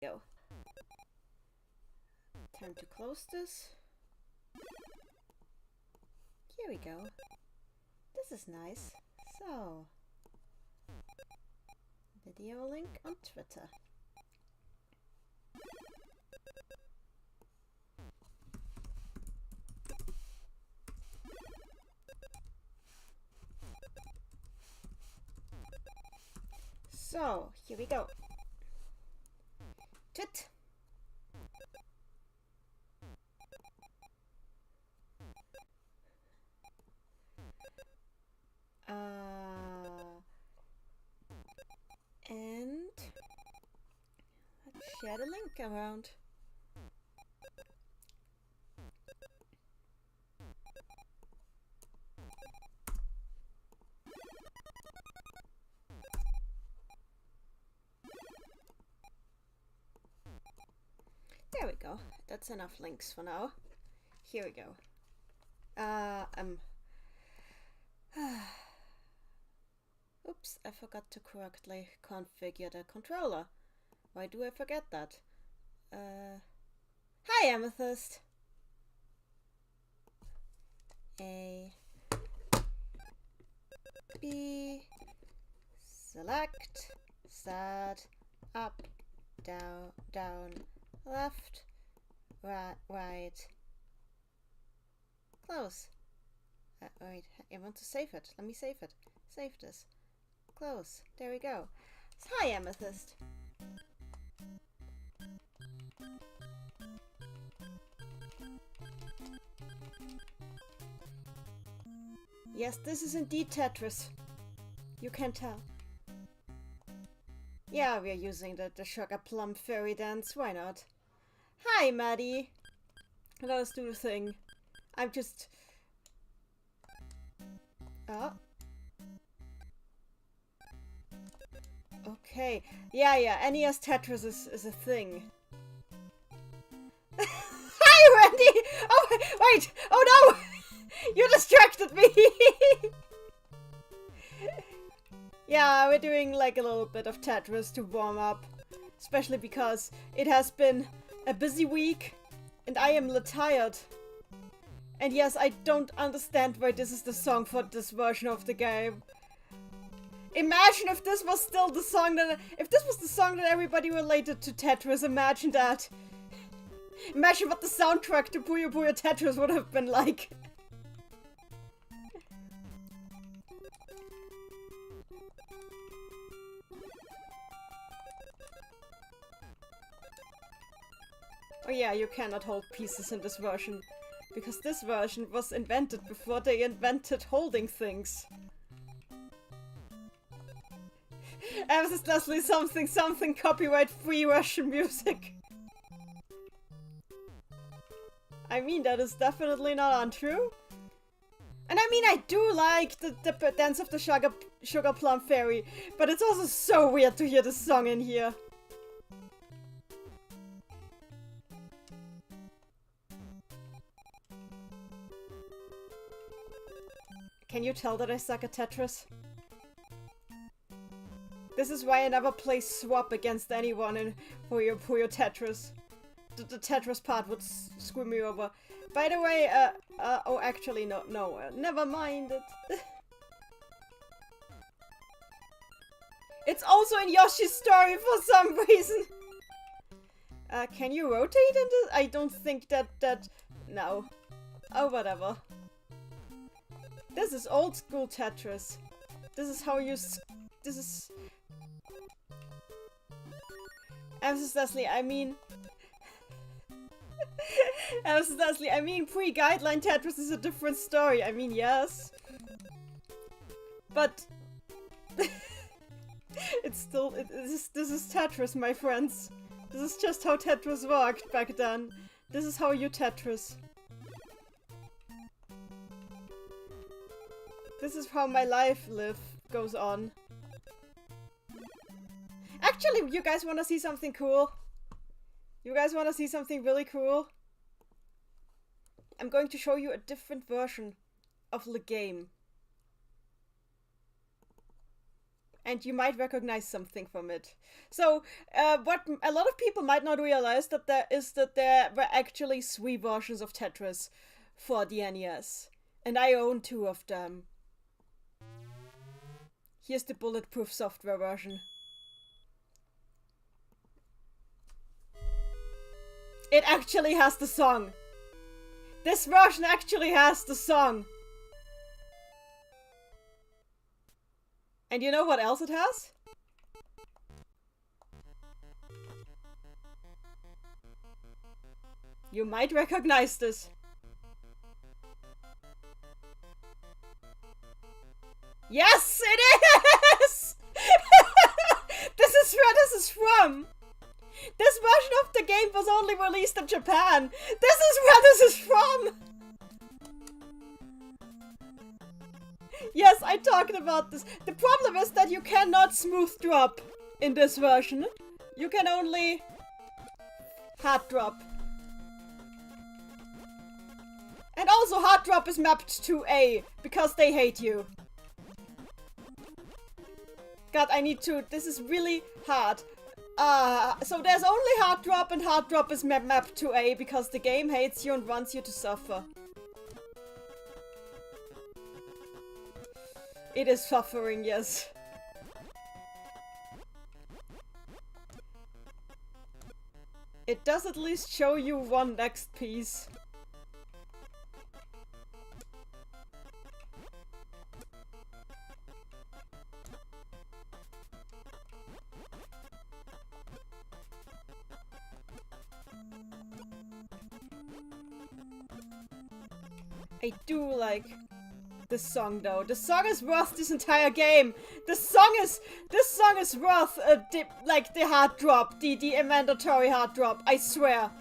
go. Time to close this. Here we go. This is nice. So, video link on Twitter. So, here we go. Twit. And let's share the link around. There we go. That's enough links for now. Here we go. Oops, I forgot to correctly configure the controller. Why do I forget that? Hi, Amethyst! A, B, select, start, up, down, down, left, right, close. Wait, I want to save it. Let me save it. Save this. Close. There we go. Hi, Amethyst. Yes, this is indeed Tetris. You can tell. Yeah, we're using the Sugar Plum Fairy Dance. Why not? Hi, Maddie. Let us do the thing. I'm just... Oh. Okay. Yeah, NES Tetris is a thing. Hi, Randy! Oh, wait! Oh no! You distracted me! Yeah, we're doing like a little bit of Tetris to warm up. Especially because it has been a busy week and I am tired. And yes, I don't understand why this is the song for this version of the game. Imagine if this was still the song that- if this was the song that everybody related to Tetris, imagine that. Imagine what the soundtrack to Puyo Puyo Tetris would have been like. Oh yeah, you cannot hold pieces in this version. Because this version was invented before they invented holding things. And this is Leslie something copyright free Russian music. I mean, that is definitely not untrue. And I mean, I do like the Dance of the Sugar Plum Fairy, but it's also so weird to hear this song in here. Can you tell that I suck at Tetris? This is why I never play swap against anyone in Puyo Puyo Tetris. The Tetris part would screw me over. By the way, oh actually no, never mind it. It's also in Yoshi's story for some reason. Can you rotate into- I don't think that- no. Oh, whatever. This is old school Tetris. This is how you this is... Mrs. Leslie, I mean... Mrs. Leslie, I mean pre-guideline Tetris is a different story. I mean, yes. But... it's still... this is Tetris, my friends. This is just how Tetris worked back then. This is how you Tetris. This is how my life goes on. Actually, you guys wanna see something cool? You guys wanna see something really cool? I'm going to show you a different version of the game. and you might recognize something from it. So, what a lot of people might not realize that there were actually 3 versions of Tetris for the NES, and I own 2 of them. Here's the bulletproof software version. It actually has the song. This version actually has the song. And you know what else it has? You might recognize this. Yes, it is! This is where this is from. This version of the game was only released in Japan. This is where this is from. Yes, I talked about this. The problem is that you cannot smooth drop in this version. You can only hard drop. And also hard drop is mapped to A, because they hate you. God, I need to... This is really hard. So there's only hard drop, and hard drop is mapped to A, because the game hates you and wants you to suffer. It is suffering, yes. It does at least show you one next piece. I do like this song though. The song is worth this entire game. This song is worth like the hard drop, the mandatory hard drop. I swear.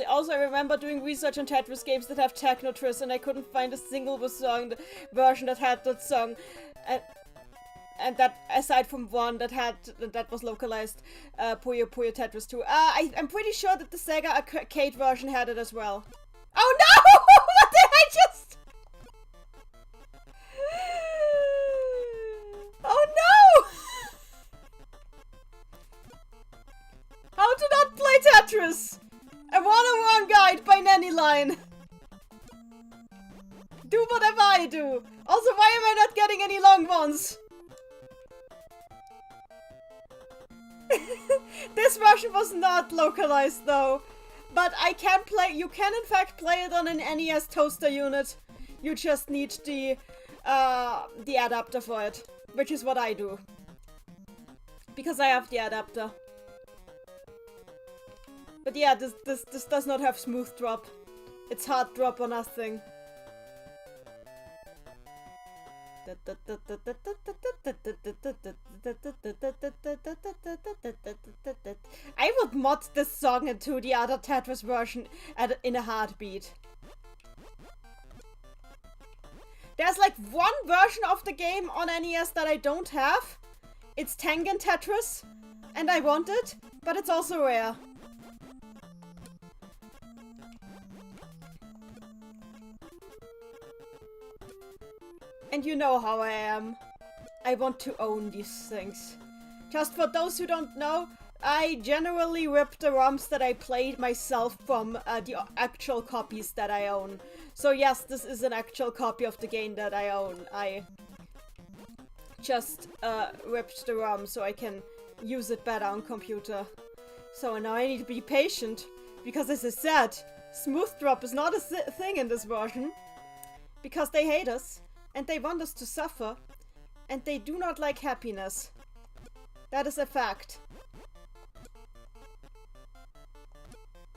Also, I remember doing research on Tetris games that have Technotris, and I couldn't find a single version that had that song, and that aside from one that was localized, Puyo Puyo Tetris 2. I'm pretty sure that the Sega arcade version had it as well. Oh no! What did I just? Oh no! How to not play Tetris? A 101 guide by Nannyline. Do whatever I do. Also, why am I not getting any long ones? This version was not localized though. But I can play, you can in fact play it on an NES toaster unit. You just need the adapter for it. Which is what I do. Because I have the adapter. But yeah, this does not have smooth drop. It's hard drop or nothing. I would mod this song into the other Tetris version in a heartbeat. There's like one version of the game on NES that I don't have. It's Tengen Tetris, and I want it, but it's also rare. And you know how I am. I want to own these things. Just for those who don't know, I generally rip the ROMs that I played myself from the actual copies that I own. So yes, this is an actual copy of the game that I own. I just ripped the ROM so I can use it better on computer. So now I need to be patient, because as I said, smooth drop is not a thing in this version. Because they hate us. And they want us to suffer, and they do not like happiness. That is a fact.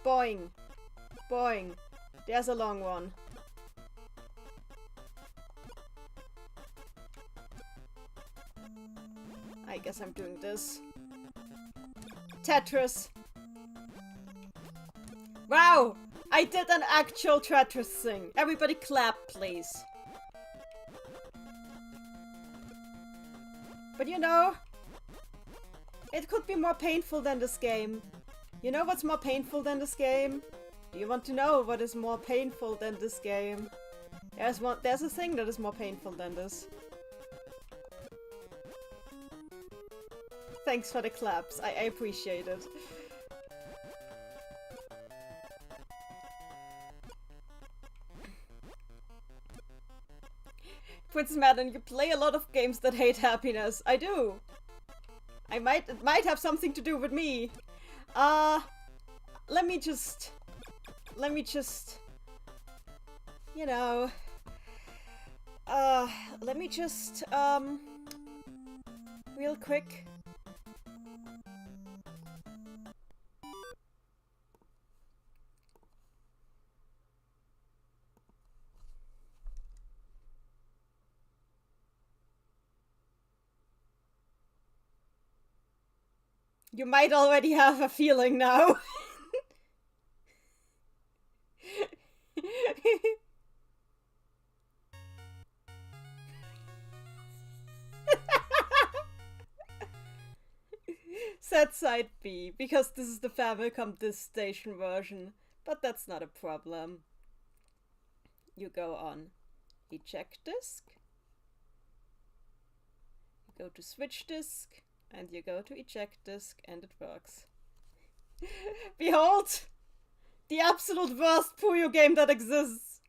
Boing. Boing. There's a long one. I guess I'm doing this. Tetris. Wow! I did an actual Tetris thing. Everybody clap, please. But you know, It could be more painful than this game. You know what's more painful than this game? Do you want to know what is more painful than this game? There's a thing that is more painful than this. Thanks for the claps. I appreciate it. Princess Madden, you play a lot of games that hate happiness. I do. It might have something to do with me. Let me just, you know, let me just, real quick. You might already have a feeling now. Set side B, because this is the Famicom Disk Station version. But that's not a problem. You go on eject disk. You go to switch disk. And you go to eject disk, and it works. Behold! The absolute worst Puyo game that exists!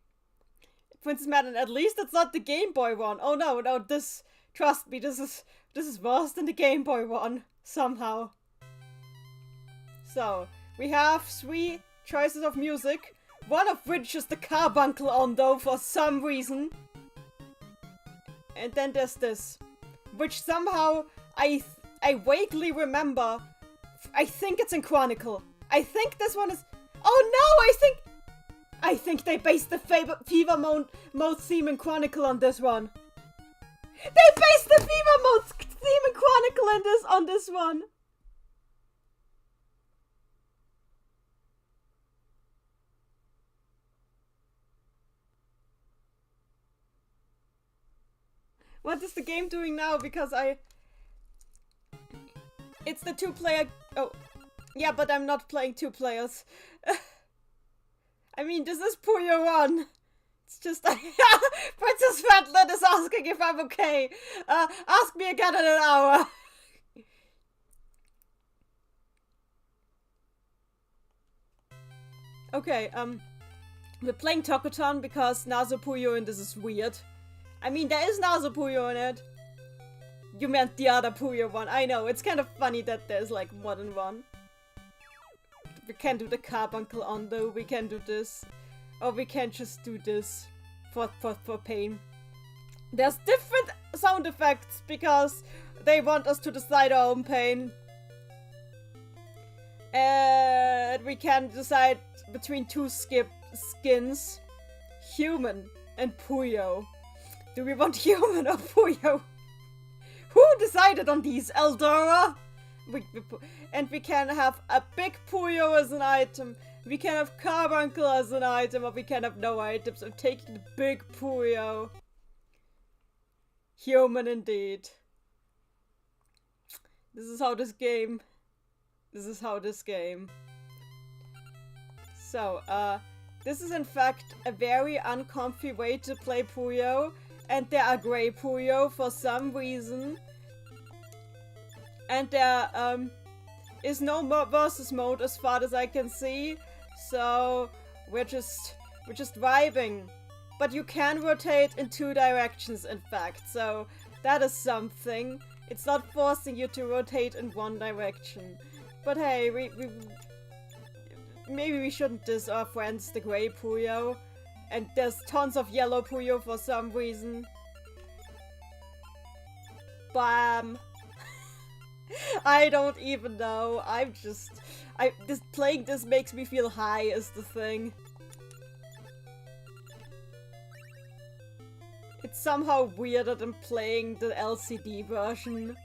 Princess Madden, at least it's not the Game Boy one. Oh no, no, this... Trust me, this is worse than the Game Boy one. Somehow. So, we have 3 choices of music. One of which is the carbuncle on, though, for some reason. And then there's this. Which somehow I vaguely remember. I think it's in Chronicle. I think this one is... Oh no! I think they based the Fever Mode theme in Chronicle on this one. They based the Fever Mode theme in Chronicle on this one. What is the game doing now? Because it's the 2-player... Oh. Yeah, but I'm not playing 2 players. I mean, this is Puyo 1. It's just... Princess Fatlet is asking if I'm okay. Ask me again in an hour. Okay, we're playing Tokoton because Nazo Puyo and this is weird. I mean, there is Nazo Puyo in it. You meant the other Puyo one. I know, it's kind of funny that there's like more than one. We can do the carbuncle on though, we can do this. Or we can just do this for pain. There's different sound effects because they want us to decide our own pain. And we can decide between 2 skins. Human and Puyo. Do we want human or Puyo? Who decided on these? Eldora? And we can have a big Puyo as an item. We can have Carbuncle as an item, or we can have no items. I'm taking the big Puyo. Human indeed. This is how this game... So, this is in fact a very uncomfy way to play Puyo. And there are grey Puyo for some reason. And there is no versus mode as far as I can see. So we're just vibing. But you can rotate in 2 directions in fact. So that is something. It's not forcing you to rotate in 1 direction. But hey, maybe we shouldn't diss our friends the grey Puyo. And there's tons of yellow Puyo for some reason. Bam. I don't even know. Playing this makes me feel high is the thing. It's somehow weirder than playing the LCD version.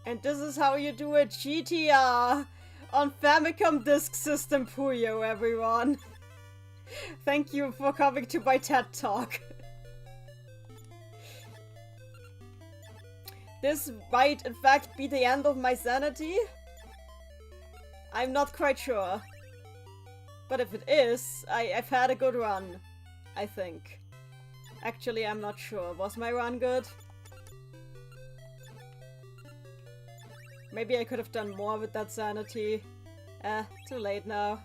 And this is how you do a GTR on Famicom Disk System Puyo, everyone. Thank you for coming to my TED Talk. this might in fact be the end of my sanity. I'm not quite sure. But if it is, I've had a good run, I think. Actually, I'm not sure. Was my run good? Maybe I could have done more with that sanity. Too late now.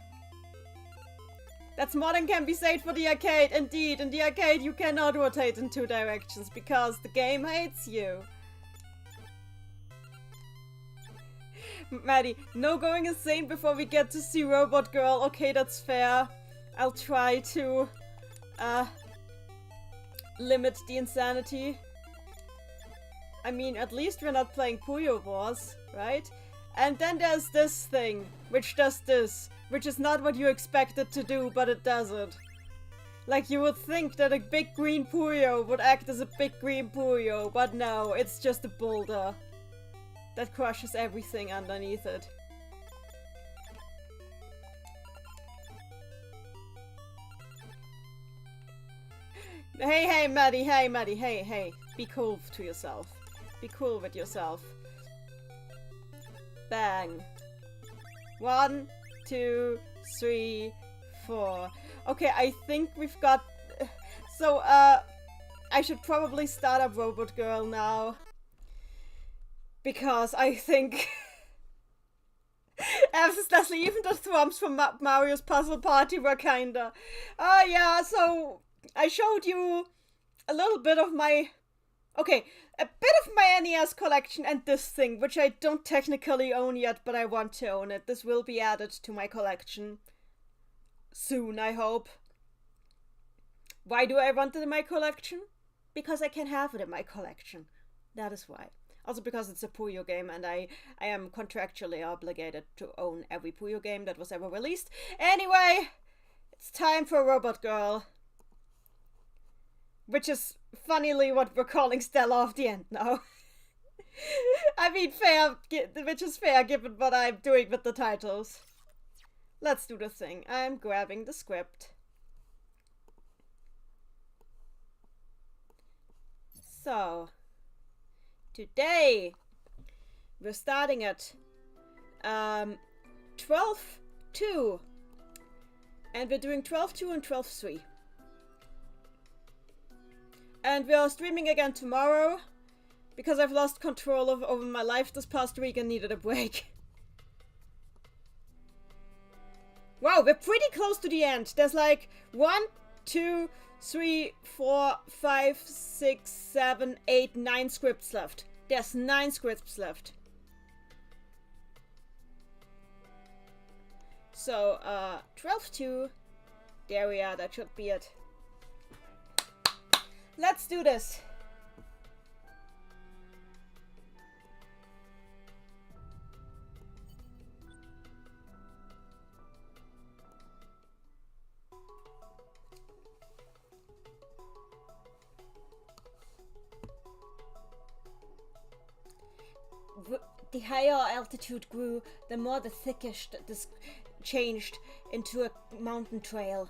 That's more than can be said for the arcade. Indeed, in the arcade you cannot rotate in 2 directions because the game hates you. Maddie, no going insane before we get to see Robot Girl. Okay, that's fair. I'll try to limit the insanity. I mean, at least we're not playing Puyo Wars, right? And then there's this thing, which does this, which is not what you expect it to do, but it does it. Like, you would think that a big green Puyo would act as a big green Puyo, but no, it's just a boulder that crushes everything underneath it. Hey, Maddie, hey. Be cool to yourself. Be cool with yourself. Bang. 1, 2, 3, 4. Okay, I think we've got... So, I should probably start up Robot Girl now. Because I think... Evidently, even the thrums from Mario's Puzzle Party were kinda... yeah, so... I showed you a little bit of my... Okay, a bit of my NES collection and this thing, which I don't technically own yet, but I want to own it. This will be added to my collection. Soon, I hope. Why do I want it in my collection? Because I can have it in my collection. That is why. Also because it's a Puyo game and I am contractually obligated to own every Puyo game that was ever released. Anyway, it's time for Robot Girl. Which is, funnily, what we're calling Stella of the End now. I mean, fair, which is fair given what I'm doing with the titles. Let's do the thing. I'm grabbing the script. So, today, we're starting at 12-2. And we're doing 12-2 and 12-3. And we are streaming again tomorrow, because I've lost control over my life this past week and needed a break. Wow, we're pretty close to the end. There's like 1, 2, 3, 4, 5, 6, 7, 8, 9 scripts left. There's 9 scripts left. So, 12-2. There we are, that should be it. Let's do this. The higher altitude grew, the more the thickish this changed into a mountain trail.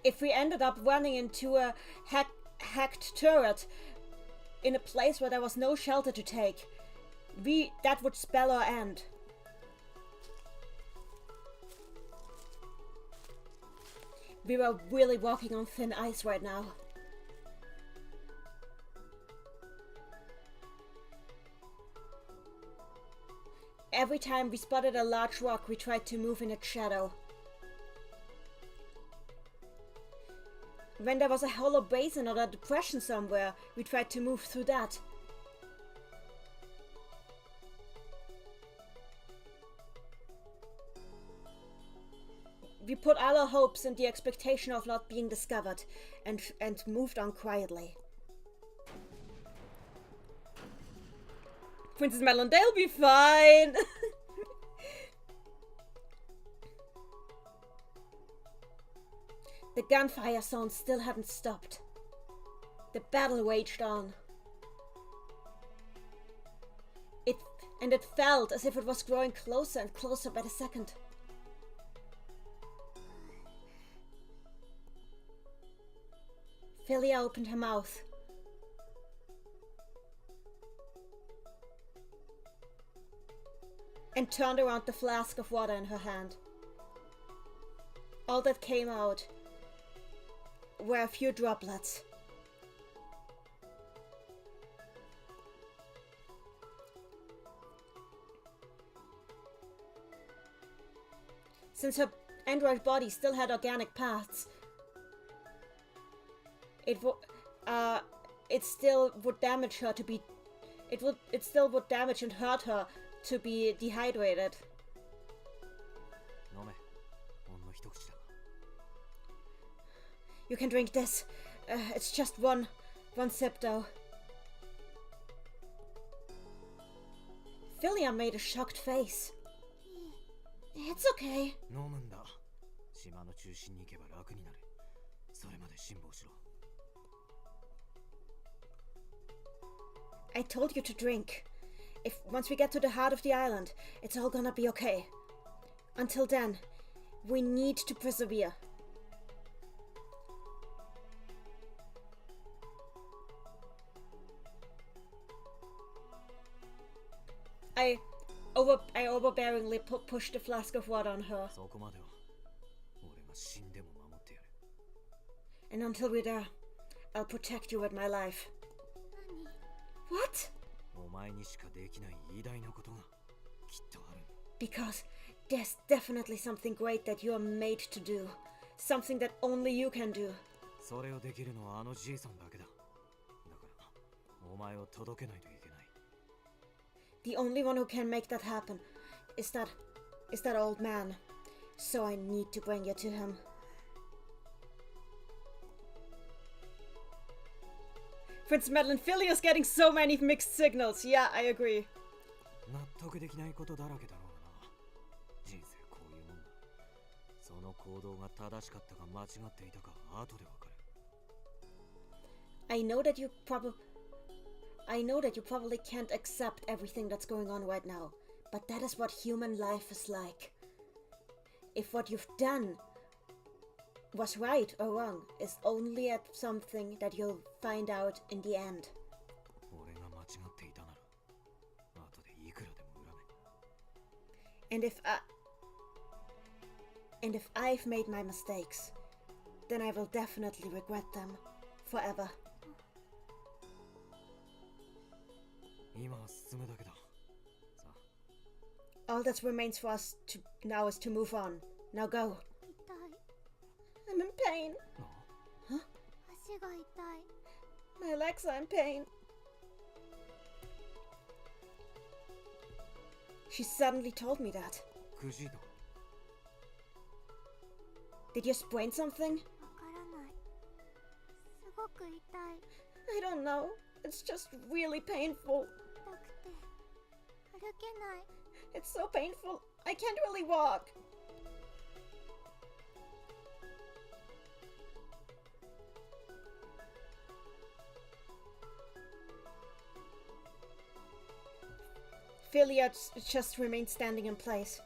If we ended up running into a hacked turret in a place where there was no shelter to take, that would spell our end. We were really walking on thin ice right now. Every time we spotted a large rock, we tried to move in its shadow. When there was a hollow basin or a depression somewhere, we tried to move through that. We put all our hopes in the expectation of not being discovered and moved on quietly. Princess Madeline, they'll be fine! The gunfire sound still hadn't stopped. The battle waged on. It felt as if it was growing closer and closer by the second. Philia opened her mouth. And turned around the flask of water in her hand. All that came out were a few droplets. Since her android body still had organic parts, it still would damage her to be. It still would damage and hurt her to be dehydrated. You can drink this. It's just one sip though. Philia made a shocked face. It's okay. I told you to drink. Once we get to the heart of the island, it's all gonna be okay. Until then, we need to persevere. I overbearingly pushed the flask of water on her. And until we're there, I'll protect you with my life. What? Because there's definitely something great that you are made to do. Something that only you can do. The only one who can make that happen is that old man. So I need to bring you to him. Prince Madeline, Philia is getting so many mixed signals. Yeah, I agree. I know that you probably can't accept everything that's going on right now, but that is what human life is like. If what you've done was right or wrong is only at something that you'll find out in the end. And if I've made my mistakes, then I will definitely regret them forever. All that remains for us now is to move on. Now go. I'm in pain. Huh? My legs are in pain. She suddenly told me that. Did you sprain something? I don't know. It's just really painful. It's so painful. I can't really walk. Philia just remained standing in place.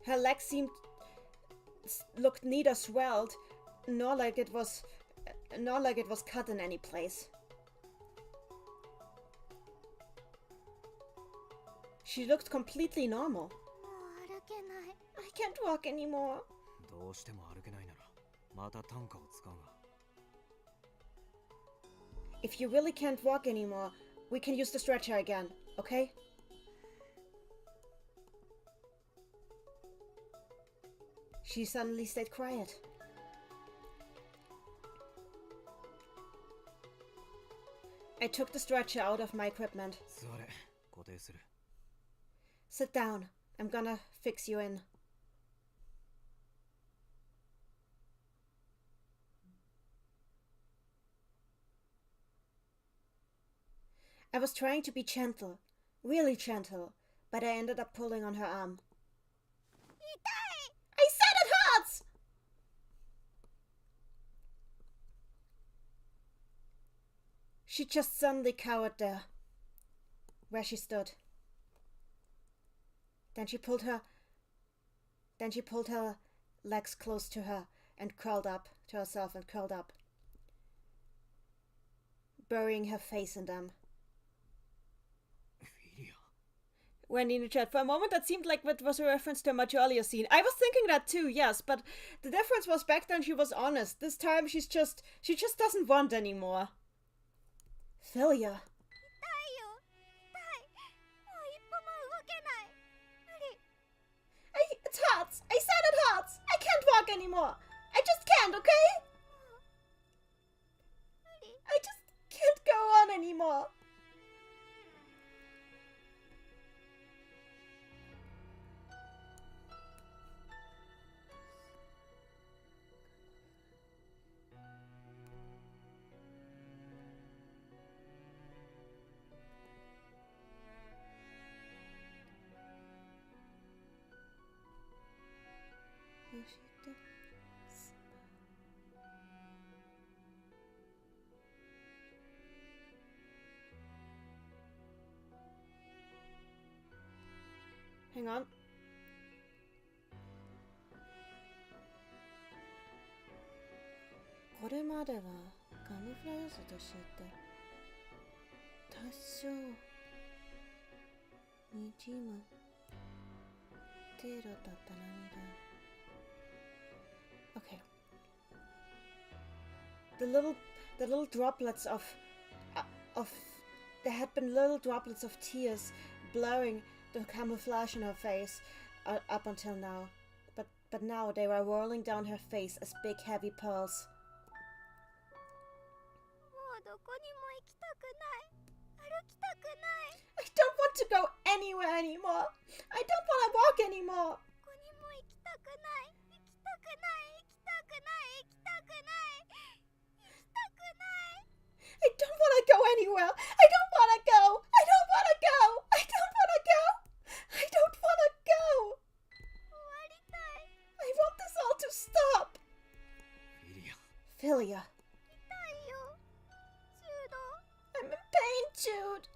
Her legs looked neither swelled nor like it was cut in any place. She looked completely normal. I can't walk anymore. If you really can't walk anymore, we can use the stretcher again, okay? She suddenly stayed quiet. I took the stretcher out of my equipment. Sit down. I'm gonna fix you in. I was trying to be gentle, really gentle, but I ended up pulling on her arm. 痛い I said it hurts! She just suddenly cowered there, where she stood. Then she pulled her legs close to her and curled up to herself and curled up, burying her face in them. Wendy in the chat, for a moment that seemed like it was a reference to a much earlier scene. I was thinking that too, yes, but the difference was back then she was honest. This time she just doesn't want anymore. Philia. 痛いよ痛いもう一歩も動けない無理 It hurts! I said it hurts! I can't walk anymore! I just can't, okay? 無理 I just can't go on anymore. Hang on. Okay. The little droplets of there had been little droplets of tears blurring the camouflage on her face up until now, but now they were rolling down her face as big heavy pearls. もうどこにも行きたくない歩きたくない I don't want to go anywhere anymore. I don't want to walk anymore. どこにも行きたくない行きたくない行きたくない行きたくない行きたくない I don't want to go anywhere. I don't want to go. I don't want to go. I don't want to go. I don't want to go. 終わりたい I want this all to stop. Philia. 痛いよジュード I'm in pain, Jude.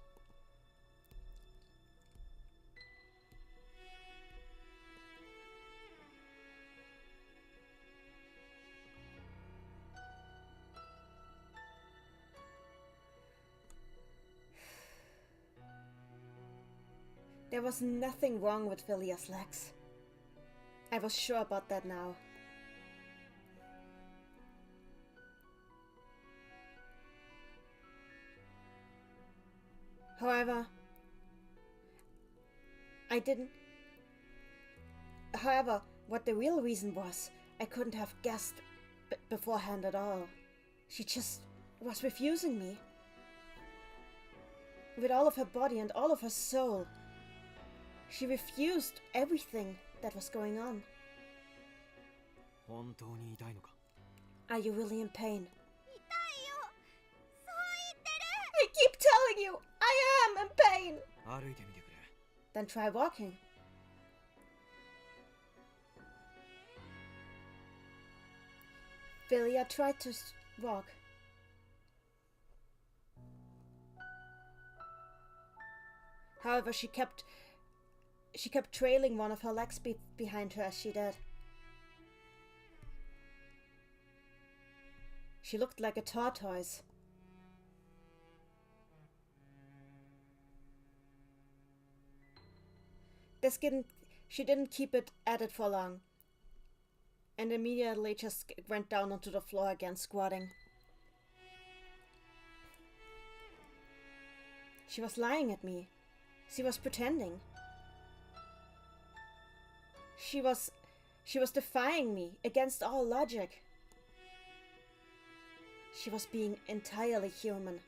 There was nothing wrong with Philia's legs. I was sure about that now. However, what the real reason was, I couldn't have guessed beforehand at all. She just was refusing me. With all of her body and all of her soul. She refused everything that was going on. Are you really in pain? 痛いよそう言ってる I keep telling you, I am in pain! Then try walking. Philia tried to walk. However, she kept trailing one of her legs behind her as she did. She looked like a tortoise. She didn't keep it at it for long, and immediately just went down onto the floor again, squatting. She was lying at me. She was pretending. She was defying me against all logic. She was being entirely human.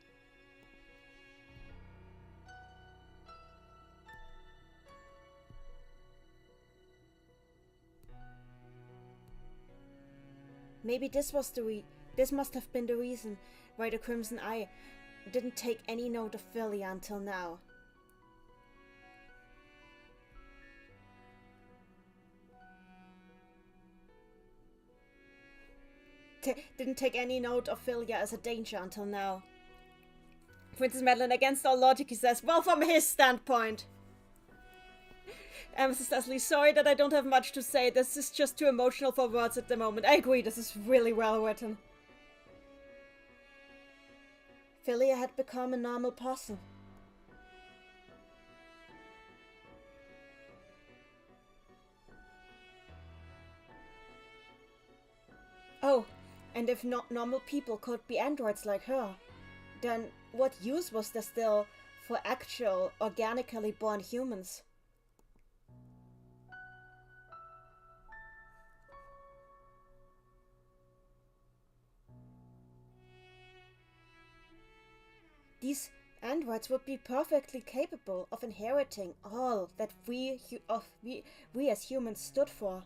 Maybe this must have been the reason why the Crimson Eye didn't take any note of Philia until now. didn't take any note of Philia as a danger until now. Princess Madeline, against all logic, he says, well, from his standpoint. Mrs. Leslie, sorry that I don't have much to say. This is just too emotional for words at the moment. I agree, this is really well written. Philia had become a normal person. Oh, and if not normal people could be androids like her, then what use was there still for actual, organically born humans? These androids would be perfectly capable of inheriting all that we as humans stood for.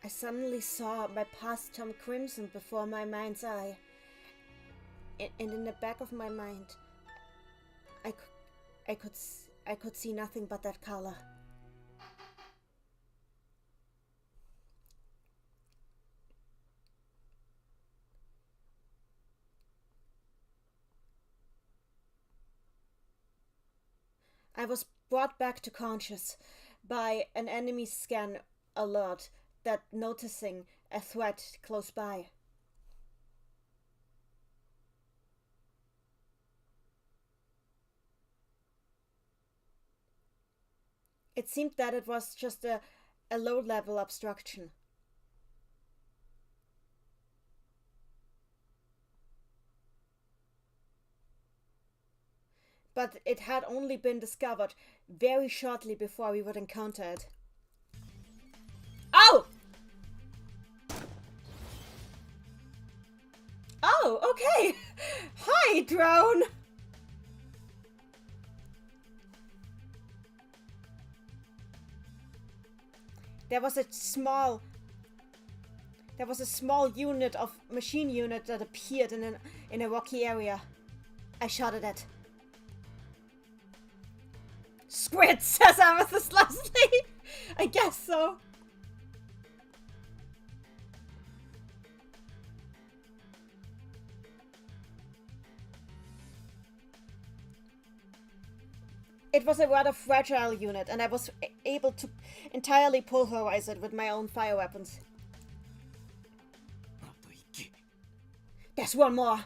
I suddenly saw my past turn crimson before my mind's eye. And in the back of my mind, I could see nothing but that color. I was brought back to conscious by an enemy scan alert that noticing a threat close by. It seemed that it was just a low-level obstruction. But it had only been discovered very shortly before we would encounter it. Oh! Oh, okay! Hi, drone! There was a small unit of machine unit that appeared in a rocky area. I shot at it. Squid, says Amethyst Leslie. I guess so. It was a rather fragile unit, and I was able to entirely pulverize it with my own fire weapons. There's one more.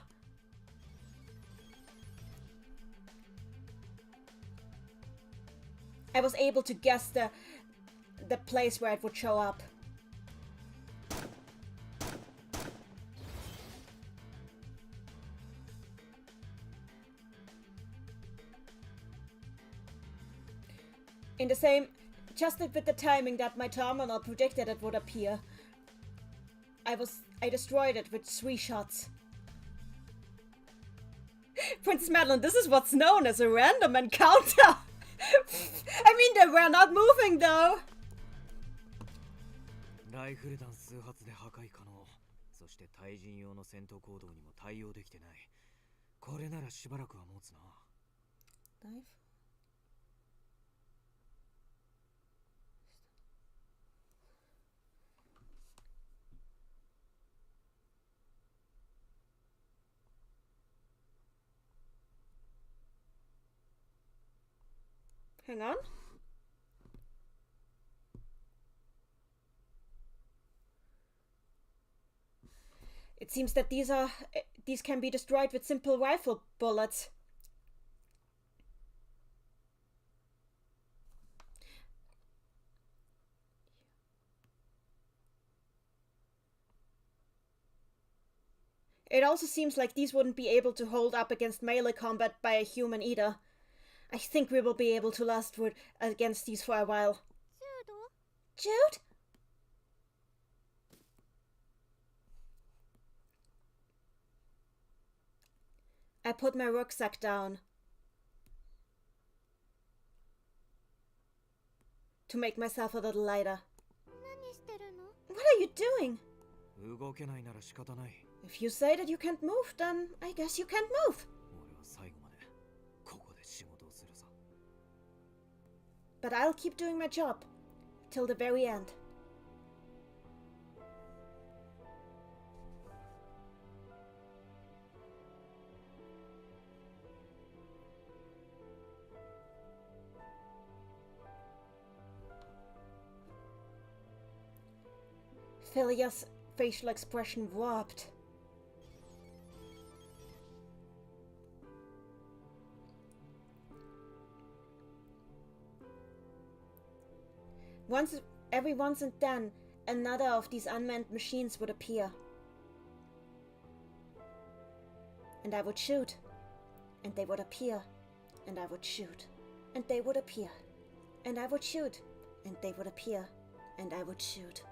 I was able to guess the place where it would show up. In the same, just with the timing that my terminal predicted it would appear, I destroyed it with 3 shots. Princess Madeline, this is what's known as a random encounter. I mean, they were not moving though. ライフル弾数発で破壊可能。そして対人用の戦闘行動にも対応できてない。これならしばらくは持つな。Hang on. It seems that these can be destroyed with simple rifle bullets. It also seems like these wouldn't be able to hold up against melee combat by a human either. I think we will be able to last against these for a while. Jude? I put my rucksack down. to make myself a little lighter. 何してるの？ What are you doing? 動けないなら仕方ない。 If you say that you can't move, then I guess you can't move. 俺は最後までここで仕事をするさ。 But I'll keep doing my job till the very end. Philia's facial expression warped. Every once and then, another of these unmanned machines would appear. And I would shoot. And they would appear. And I would shoot. And they would appear. And I would shoot. And they would appear. And I would shoot.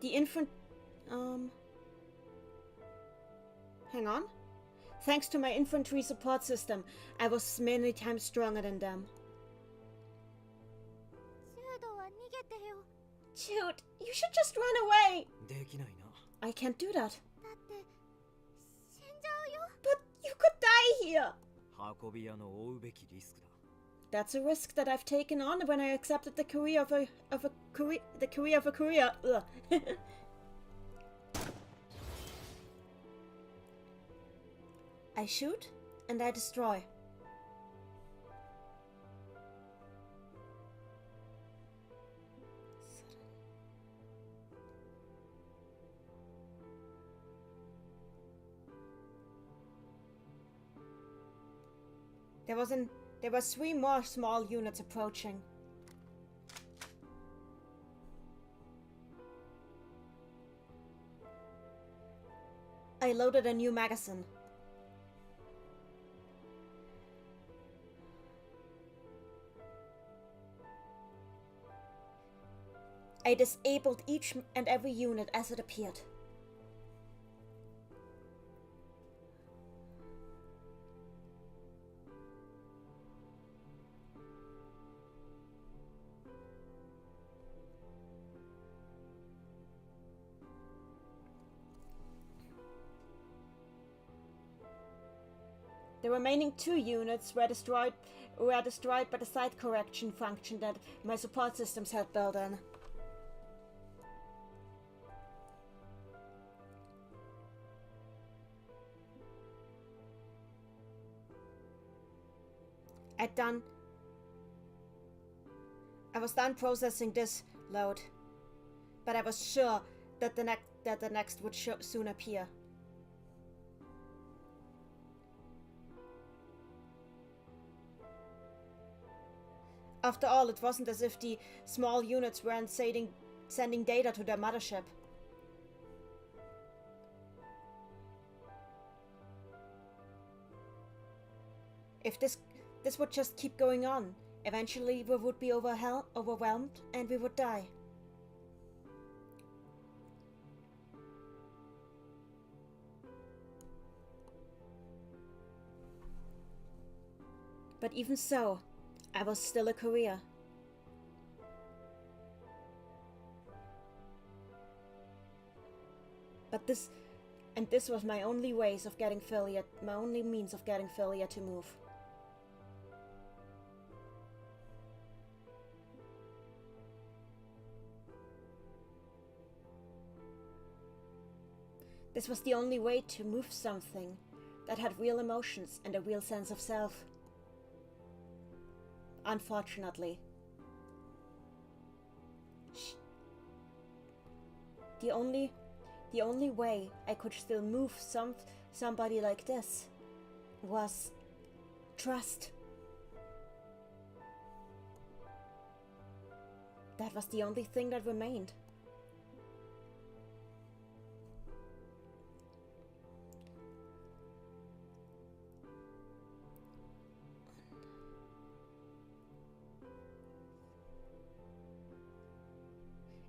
The infant... Hang on. Thanks to my infantry support system, I was many times stronger than them. ジュードは逃げてよ。 Jude, you should just run away! できないな。 I can't do that. だって死んじゃうよ。 But you could die here! 運び屋の負うべきリスクだ。 That's a risk that I've taken on when I accepted the career of a career. Ugh. I shoot and I destroy. There were 3 more small units approaching. I loaded a new magazine. I disabled each and every unit as it appeared. The remaining 2 units were destroyed by the side correction function that my support systems had built in. I was done processing this load, but I was sure that the next would soon appear. After all, it wasn't as if the small units weren't sending data to their mothership. If this would just keep going on, eventually we would be overwhelmed and we would die. But even so, I was still a career. But this was my only means of getting Philia to move. This was the only way to move something that had real emotions and a real sense of self. Unfortunately. The only way I could still move somebody like this was trust. That was the only thing that remained.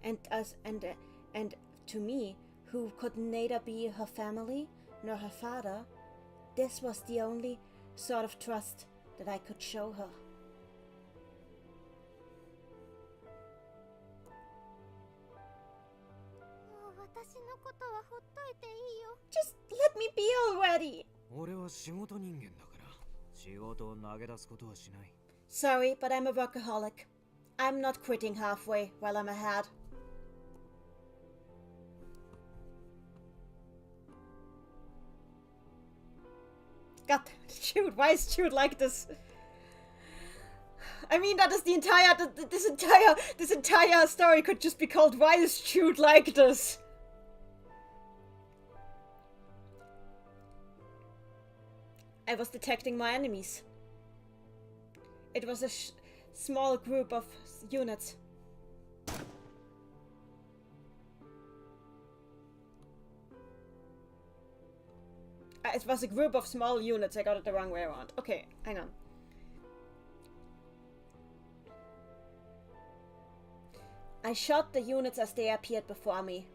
and us and to me, who could neither be her family nor her father, this was the only sort of trust that I could show her. Just let me be already. 俺は仕事人間だから仕事を投げ出すことはしない。 Sorry, but I'm a workaholic. I'm not quitting halfway while I'm ahead. God, Jude, why is Jude like this? I mean, that is the entire, this entire story could just be called "Why is Jude like this?" I was detecting my enemies. It was a small group of units. It was a group of small units. I got it the wrong way around. Okay, hang on. I shot the units as they appeared before me.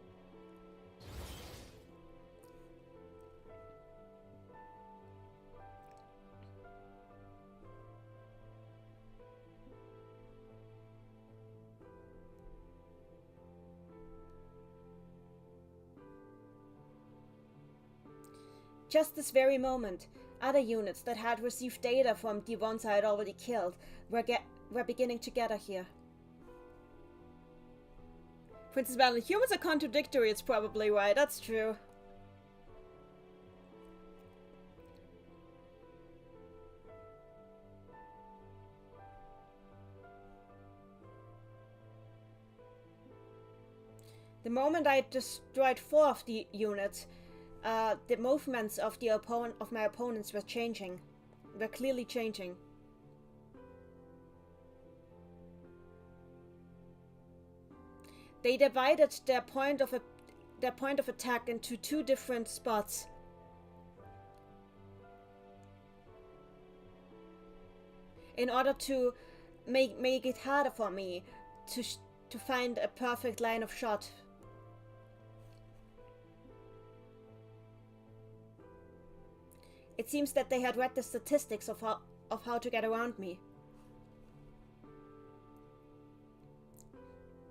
Just this very moment, other units that had received data from the ones I had already killed were beginning to gather here. Princess Madeline, humans are contradictory, it's probably right, that's true. The moment I destroyed 4 of the units, the movements of my opponents were changing. Were clearly changing. They divided their point of attack into 2 different spots. In order to make it harder for me to find a perfect line of shot. It seems that they had read the statistics of how to get around me.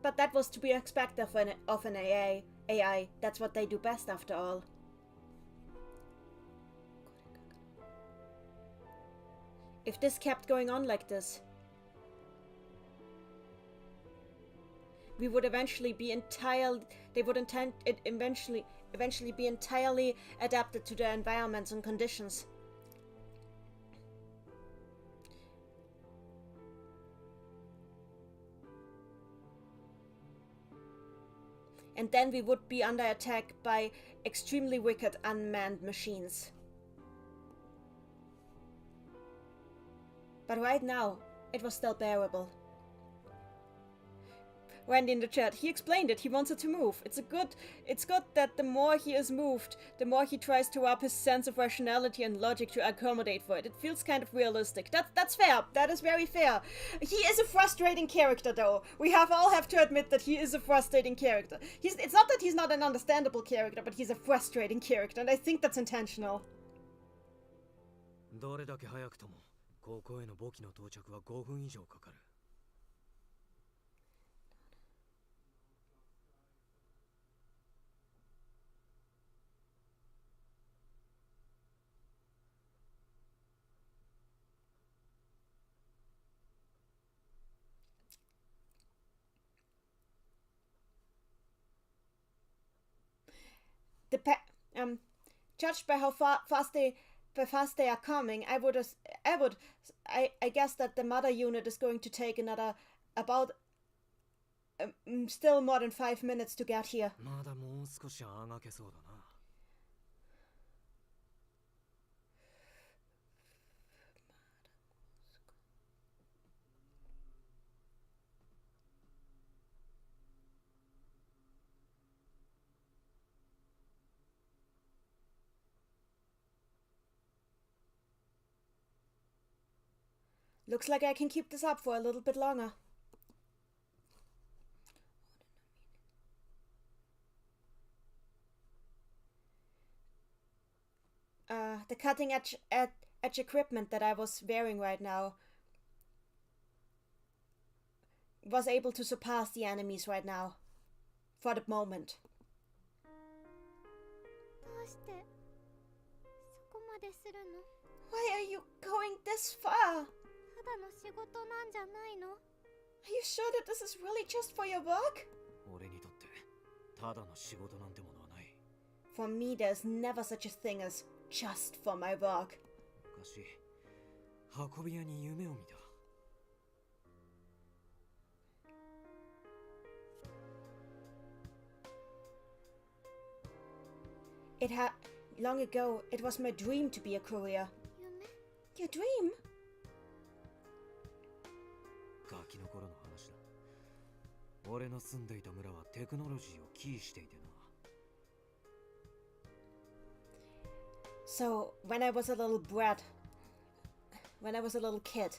But that was to be expected of an AI. That's what they do best after all. If this kept going on like this, we would eventually be eventually be entirely adapted to their environments and conditions. And then we would be under attack by extremely wicked unmanned machines. But right now, it was still bearable. Randy in the chat, he explained it, he wants it to move. It's good that the more he is moved, the more he tries to up his sense of rationality and logic to accommodate for it. It feels kind of realistic. That's fair. That is very fair. He is a frustrating character though. We all have to admit that he is a frustrating character. It's not that he's not an understandable character, but he's a frustrating character, and I think that's intentional. どれだけ早くともここへの簿記の到着は5分以上かかる。 Judged by how fast they are coming, I guess that the mother unit is going to take about still more than 5 minutes to get here. まだもう少しあがけそうだな。 Looks like I can keep this up for a little bit longer. the cutting edge equipment that I was wearing right now was able to surpass the enemies right now. For the moment. どうしてそこまでするの？ Why are you going this far? ただの仕事なんじゃないの？ Are you sure that this is really just for your work? 俺にとってただの仕事なんてものはない。 For me, there's never such a thing as just for my work. 昔運び屋に夢を見た。 Long ago, it was my dream to be a courier. 夢？ Your dream? ガキの頃の話だ。俺の住んでいた村はテクノロジーをキーしていてな。 So, when I was a little kid,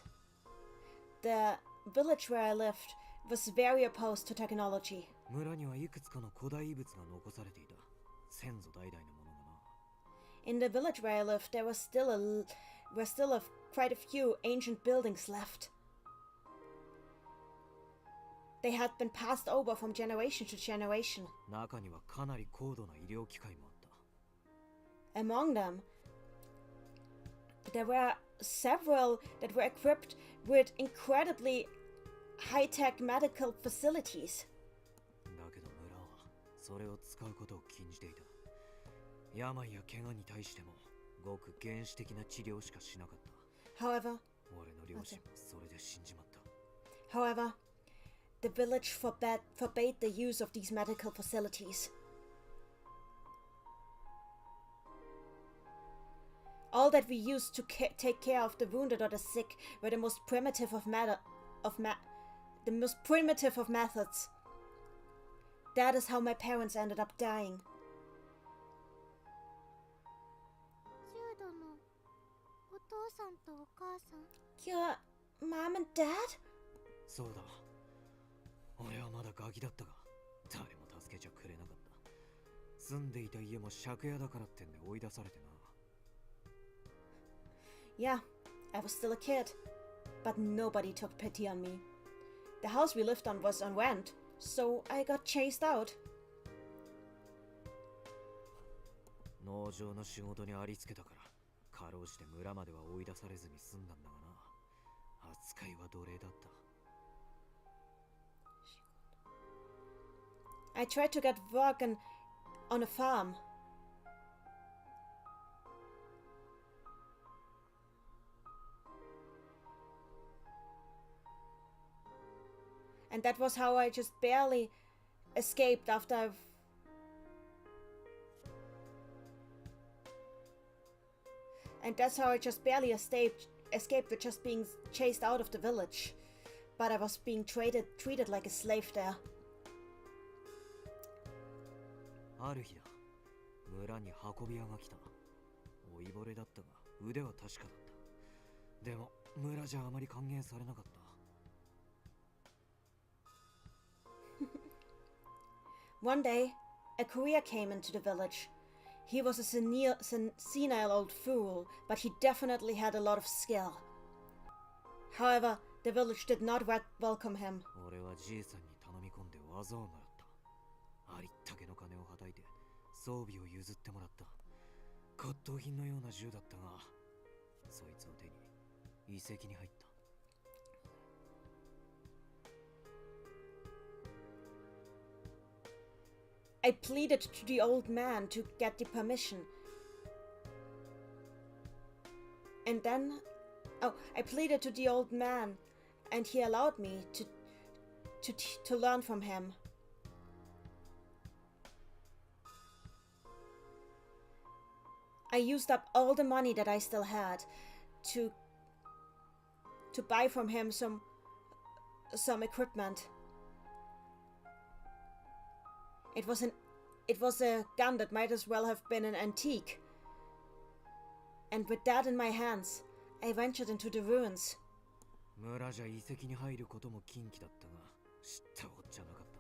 the village where I lived was very opposed to technology. 村にはいくつかの古代遺物が残されていた。先祖代々のものがな。 In the village where I lived, there were still quite a few ancient buildings left. They had been passed over from generation to generation. 中にはかなり高度な医療機械もあった。 Among them, there were several that were equipped with incredibly high-tech medical facilities. だけど村はそれを使うことを禁じていた。病や怪我に対してもごく原始的な治療しかしなかった。 However, 俺の両親もそれで死んじまった。 However, the village forbade the use of these medical facilities. All that we used to take care of the wounded or the sick were the most primitive of methods. That is how my parents ended up dying. ジュードのお父さんとお母さん？ Your mom and dad? そうだ。俺はまだガキだったが、誰も助けちゃくれなかった。住んでいた家も借家だからってんで追い出されてな。 Yeah, I was still a kid, but nobody took pity on me. The house we lived on was on rent, so I got chased out. 農場の仕事にありつけたから、かろうじて村までは追い出されずに済んだんだがな。扱いは奴隷だった。 I tried to get work on a farm. And that was how I just barely escaped after I've... And that's how I just barely escaped with just being chased out of the village. But I was being treated like a slave there. ある日だ。村に運び屋が来た。老いぼれだったが、腕は確かだった。でも、村じゃあまり歓迎されなかった。 One day, a courier came into the village. He was a senile old fool, but he definitely had a lot of skill. However, the village did not welcome him. 俺はじいさんに頼み込んで技を習った。ありったけの金をはたいて装備を譲ってもらった。骨董品のような銃だったが、そいつを手に遺跡に入った。 I pleaded to the old man to get the permission. And then... Oh, I pleaded to the old man, and he allowed me to learn from him. I used up all the money that I still had to buy from him some equipment. It was a gun that might as well have been an antique. And with that in my hands, I ventured into the ruins. 村じゃ遺跡に入ることも禁忌だったが、知ったこっちゃなかった。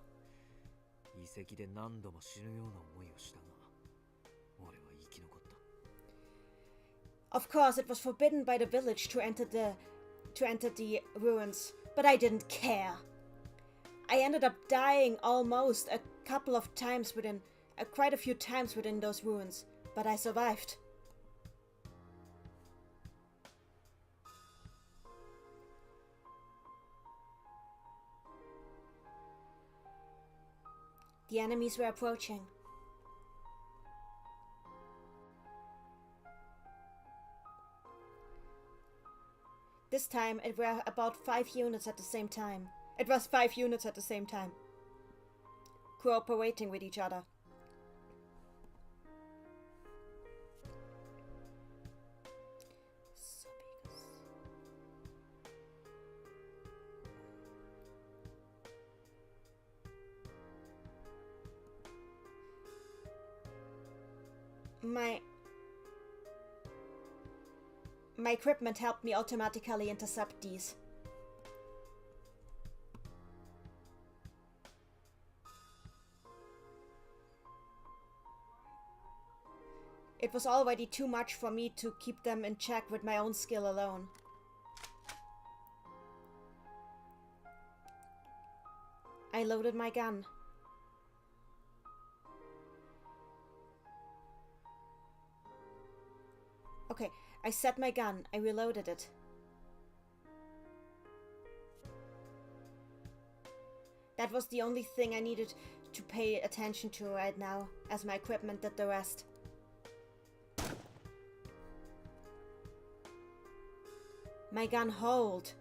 遺跡で何度も死ぬような思いをしたが、俺は生き残った。Of course, it was forbidden by the village to enter the ruins, but I didn't care. I ended up dying almost a couple of times quite a few times within those ruins, but I survived. The enemies were approaching. This time it were about 5 units at the same time. It was 5 units at the same time. Cooperating with each other. My equipment helped me automatically intercept these. It was already too much for me to keep them in check with my own skill alone. I loaded my gun. Okay, I set my gun. I reloaded it. That was the only thing I needed to pay attention to right now, as my equipment did the rest. My gun hold.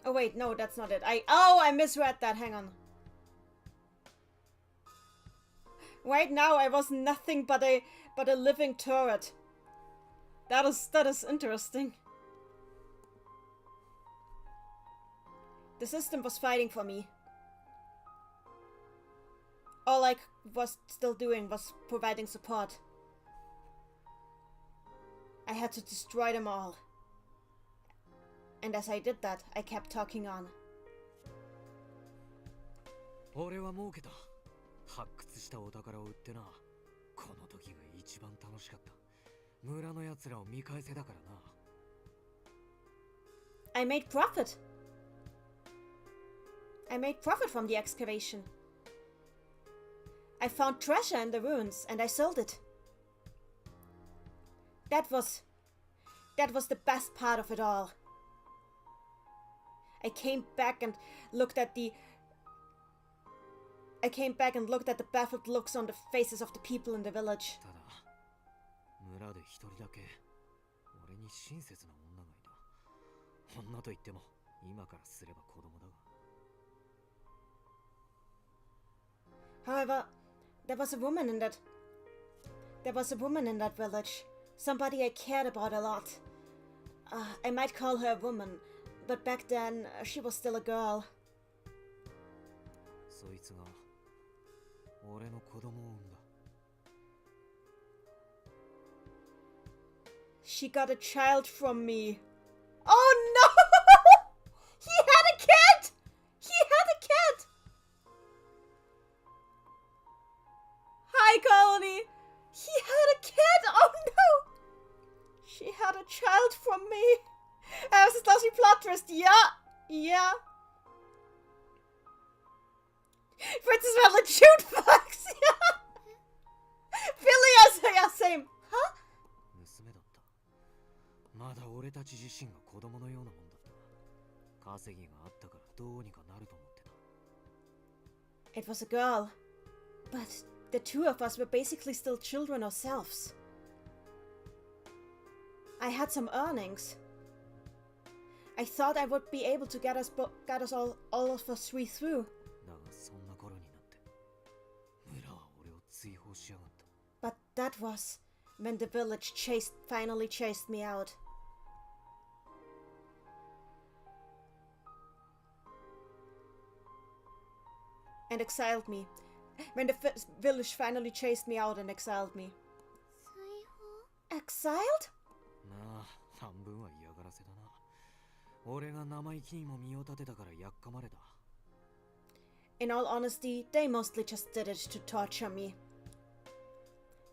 Oh wait, no, that's not it. I misread that. Hang on. Right now I was nothing but a living turret. That is interesting. The system was fighting for me. All I was still doing was providing support. I had to destroy them all. And as I did that, I kept talking on. 俺は儲けた。発掘したお宝を売ってな。この時が一番楽しかった。村の奴らを見返せだからな。I made profit. I made profit from the excavation. I found treasure in the ruins and I sold it. That was the best part of it all. I came back and looked at the baffled looks on the faces of the people in the village. ただ、村で一人だけ俺に親切な女がいた。女と言っても今からすれば子供だが。However, there was a woman in that village. Somebody I cared about a lot. I might call her a woman, but back then she was still a girl. そいつが俺の子供を産んだ。She got a child from me. Oh no! He had a kid! He had a kid! Hi, Colony! He had a kid! Oh no! She had a child from me. Das ist das wie Plot Twist. Ja! Ja! Princess Madeline Jude Fox! Ja! Billy, yeah, same. Huh? 娘だった。まだ俺たち自身が子供のようなもんだった。稼ぎがあったからどうにかなると思ってた。It was a girl. But the two of us were basically still children ourselves. I had some earnings. I thought I would be able to get us all of us three through. だがそんな頃になって村は俺を追放しやがった。But that was when the village finally chased me out. And exiled me. When the village finally chased me out and exiled me. Exiled? なあ、半分は嫌がらせだな。俺が生意気にも身を立てたからやっかまれた。In all honesty, they mostly just did it to torture me.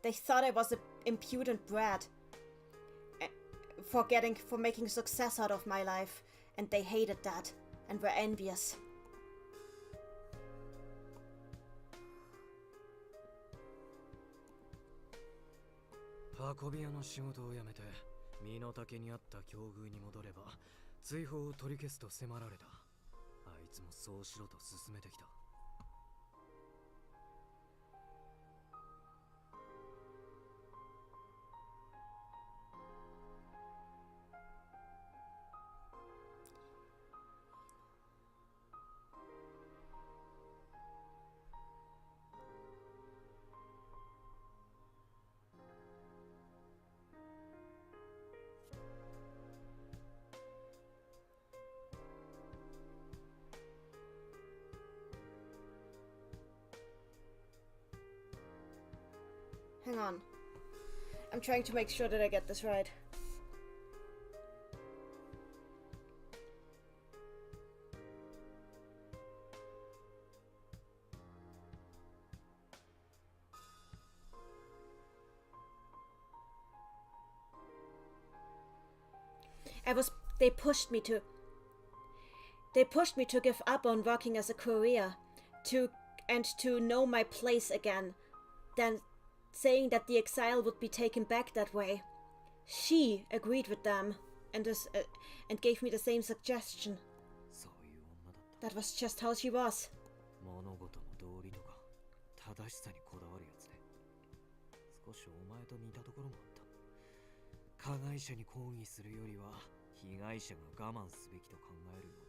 They thought I was an impudent brat for making success out of my life, and they hated that and were envious. Pacobianの仕事を辞めて身の丈に合った境遇に戻れば追放を取り消すと迫られた。あいつもそうしろと勧めてきた。Hang on. I'm trying to make sure that I get this right. They pushed me to give up on working as a courier, to know my place again, then saying that the exile would be taken back that way. She agreed with them and gave me the same suggestion. That was just how she was. 物事の道理とか正しさにこだわるやつね。少しお前と似たところもあった。加害者に抗議するよりは被害者が我慢すべきと考えるような。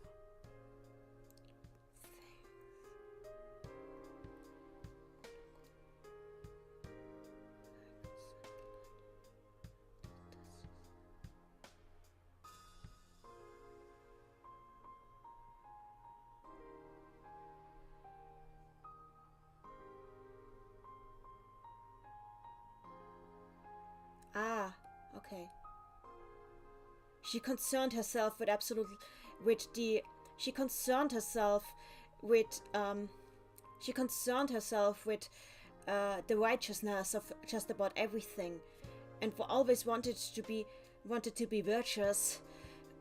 Ah, okay. She concerned herself with the righteousness of just about everything, and always wanted to be virtuous.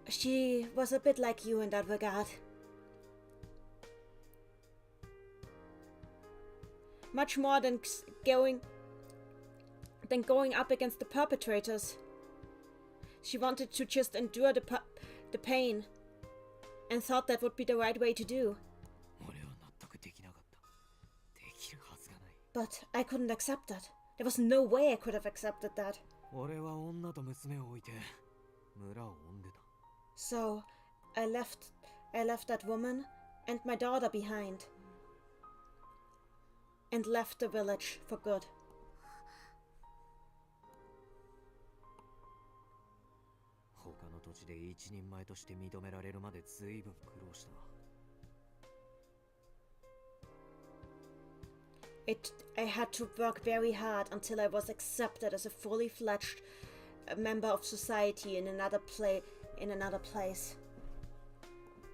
She was a bit like you in that regard. Much more than going up against the perpetrators. She wanted to just endure the pain and thought that would be the right way to do. But I couldn't accept that. There was no way I could have accepted that. So I left that woman and my daughter behind and left the village for good. I had to work very hard until I was accepted as a fully fledged member of society in another place.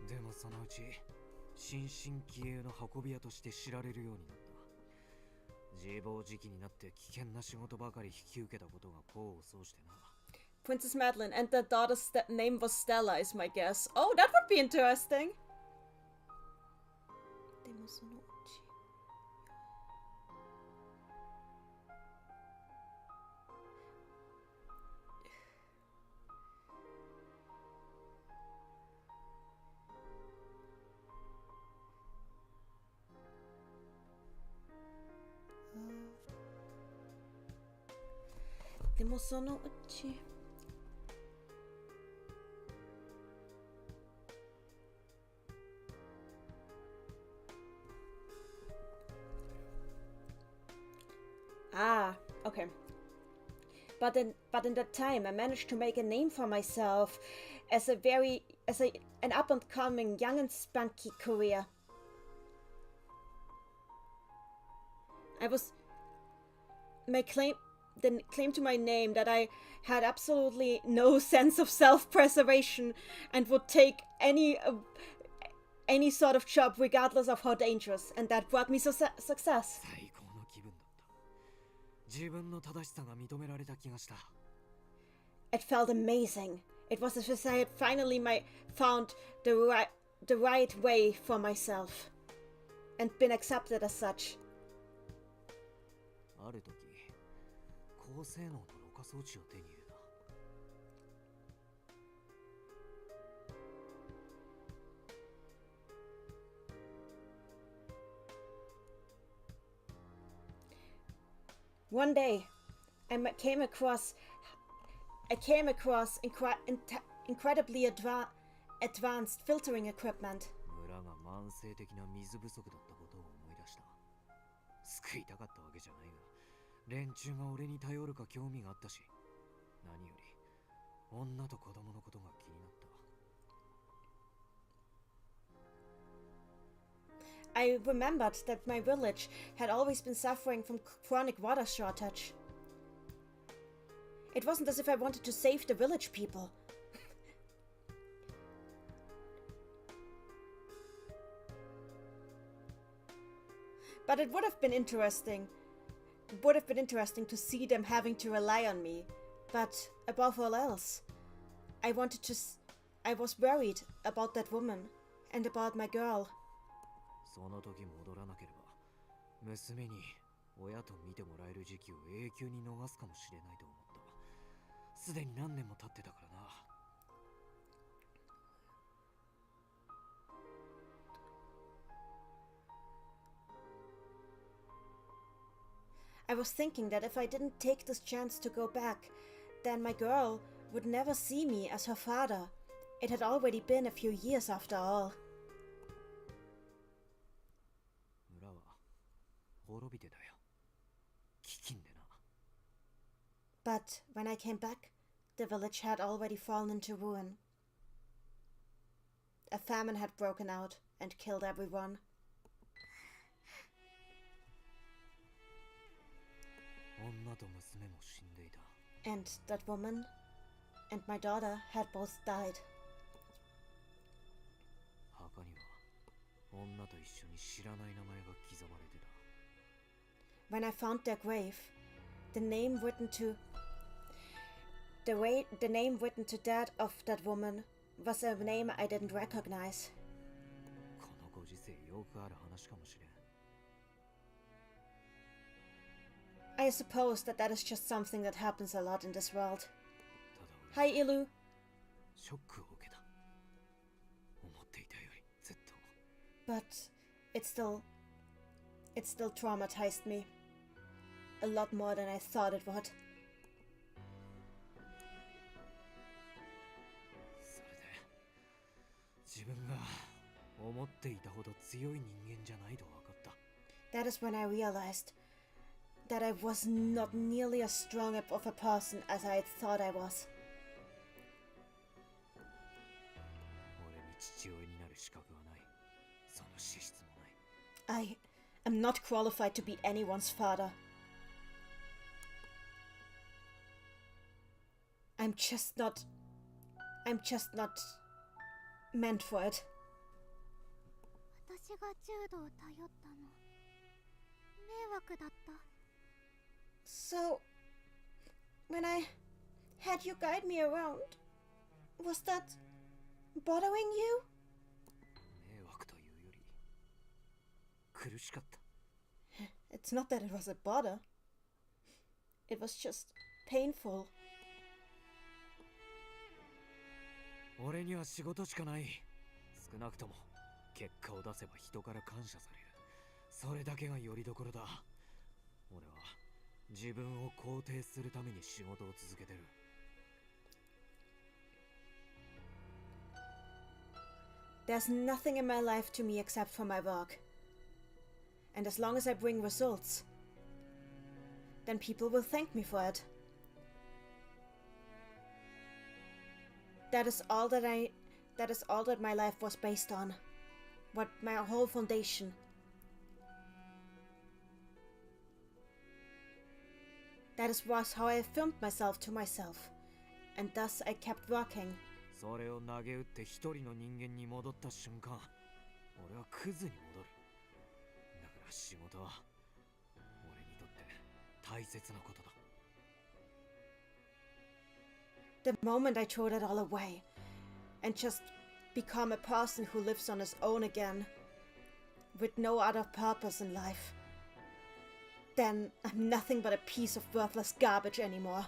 でもそのうち新進気鋭の運び屋として知られるようになった。自暴自棄になって危険な仕事ばかり引き受けたことが功を奏してな。Princess Madeline, and the daughter's name was Stella, is my guess. Oh, that would be interesting. Ah, okay. But in that time, I managed to make a name for myself as an up-and-coming young and spunky courier. The claim to my name that I had absolutely no sense of self-preservation and would take any any sort of job regardless of how dangerous, and that brought me success. 最高の気分だった。自分の正しさが認められた気がした。 It felt amazing. It was as if I had finally found the right way for myself and been accepted as such. ある時、高性能のろ過装置を手に入れた。 One day, I came across incredibly advanced filtering equipment. 村が慢性的な水不足だったことを思い出した。救いたかったわけじゃないが、連中が俺に頼るか興味があったし、何より女と子供のことが気になった。 I remembered that my village had always been suffering from chronic water shortage. It wasn't as if I wanted to save the village people. But it would have been interesting. To see them having to rely on me. But above all else, I was worried about that woman and about my girl. その時戻らなければ、娘に親と見てもらえる時期を永久に逃すかもしれないと思った。すでに何年も経ってたからな。 I was thinking that if I didn't take this chance to go back, then my girl would never see me as her father. It had already been a few years after all. 村は滅びてたよ。飢饉でな。 But when I came back, the village had already fallen into ruin. A famine had broken out and killed everyone. 女と娘も死んでいた。 And that woman and my daughter had both died. 墓には女と一緒に知らない名前が刻まれてた。 When I found their grave, the name written to that of that woman was a name I didn't recognize. このご時世よくある話かもしれん。 I suppose that is just something that happens a lot in this world. ただ俺 Hi, Ilu. ショックを受けた。思っていたよりずっと。 But it still traumatized me. A lot more than I thought it would. それで自分が思っていたほど強い人間じゃないと分かった。 That is when I realized that I was not nearly as strong of a person as I had thought I was. 俺に父親になる資格はない。その資質もない。 I am not qualified to be anyone's father. I'm just not meant for it. 私がジュードを頼ったの迷惑だった。 So, when I had you guide me around, was that bothering you? 迷惑というより苦しかった。 It's not that it was a bother. It was just painful. 俺には仕事しかない。少なくとも結果を出せば人から感謝される。それだけがよりどころだ。俺は自分を肯定するために仕事を続けてる。 There's nothing in my life to me except for my work. And as long as I bring results, then people will thank me for it. That is all that my life was based on. What my whole foundation. That was how I filmed myself to myself. And thus I kept working. それを投げ打って一人の人間に戻った瞬間、俺はクズに戻る。だから仕事は俺にとって大切なことだ。 The moment I throw that all away and just become a person who lives on his own again, with no other purpose in life, then I'm nothing but a piece of worthless garbage anymore.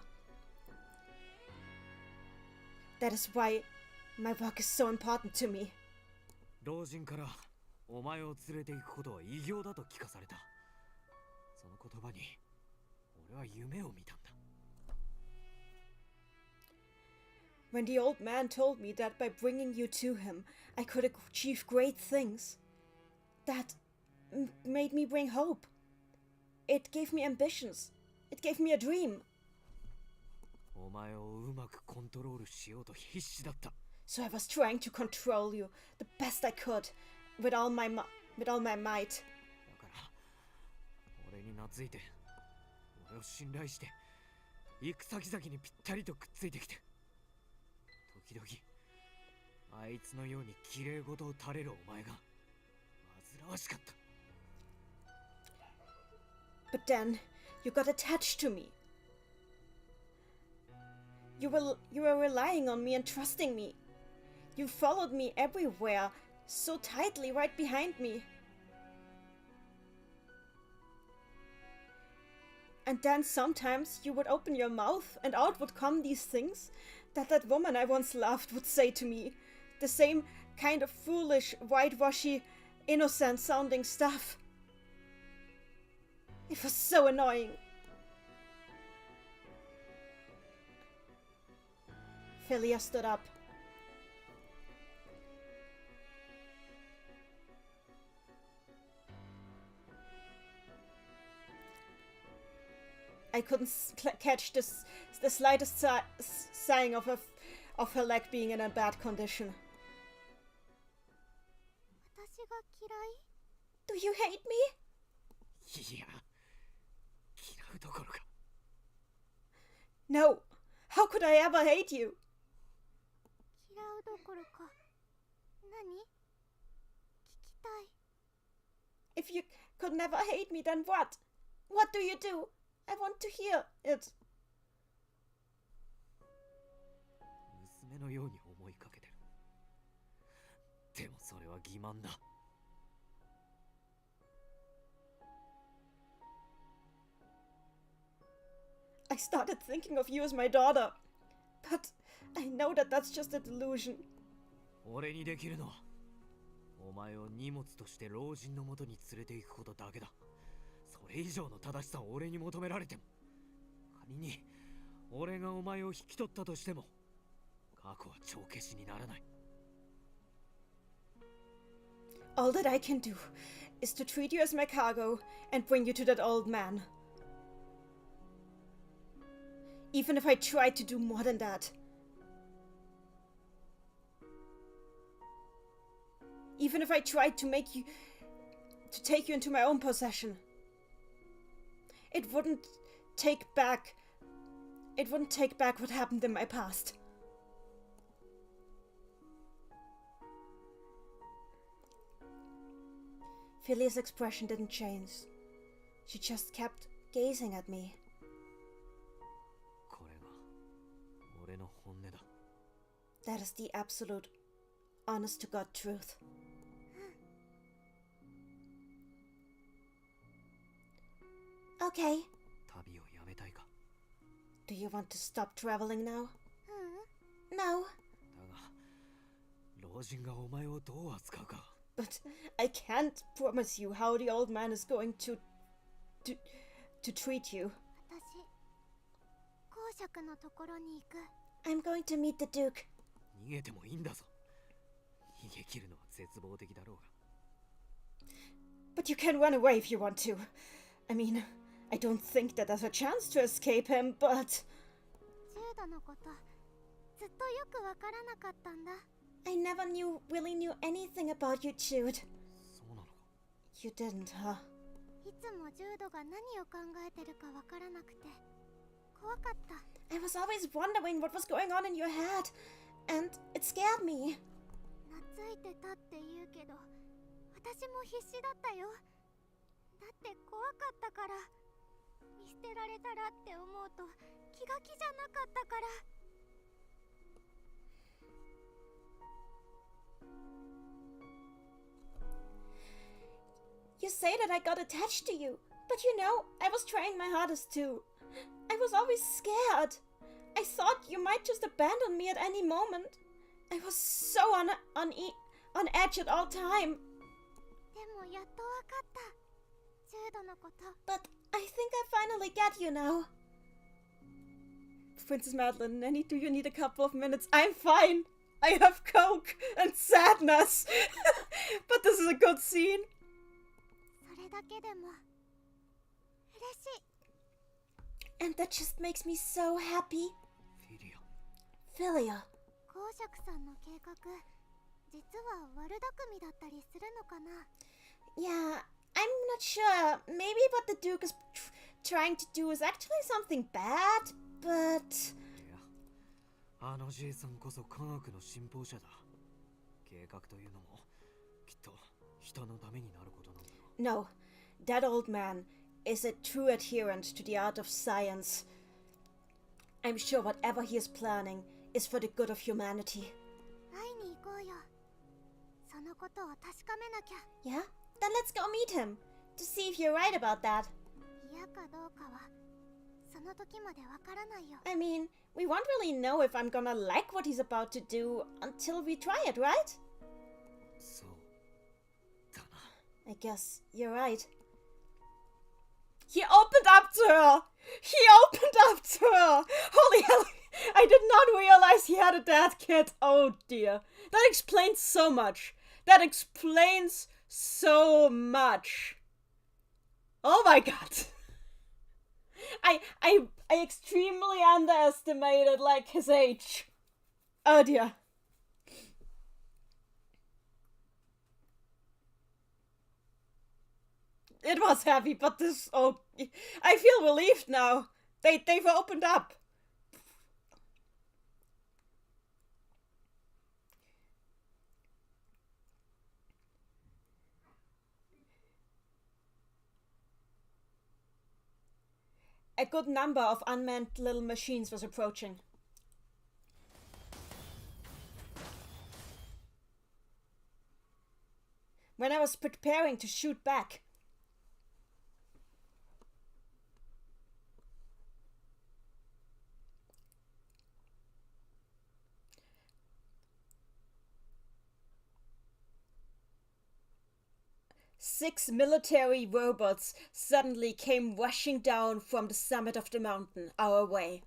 That is why my work is so important to me. 老人からお前を連れて行くことは偉業だと聞かされた。その言葉に俺は夢を見たんだ。 When the old man told me that by bringing you to him, I could achieve great things, that made me bring hope. It gave me ambitions. It gave me a dream. お前をうまくコントロールしようと必死だった。 So I was trying to control you the best I could, with all my might. だから俺に懐いて、俺を信頼して、行く先々にぴったりとくっついてきて。 時々あいつのように綺麗事を垂れるお前が煩わしかった。 But then you got attached to me. You were relying on me and trusting me. You followed me everywhere, so tightly right behind me. And then sometimes you would open your mouth and out would come these things that woman I once loved would say to me. The same kind of foolish, whitewashy, innocent sounding stuff. It was so annoying. Philia stood up. I couldn't catch the slightest sign of her leg being in a bad condition. 私が嫌い？ Do you hate me? いや、嫌うどころか。 No. How could I ever hate you? 嫌うどころか。何？聞きたい。 If you could never hate me, then what? What do you do? I want to hear it. 娘のように思いかけてる。でもそれは欺瞞だ。 I started thinking of you as my daughter. But I know that that's just a delusion. 俺にできるのは、お前を荷物として老人のもとに連れて行くことだけだ。それ以上の正しさを俺に求められても、仮に俺がお前を引き取ったとしても、過去は帳消しにならない。 All that I can do is to treat you as my cargo and bring you to that old man. Even if I tried to do more than that. Even if I tried to take you into my own possession. It wouldn't take back what happened in my past. Philia's expression didn't change. She just kept gazing at me. これが俺の本音だ。 That is the absolute, honest to God truth. Okay. 旅をやめたいか。 Do you want to stop traveling now? ううん。 No. だが、老人がお前をどう扱うか。 But I can't promise you how the old man is going to treat you. 私、公爵のところに行く。 I'm going to meet the Duke. 逃げてもいいんだぞ。逃げ切るのは絶望的だろうが。 But you can run away if you want to. I mean, I don't think that there's a chance to escape him, but... ジュードのこと、ずっとよくわからなかったんだ。 I never really knew anything about you, Jude. そうなのか。 You didn't, huh? いつもジュードが何を考えてるかわからなくて、怖かった。 I was always wondering what was going on in your head, and it scared me. 懐いてたって言うけど、私も必死だったよ。だって怖かったから。見捨てられたらって思うと気が気じゃなかったから。You say that I got attached to you, but you know, I was trying my hardest too. I was always scared. I thought you might just abandon me at any moment. I was so on edge at all time. でもやっとわかった。ジュードのこと。But I think I finally get you now. Princess Madeline, Nanny, do you need a couple of minutes? I'm fine. I have coke and sadness. But this is a good scene. それだけでも嬉しい。And that just makes me so happy. Philia. 公爵さんの計画、実は悪巧みだったりするのかな？ Yeah, I'm not sure. Maybe what the Duke is trying to do is actually something bad, but... あのじいさんこそ科学の信奉者だ。計画というのもきっと人のためになることなんだろう。No, that old man is a true adherent to the art of science. I'm sure whatever he is planning is for the good of humanity. 会いに行こうよ。そのことを確かめなきゃ。Yeah? Then let's go meet him to see if you're right about that. 嫌かどうかはその時までわからないよ。I mean, we won't really know if I'm gonna like what he's about to do until we try it, right? そうだな。I guess you're right. He opened up to her! He opened up to her! Holy hell! I did not realize he had a dead kid. Oh dear. That explains so much. That explains so much. Oh my god. I extremely underestimated, like, his age. Oh dear. It was heavy, but this... Oh, I feel relieved now. They've opened up. A good number of unmanned little machines was approaching. When I was preparing to shoot back, six military robots suddenly came rushing down from the summit of the mountain, our way.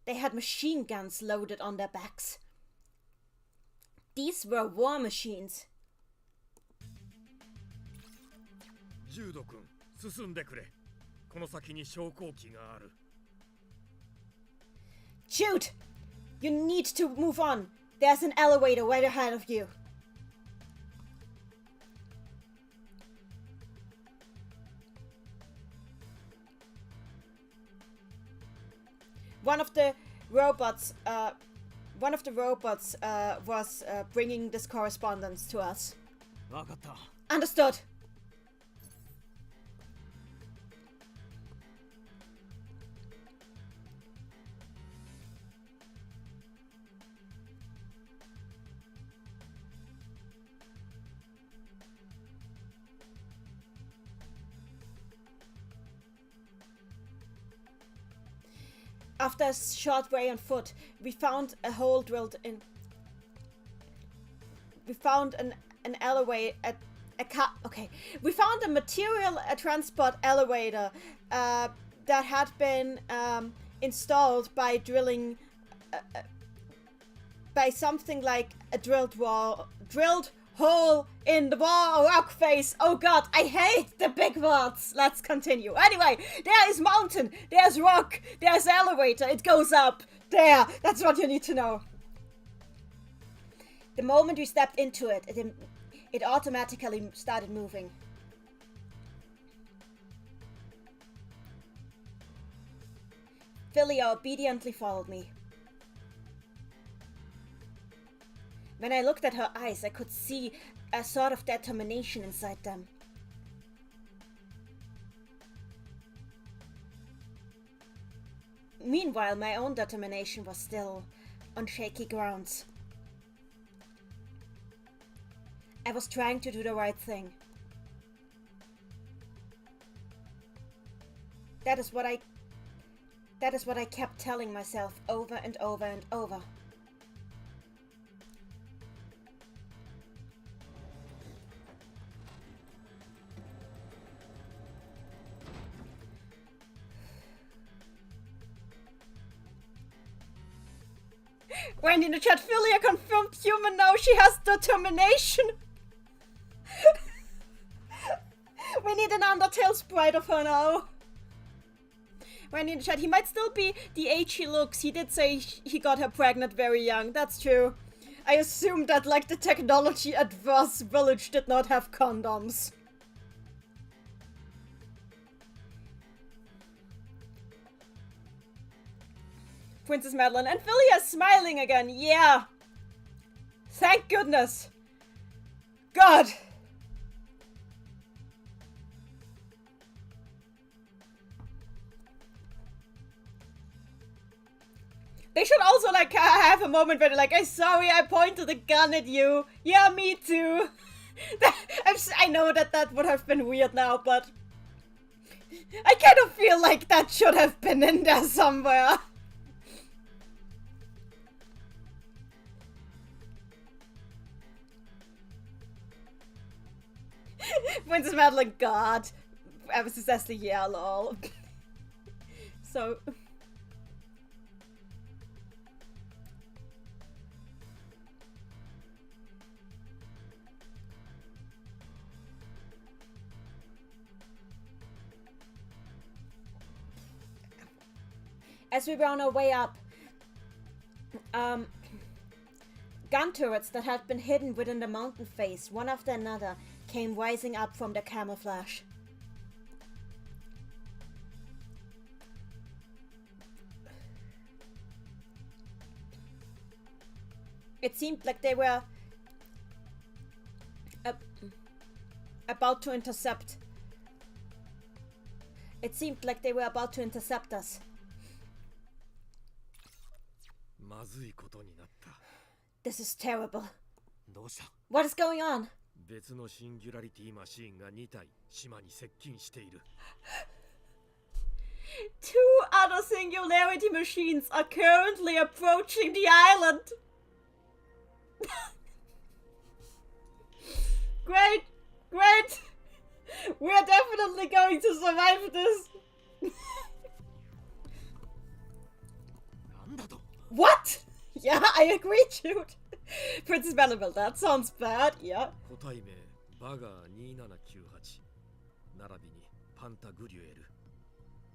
They had machine guns loaded on their backs. These were war machines. ジュード君、進んでくれ。この先に昇降機がある。Jude! You need to move on. There's an elevator right ahead of you. One of the robots was bringing this correspondence to us. わかった。 Understood. After a short way on foot, we found a hole drilled in. We found an elevator, we found a material transport elevator that had been installed by drilling, by something like a drilled hole in the wall or rock face. Oh god, I hate the big words. Let's continue. Anyway, there is mountain, there's rock, there's elevator, it goes up. There, that's what you need to know. The moment we stepped into it, it automatically started moving. Philia obediently followed me. When I looked at her eyes, I could see a sort of determination inside them. Meanwhile, my own determination was still on shaky grounds. I was trying to do the right thing. That is what I kept telling myself over and over and over. Wendy in the chat, Philia confirmed human now, she has determination. We need an Undertale sprite of her now. Wendy in the chat, he might still be the age he looks. He did say he got her pregnant very young, that's true. I assumed that like the technology adverse village did not have condoms. Princess Madeline and Philia smiling again, yeah. Thank goodness. God. They should also like have a moment where they're like, I'm sorry I pointed a gun at you. Yeah, me too. I know that would have been weird now, but I kind of feel like that should have been in there somewhere. Princess Madeline, God. I was just the yeah, lol. So. As we were on our way up, gun turrets that had been hidden within the mountain face, one after another, came rising up from the camouflage. It seemed like they were about to intercept. It seemed like they were about to intercept us. This is terrible. What is going on? 別のシンギュラリティマシーンが2体島に接近している。Two other singularity machines are currently approaching the island. Great, great. We're definitely going to survive this. What? Yeah, I agree, Jude. Princess Belleville, that sounds bad, yeah. 個体名バガー2798並びにパンタグリュエ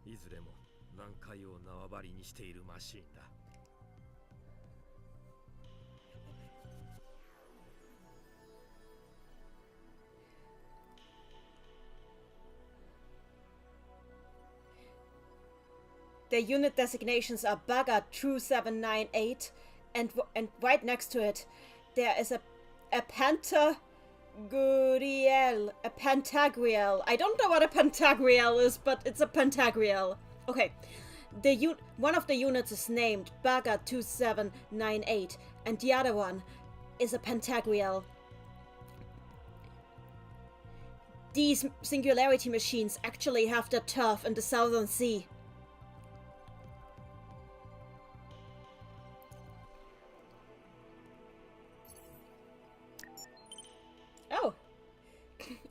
ルいずれも南海を縄張りにしているマシーンだ。Their unit designations are Baga 2798 and right next to it there is a Pentagriel. A Pentagriel. I don't know what a Pentagriel is, but it's a Pentagriel. Okay. One of the units is named Baga 2798 and the other one is a Pentagriel. These singularity machines actually have their turf in the Southern Sea. Oh.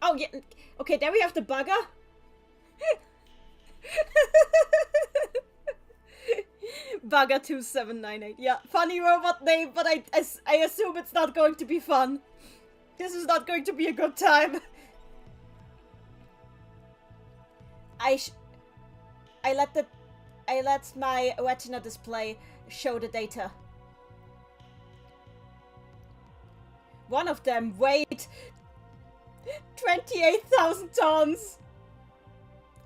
Oh, yeah. Okay, there we have the bugger. Bugger 2798. Yeah, funny robot name, but I assume it's not going to be fun. This is not going to be a good time. I let my retina display show the data. One of them weighed 28,000 tons.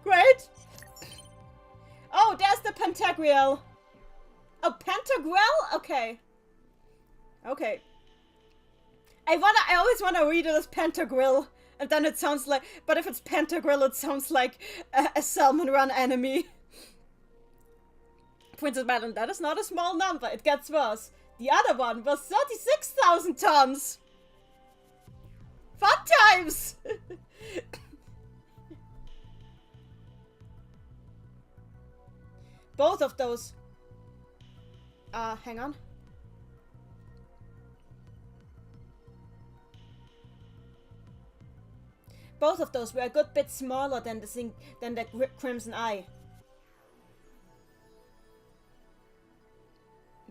Great. Oh, there's the Pentagriel. Oh, Pentagriel? Okay. Okay. I always wanna read it as Pentagrill, and then it sounds like, but if it's Pentagrill, it sounds like a salmon run enemy. Princess Madeline, that is not a small number, it gets worse. The other one was 36,000 tons! Fun times! Both of those... hang on. Both of those were a good bit smaller than the Crimson Eye.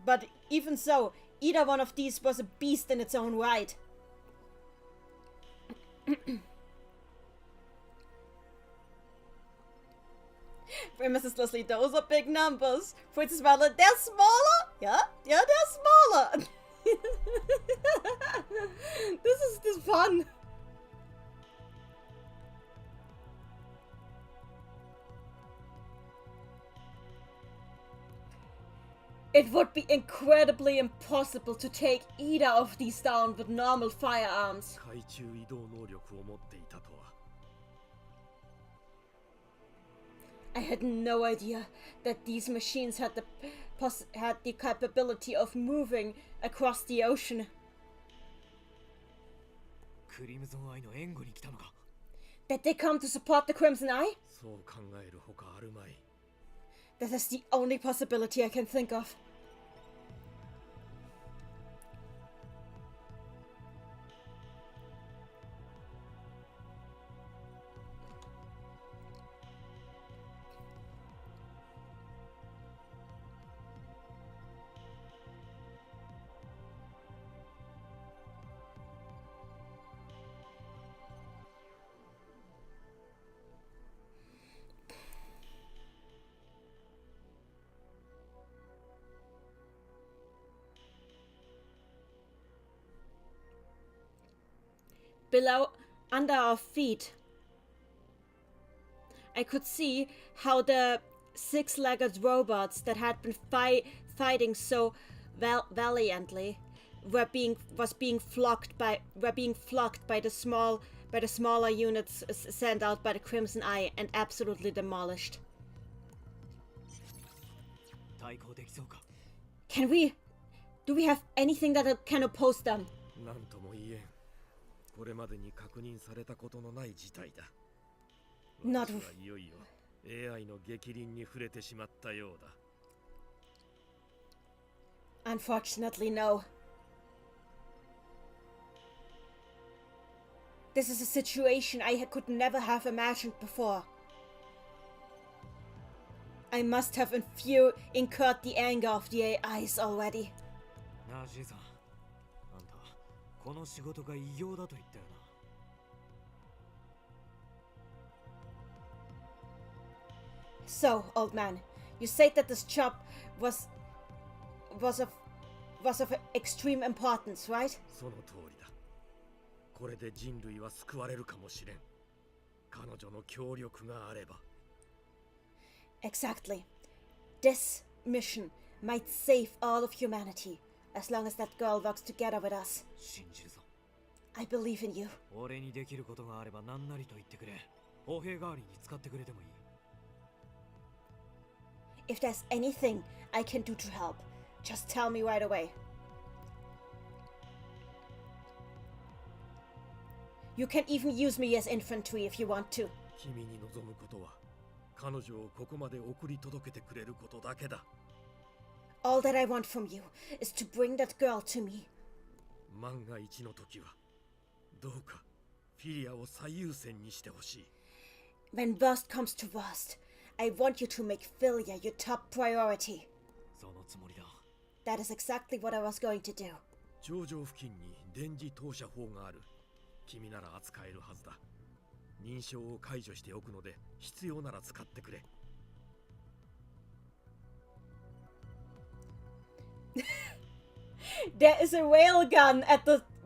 But even so, either one of these was a beast in its own right. Mrs. Leslie, those are big numbers. Princess Madeline, they're smaller? Yeah, they're smaller. This is fun. It would be incredibly impossible to take either of these down with normal firearms. 海中移動能力を持っていたとは。 I had no idea that these machines had the capability of moving across the ocean. クリムゾンアイの援護に来たのか。 That they come to support the Crimson Eye? そう考えるほかあるまい。 That is the only possibility I can think of. Below, under our feet, I could see how the six-legged robots that had been fighting so valiantly were being flocked by the smaller units sent out by the Crimson Eye and absolutely demolished. Do we have anything that can oppose them? なんとも言えん。これまでに確認されたことのない事態だ。 Not 私はいよいよ AI の逆鱗に触れてしまったようだ。 Unfortunately, no. This is a situation I could never have imagined before. I must have incurred the anger of the AIs already. なあ、ジェイさん。あんた、この仕事が異業だと言ったよな。 So, old man, you said that this job was of extreme importance, right? その通りだ。これで人類は救われるかもしれん。彼女の協力があれば。 Exactly. This mission might save all of humanity, as long as that girl works together with us. 信じるぞ。 I believe in you. 俺にできることがあれば何なりと言ってくれ。歩兵代わりに使ってくれてもいい。 If there's anything I can do to help, just tell me right away. You can even use me as infantry if you want to. 君に望むことは、彼女をここまで送り届けてくれることだけだ。 All that I want from you is to bring that girl to me. 万が一の時は、どうかフィリアを最優先にしてほしい。 When worst comes to worst, I want you to make Philia your top priority. そのつもりだ。 That is exactly what I was going to do. 頂上付近に電磁投射砲がある。君なら扱えるはずだ。認証を解除しておくので、必要なら使ってくれ。 There is a railgun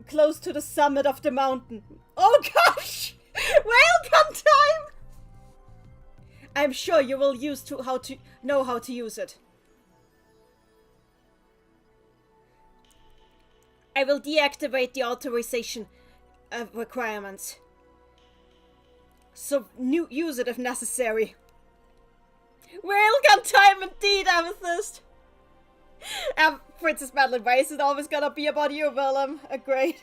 close to the summit of the mountain. Oh gosh! Railgun time! I'm sure you will know how to use it. I will deactivate the authorization requirements. So use it if necessary. Railgun time indeed, Amethyst! Princess Madeline, why is it always gonna be about you, Willem? Great.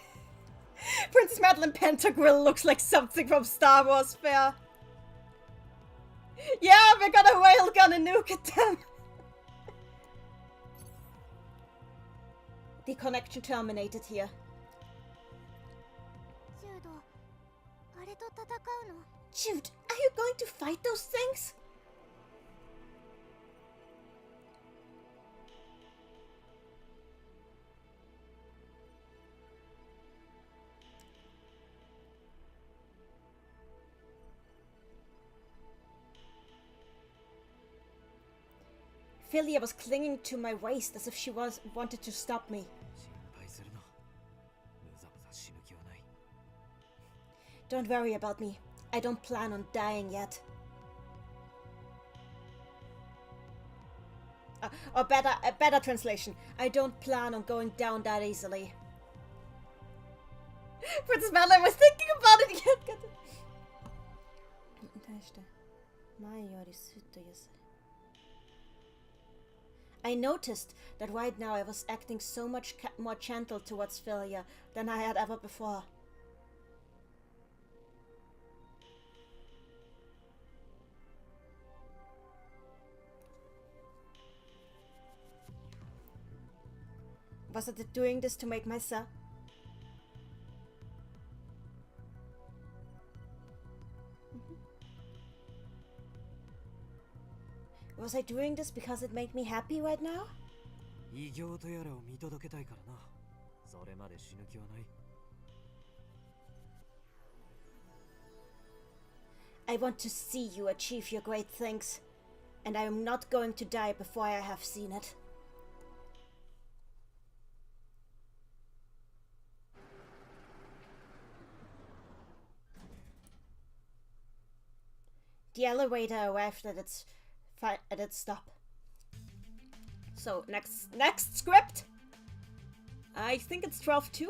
Princess Madeline Pentagrill looks like something from Star Wars Fair. Yeah, we're gonna railgun and nuke at them. The connection terminated here. Jude, are you going to fight those things? Philia was clinging to my waist as if she wanted to stop me. Don't worry about me. I don't plan on dying yet. Or a better translation. I don't plan on going down that easily. Princess Madeline was thinking about it yet. I noticed that right now I was acting so much more gentle towards Philia than I had ever before. Was it doing this to make myself? Was I doing this because it made me happy right now? I want to see you achieve your great things, and I am not going to die before I have seen it. The elevator arrived at its stop. So next script. I think it's 12-2.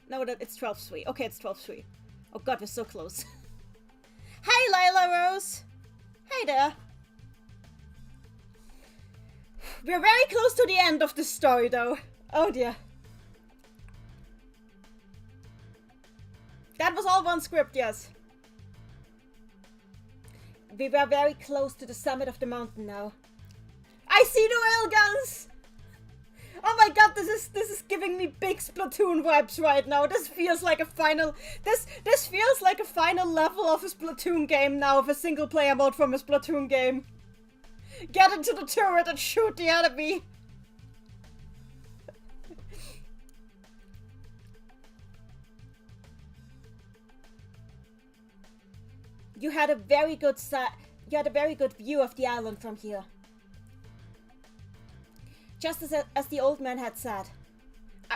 No, it's 12-3. Okay, it's 12-3. Oh god, we're so close. Hi, Lila Rose. Hey there. We're very close to the end of the story, though. Oh dear. That was all one script, yes. We were very close to the summit of the mountain now. I see the railguns! Oh my god, this is giving me big Splatoon vibes right now. This feels like a final this feels like a final level of a Splatoon game now, of a single player mode from a Splatoon game. Get into the turret and shoot the enemy. You had a very good view of the island from here. Just as the old man had said.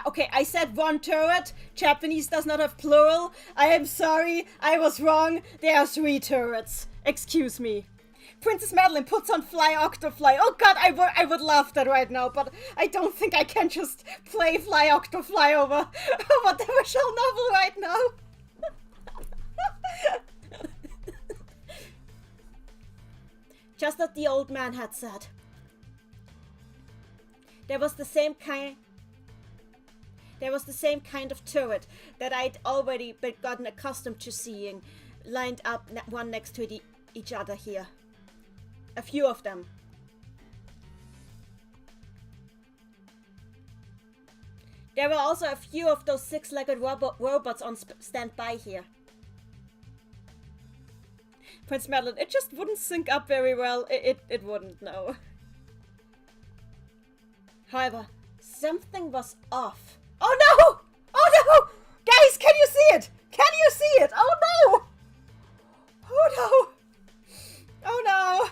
Okay, I said one turret. Japanese does not have plural. I am sorry, I was wrong. There are 3 turrets. Excuse me. Princess Madeline puts on Fly Octofly. Oh god, I would love that right now, but I don't think I can just play Fly Octofly over the visual novel right now. Just as the old man had said. There was the same kind of turret that I'd already gotten accustomed to seeing, lined up one next to each other here. A few of them. There were also a few of those 6-legged robots on standby here. Prince Madeline, it just wouldn't sync up very well. It wouldn't, no. However, something was off. Oh no! Oh no! Guys, can you see it? Can you see it? Oh no! Oh no! Oh no!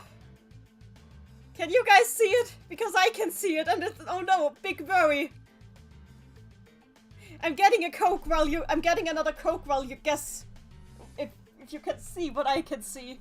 Can you guys see it? Because I can see it, and it's, oh no, big worry. I'm getting another Coke while you guess if you can see what I can see.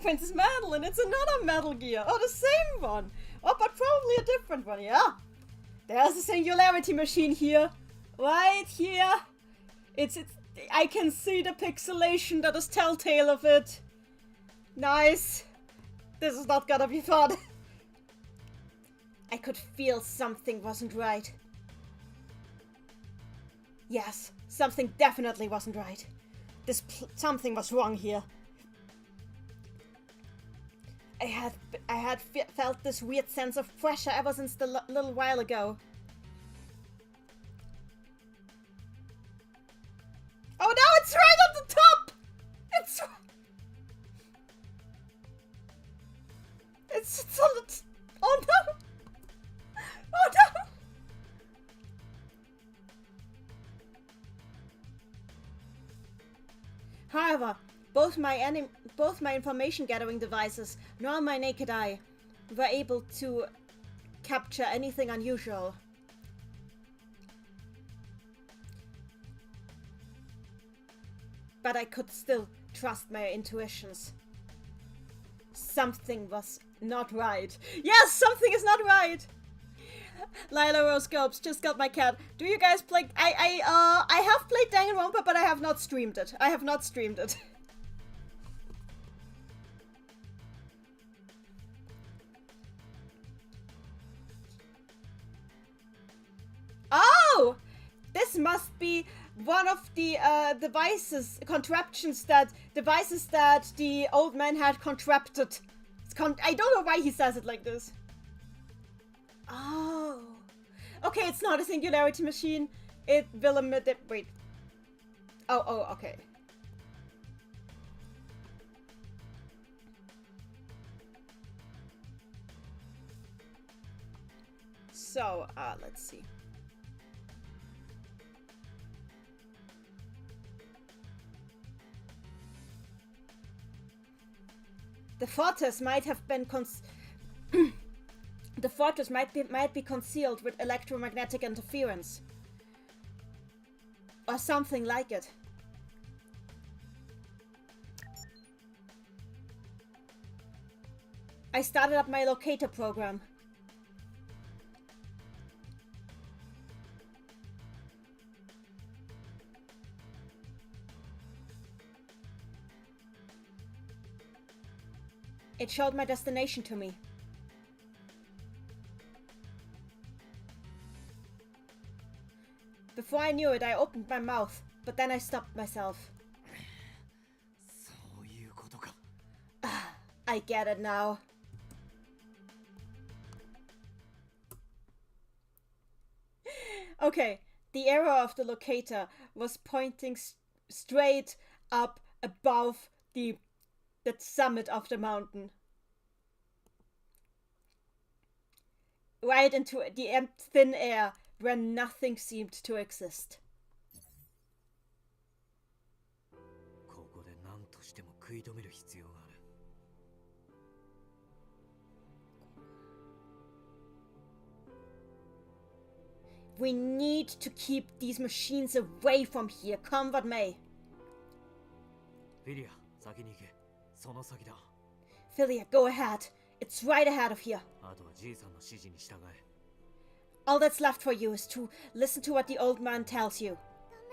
Princess Madeline, it's another Metal Gear. Oh, the same one. Oh, but probably a different one, yeah. There's a singularity machine here. Right here. It's I can see the pixelation that is telltale of it. Nice. This is not gonna be fun. I could feel something wasn't right. Yes, something definitely wasn't right. Something was wrong here. I had felt this weird sense of pressure ever since the little while ago. Oh no, it's right at the top! It's on the oh no! Oh no! However, both my information gathering devices nor my naked eye were able to capture anything unusual. But I could still trust my intuitions. Something was not right. Yes, something is not right! Lila Rose Scopes just got my cat. Do you guys play? I have played Danganronpa, but I have not streamed it. Oh! This must be one of the devices that the old man had contrapted. I don't know why he says it like this. Oh. Okay, it's not a singularity machine. It will emit it. Wait. Oh, okay. So, let's see. The fortress might have been the fortress might be concealed with electromagnetic interference. Or something like it. I started up my locator program. It showed my destination to me. Before I knew it, I opened my mouth, but then I stopped myself. I get it now. Okay, the arrow of the locator was pointing straight up above the summit of the mountain. Right into the thin air where nothing seemed to exist. We need to keep these machines away from here, come what may. Philia, go ahead. It's right ahead of here. All that's left for you is to listen to what the old man tells you. I'm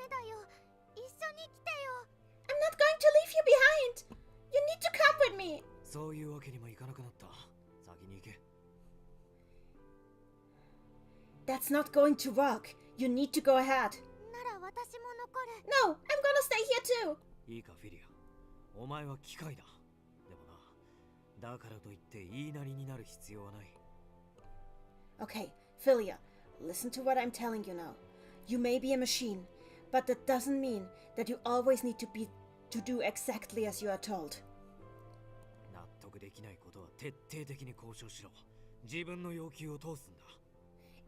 not going to leave you behind. You need to come with me. That's not going to work. You need to go ahead. No, I'm gonna stay here too. Okay, Philia, listen to what I'm telling you now. You may be a machine, but that doesn't mean that you always need to do exactly as you are told.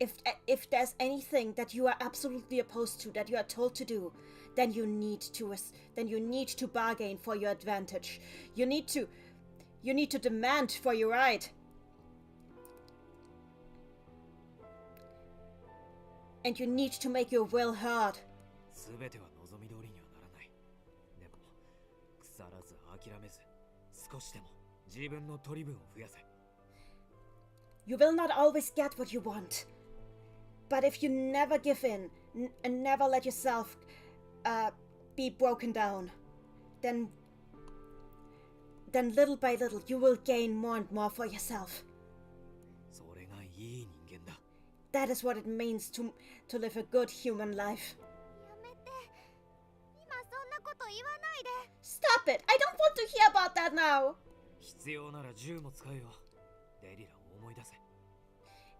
If there's anything that you are absolutely opposed to, that you are told to do, then you need to bargain for your advantage. You need to demand for your right. And you need to make your will heard. 自分の取り分を増やせ。 You will not always get what you want. But if you never give in and never let yourself be broken down, then little by little you will gain more and more for yourself. それがいい人間だ。 That is what it means to live a good human life. やめて。今そんなこと言わないで。 Stop it! I don't want to hear about that now! 必要なら銃も使えよ。デリラを思い出せ。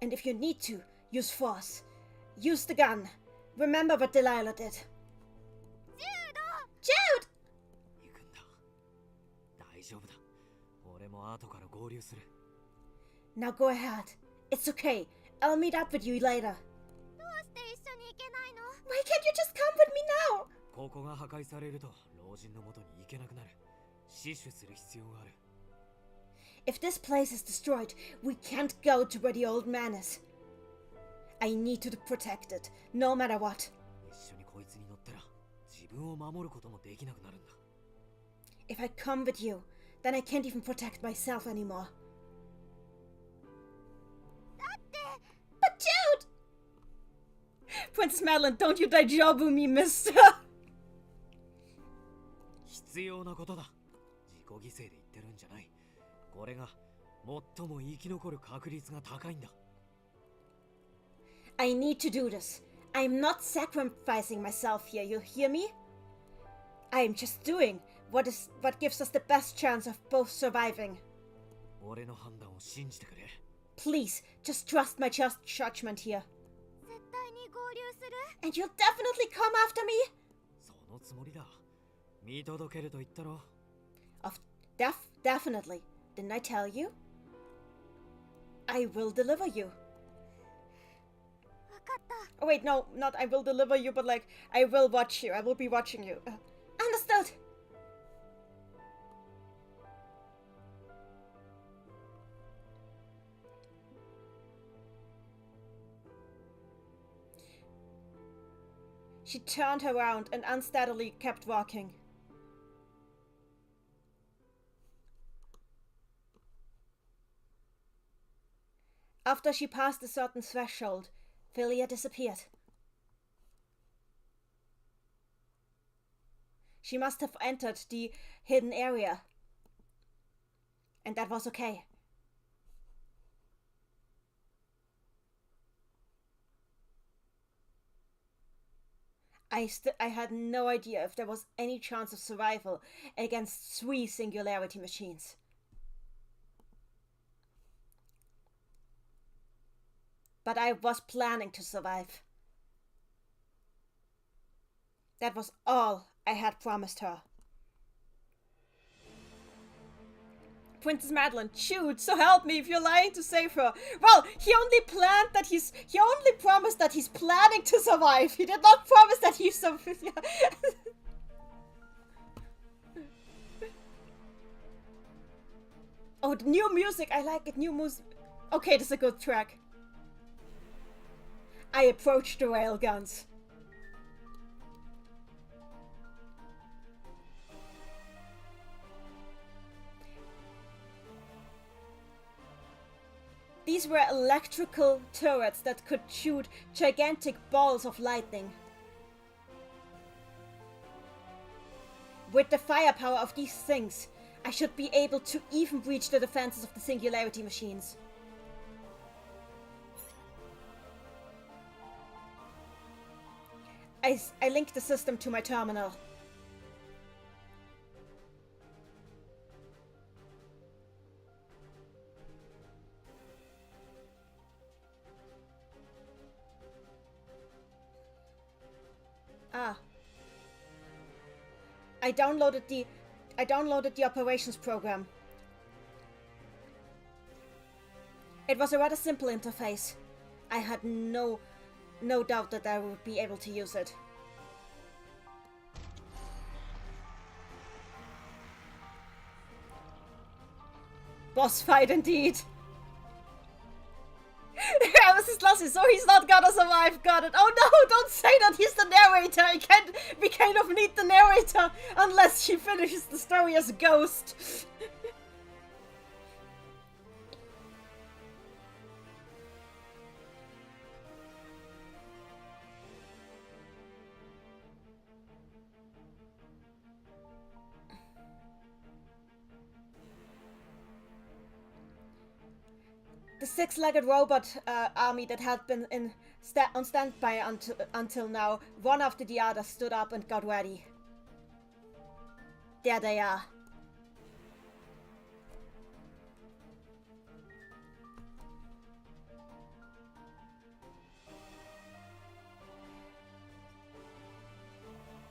And if you need to, use force. Use the gun. Remember what Delilah did. Jude! 行くんだ。大丈夫だ。俺も後から合流する。 Now go ahead. It's okay. I'll meet up with you later. どうして一緒に行けないの？ Why can't you just come with me now? ここが破壊されると老人の元に行けなくなる。死守する必要がある。 If this place is destroyed, we can't go to where the old man is. I need to protect it, no matter what. 一緒にこいつに乗ったら自分を守ることもできなくなるんだ。 If I come with you, then I can't even protect myself anymore. だって。 But Jude! Princess Madeline, don't you daijoubu me, mister! 必要なことだ。自己犠牲で言ってるんじゃない。これが最も生き残る確率が高いんだ。 I need to do this. I'm not sacrificing myself here, you hear me? I'm just doing what gives us the best chance of both surviving. 俺の判断を信じてくれ。 Please, just trust my judgment here. 絶対に合流する？ And you'll definitely come after me? そのつもりだ。見届けると言ったろ。 Definitely. Didn't I tell you? I will deliver you. わかった。 Oh wait, no, not I will deliver you, but like, I will watch you. I will be watching you. Understood! She turned around and unsteadily kept walking. After she passed a certain threshold, Philia disappeared. She must have entered the hidden area. And that was okay. I had no idea if there was any chance of survival against 3 singularity machines. But I was planning to survive. That was all I had promised her. Princess Madeline, Jude, so help me if you're lying to save her. Well, he only promised that he's planning to survive. He did not promise that he's surviving. Oh, the new music, I like it, new music. Okay, this is a good track. I approached the railguns. These were electrical turrets that could shoot gigantic balls of lightning. With the firepower of these things, I should be able to even breach the defenses of the singularity machines. I linked the system to my terminal. I downloaded the operations program. It was a rather simple interface. I had no doubt that I would be able to use it. Boss fight indeed. This is Lassie, so he's not gonna survive, got it. Oh no, don't say that, he's the narrator. We kind of need the narrator unless she finishes the story as a ghost. The six-legged robot army that had been on standby until now, one after the other, stood up and got ready. There they are.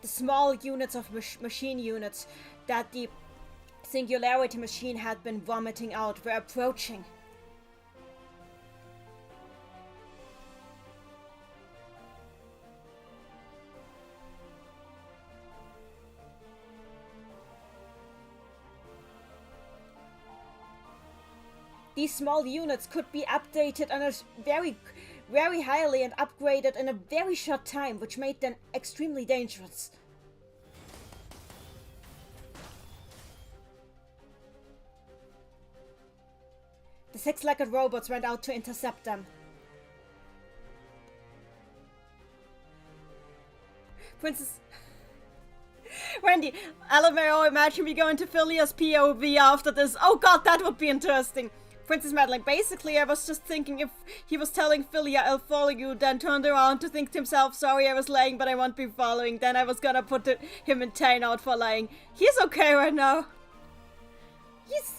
The small units of machine units that the Singularity machine had been vomiting out were approaching. These small units could be updated on a very highly and upgraded in a very short time, which made them extremely dangerous. The six-legged robots went out to intercept them. Princess... Wendy, LMAO, imagine me going to Philia's POV after this. Oh god, that would be interesting. Princess Madeline, basically I was just thinking if he was telling Philia, I'll follow you, then turned around to think to himself, sorry I was lying, but I won't be following. Then I was gonna put him in timeout for lying. He's okay right now.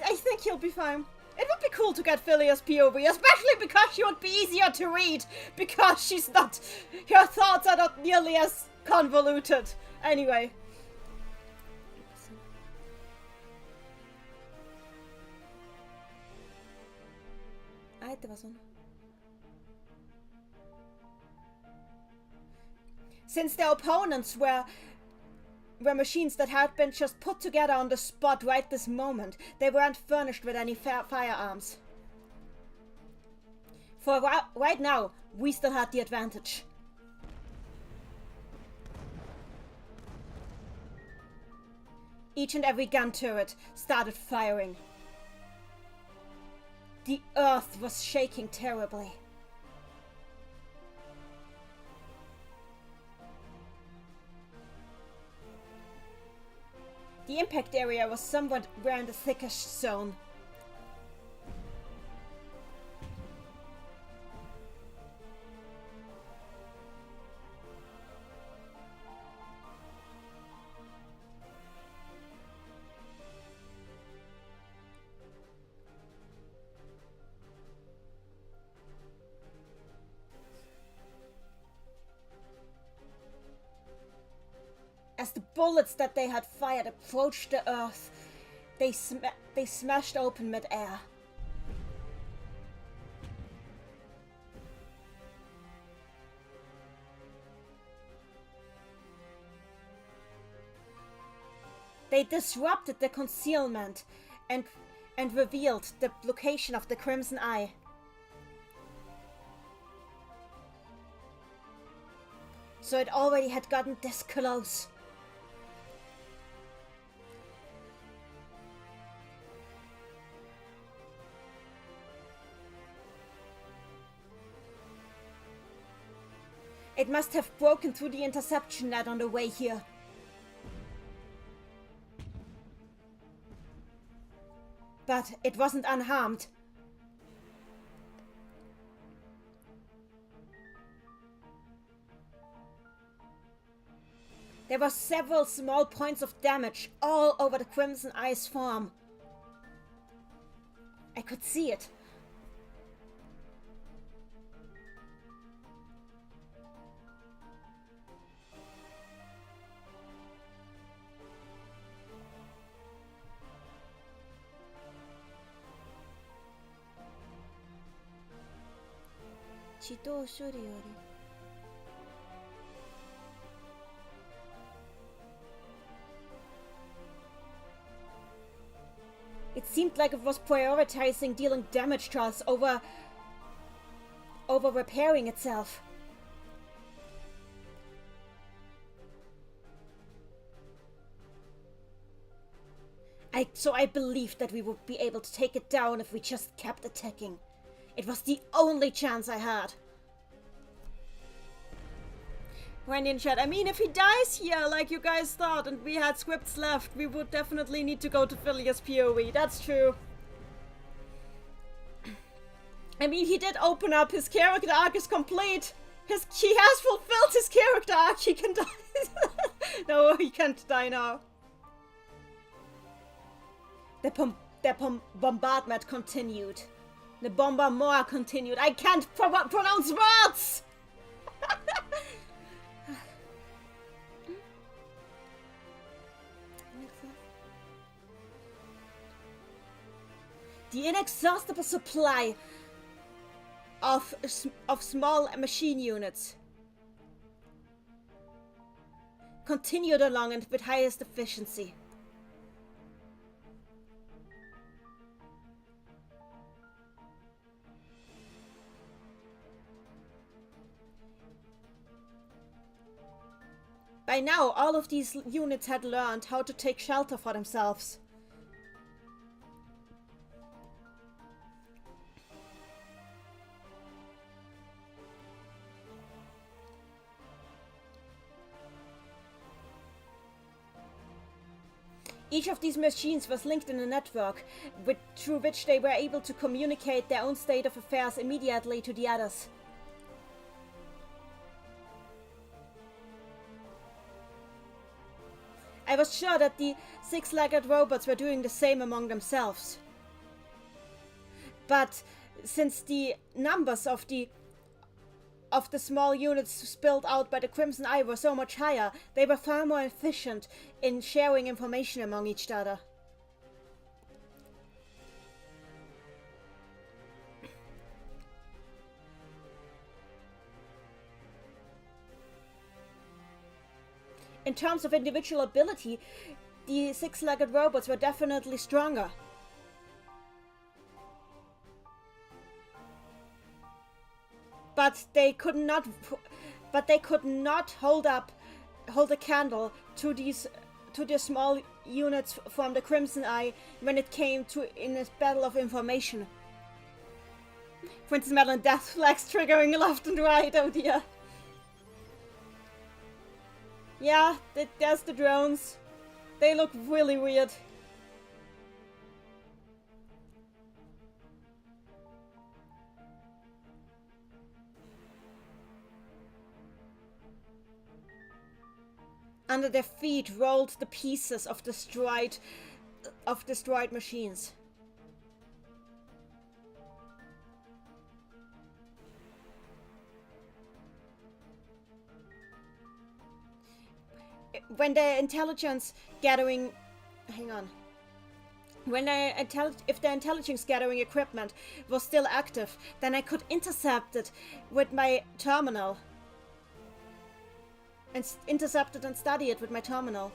I think he'll be fine. It would be cool to get Philia's POV, especially because she would be easier to read, because she's not, her thoughts are not nearly as convoluted. Anyway. Since their opponents were machines that had been just put together on the spot right this moment, they weren't furnished with any firearms. For right now, we still had the advantage. Each and every gun turret started firing. The earth was shaking terribly. The impact area was somewhat around the thickest zone. As the bullets that they had fired approached the earth, they smashed open mid-air. They disrupted the concealment and revealed the location of the Crimson Eye. So it already had gotten this close. It must have broken through the interception net on the way here. But it wasn't unharmed. There were several small points of damage all over the Crimson Eye's farm. I could see it. It seemed like it was prioritizing dealing damage to us over repairing itself. So I believed that we would be able to take it down if we just kept attacking. It was the only chance I had. Wendy in chat, I mean, if he dies here, like you guys thought, and we had scripts left, we would definitely need to go to Philia's POV. That's true. I mean, he did open up. His character arc is complete. He has fulfilled his character arc. He can die. No, he can't die now. The bombardment continued. The bombardment continued. I can't pronounce words! The inexhaustible supply of small machine units continued along and with highest efficiency. By now, all of these units had learned how to take shelter for themselves. Each of these machines was linked in a network through which they were able to communicate their own state of affairs immediately to the others. I was sure that the six-legged robots were doing the same among themselves. But since the numbers of the small units spilled out by the Crimson Eye were so much higher, they were far more efficient in sharing information among each other. In terms of individual ability, the six-legged robots were definitely stronger. But they could not hold a candle to the small units from the Crimson Eye when it came to in a battle of information. Princess Madeline death flags triggering left and right, oh dear. Yeah, there's the drones. They look really weird. Under their feet rolled the pieces of destroyed machines. When the intelligence gathering, if the intelligence gathering equipment was still active, then I could intercept it with my terminal. And intercept it and study it with my terminal.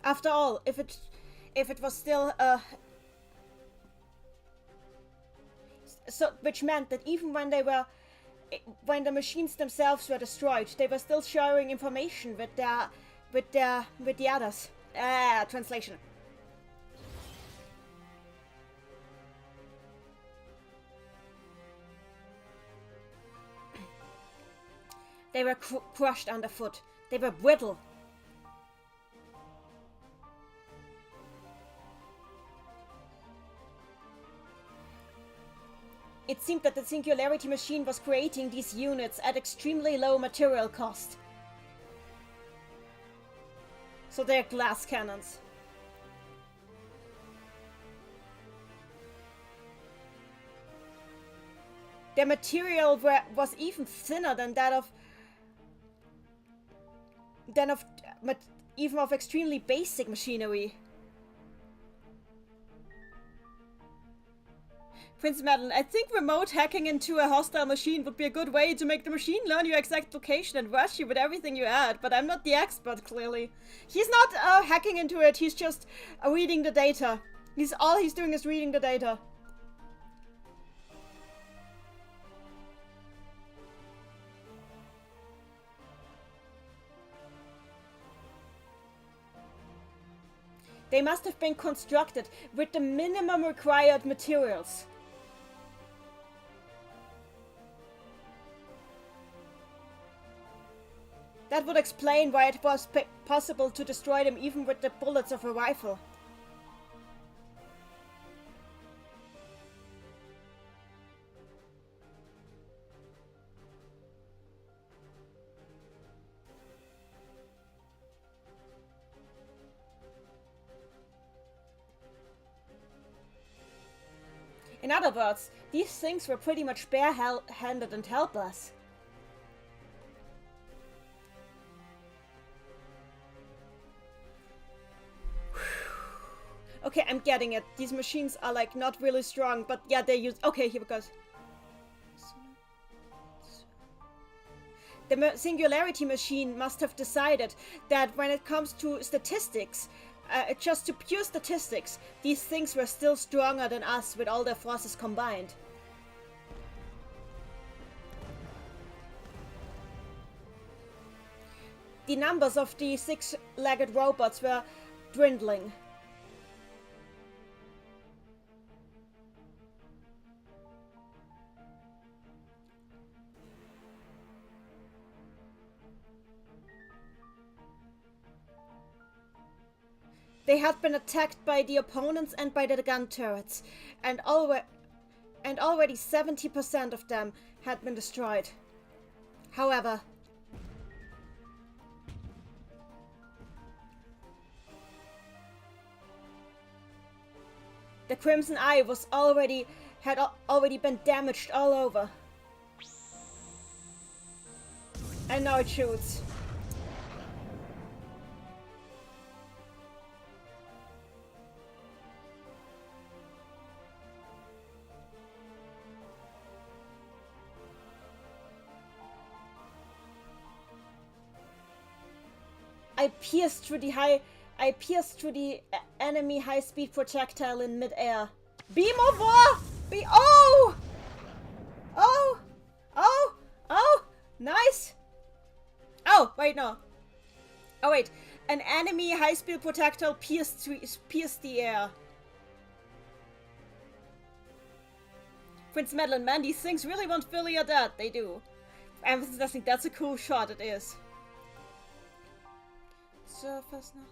After all, if it was still so, which meant that even when the machines themselves were destroyed, they were still sharing information with the others. Translation. They were crushed underfoot. They were brittle. It seemed that the Singularity machine was creating these units at extremely low material cost. So they're glass cannons. Their material was even thinner than that of even of extremely basic machinery. Princess Madeline, I think remote hacking into a hostile machine would be a good way to make the machine learn your exact location and rush you with everything you add, but I'm not the expert, clearly. He's not hacking into it, he's just reading the data. All he's doing is reading the data. They must have been constructed with the minimum required materials. That would explain why it was possible to destroy them even with the bullets of a rifle. In other words, these things were pretty much bare-handed and helpless. Okay, I'm getting it. These machines are like not really strong, but yeah, they use... Okay, here we go. The Singularity Machine must have decided that when it comes to statistics, just to pure statistics, these things were still stronger than us with all their forces combined. The numbers of the six-legged robots were dwindling. They had been attacked by the opponents and by the gun turrets, and already 70% of them had been destroyed. However, the Crimson Eye had already been damaged all over. And now it shoots. I pierced through the enemy high-speed projectile in mid-air. Beam of war! Oh! Oh! Oh! Oh! Nice! Oh, wait, no. Oh, wait. An enemy high-speed projectile pierced the air. Prince Madeline, man, these things really won't fill your dead. They do. I think that's a cool shot, it is. Surface now.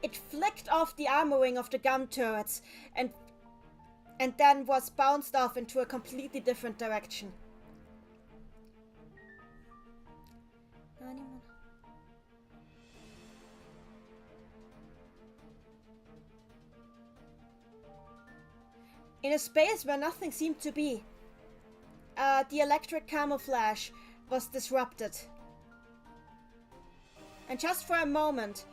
It flicked off the armoring of the gun turrets and then was bounced off into a completely different direction. In a space where nothing seemed to be, the electric camouflage was disrupted. And just for a moment,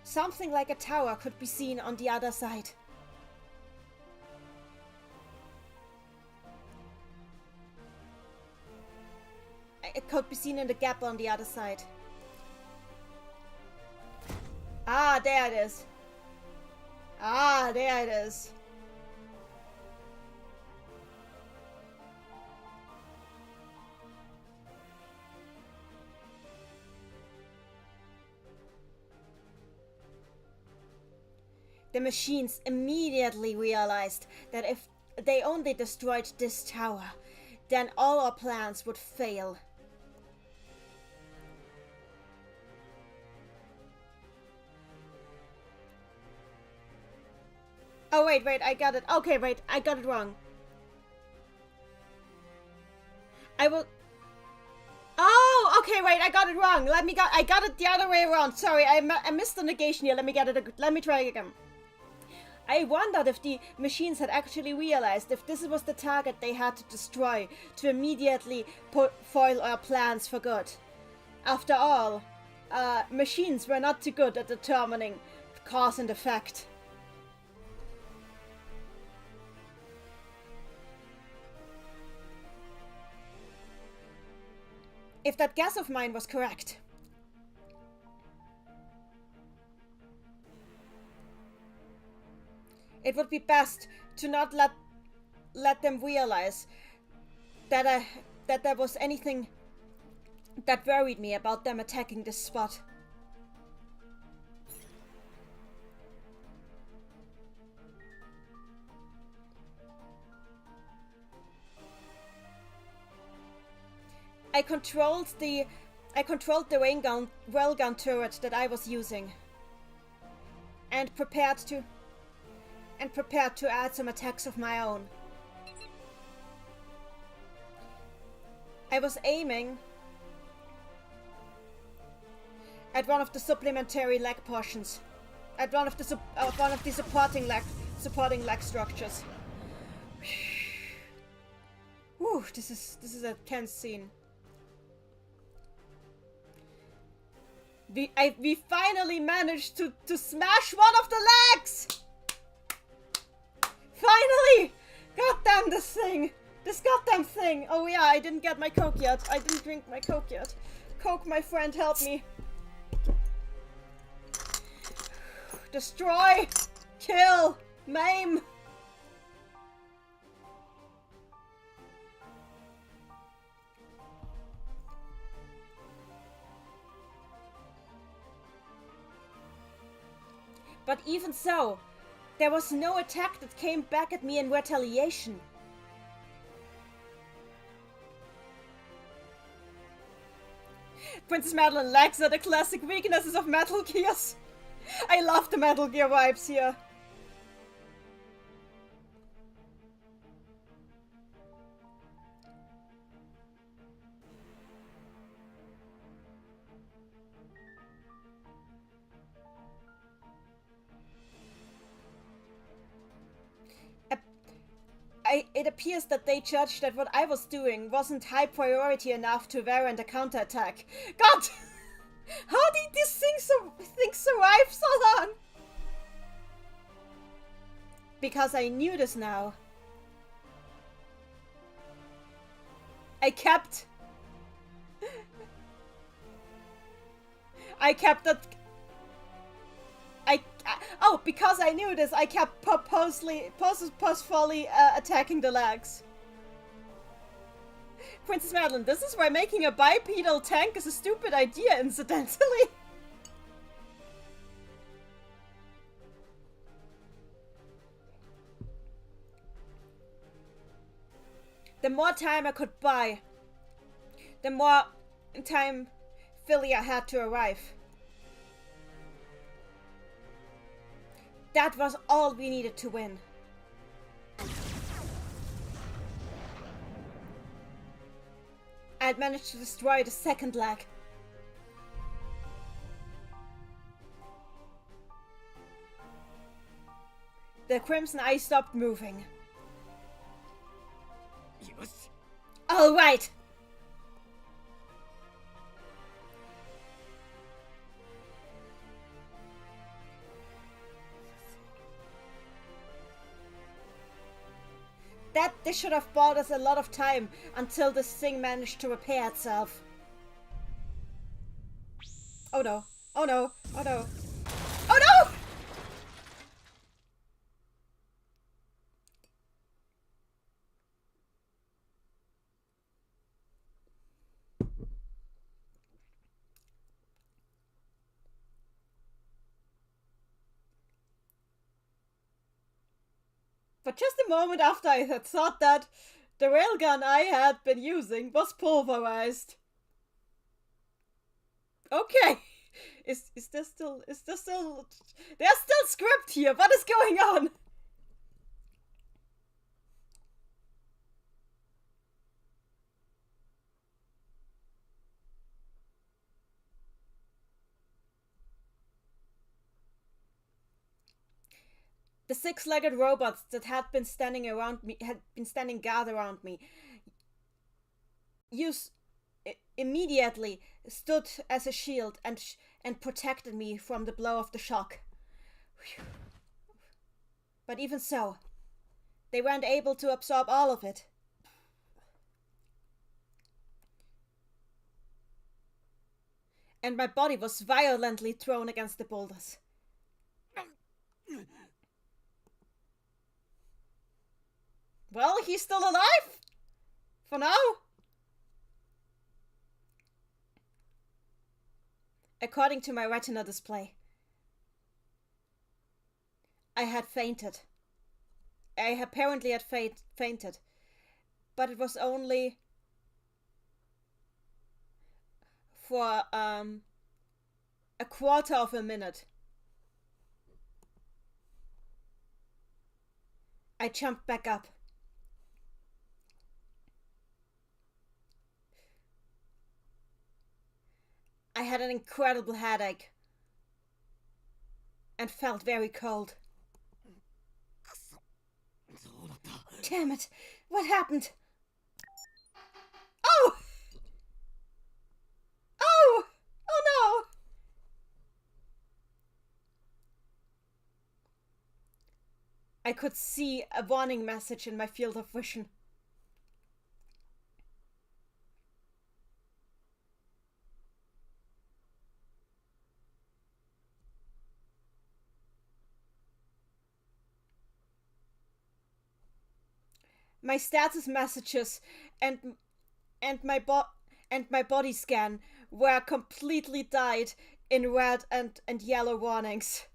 something like a tower could be seen on the other side. It could be seen in the gap on the other side. Ah, there it is. Ah, there it is. The machines immediately realized that if they only destroyed this tower, then all our plans would fail. Oh, wait, I got it. Okay, wait, I got it wrong. Oh, okay, wait, I got it wrong. I got it the other way around. Sorry, I missed the negation here. Let me try again. I wondered if the machines had actually realized if this was the target they had to destroy to immediately foil our plans for good. After all, machines were not too good at determining cause and effect. If that guess of mine was correct. It would be best to not let them realize that there was anything that worried me about them attacking this spot. I controlled the railgun turret that I was using, and prepared to add some attacks of my own. I was aiming at one of the supplementary leg portions, at one of the supporting leg structures. Whew, this is a tense scene. We finally managed to smash one of the legs! Finally! Goddamn this goddamn thing! Oh yeah, I didn't get my Coke yet. I didn't drink my Coke yet. Coke, my friend, help me. Destroy! Kill! Maim! But even so, there was no attack that came back at me in retaliation. Princess Madeline lacks are the classic weaknesses of Metal Gears. I love the Metal Gear vibes here. It appears that they judged that what I was doing wasn't high priority enough to warrant a counterattack. God! How did this thing survive so long? Because I knew this now. I kept that... Oh, because I knew this, I kept purposefully attacking the legs. Princess Madeline, this is why making a bipedal tank is a stupid idea, incidentally. The more time I could buy, the more time Philia had to arrive. That was all we needed to win. I'd managed to destroy the second leg. The Crimson Eye stopped moving. All right. This should have bought us a lot of time until this thing managed to repair itself. Oh no. Oh no. Oh no. Oh no! But just a moment after I had thought that, the railgun I had been using was pulverized. Okay. Is there still... There's still script here. What is going on? The six-legged robots that had been standing guard around me, immediately stood as a shield and protected me from the blow of the shock. Whew. But even so, they weren't able to absorb all of it. and my body was violently thrown against the boulders. Well, he's still alive! For now! According to my retina display, I had fainted. I apparently had fainted, but it was only for a quarter of a minute. I jumped back up. I had an incredible headache and felt very cold. Damn it! What happened? Oh! Oh! Oh no! I could see a warning message in my field of vision. My status messages and my body scan were completely dyed in red and yellow warnings.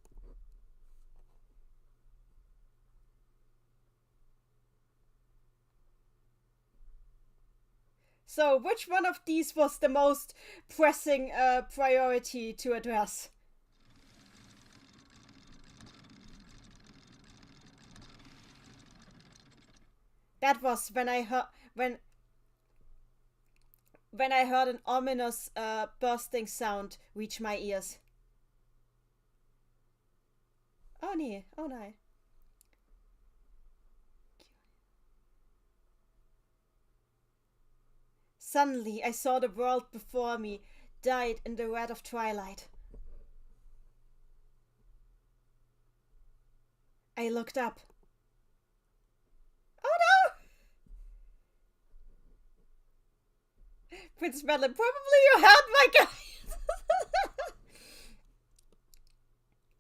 So, which one of these was the most pressing priority to address? That was when I heard an ominous bursting sound reach my ears. Oh nee, oh nein. Suddenly I saw the world before me dyed in the red of twilight. I looked up. Oh no! Princess Madeline, probably you heard my guys!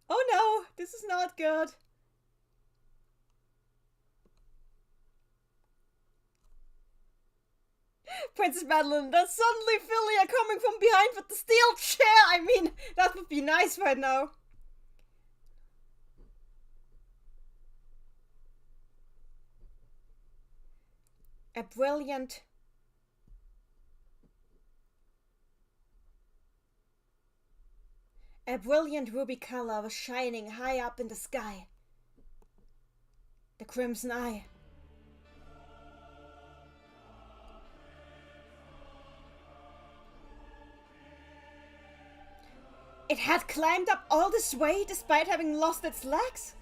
Oh no, this is not good. Princess Madeline, there's suddenly Philia coming from behind with the steel chair! I mean, that would be nice right now. A brilliant ruby color was shining high up in the sky. The crimson eye. It had climbed up all this way despite having lost its legs?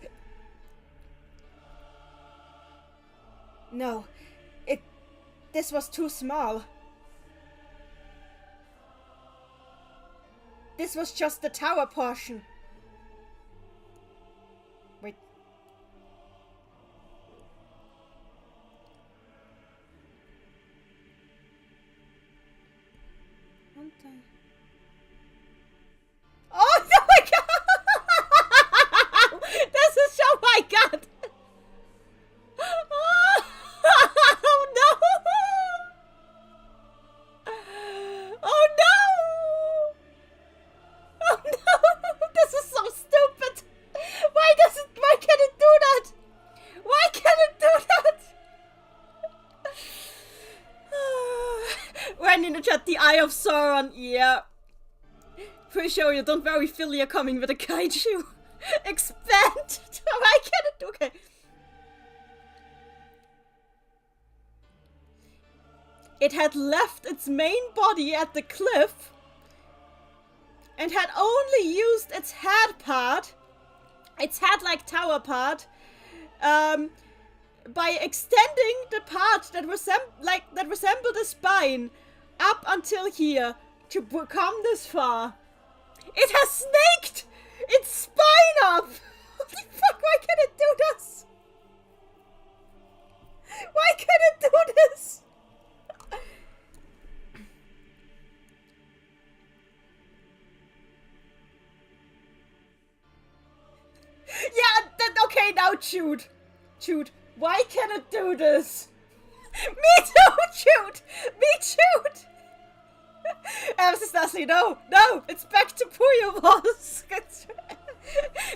No, this was too small. This was just the tower portion. Wait. Oh, oh my god! This is, oh my god! Oh no! Oh no! Oh no! This is so stupid! Why can it do that? Why can it do that? When in the chat, the Eye of Sauron, yeah. Pretty sure you don't very Philia coming with a kaiju. Expand! Why can it do? Okay. It had left its main body at the cliff and had only used its head part, its head-like tower part, by extending the part that resembled a spine up until here to come this far. It has snaked its spine up! Holy fuck, why can it do this? Why can it do this? out, Jude! Jude, why can it do this? Me too, Jude! Me, Jude! Mrs. Leslie, no! No! It's back to Puyo was!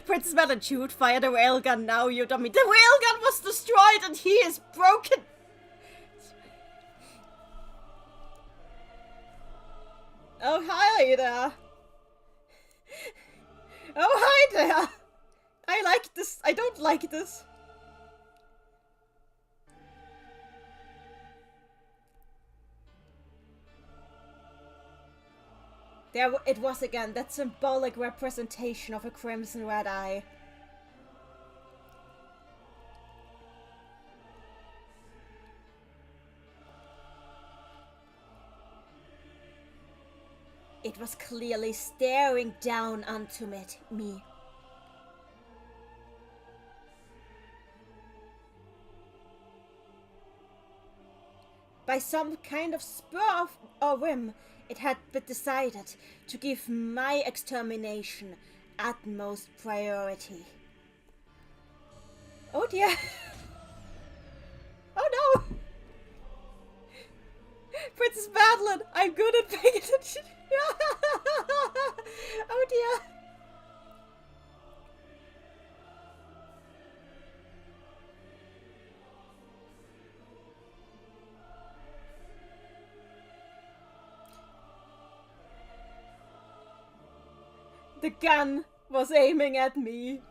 Princess Madam, Jude, fire the railgun now, you dummy. The railgun was destroyed and he is broken! Oh, hi there! Oh, hi there! I like this. I don't like this. There it was again, that symbolic representation of a crimson red eye. It was clearly staring down onto me. By some kind of spur or whim, it had been decided to give my extermination utmost priority. Oh dear. Oh no. Princess Madeline, I'm good at paying attention. Oh dear. The gun was aiming at me.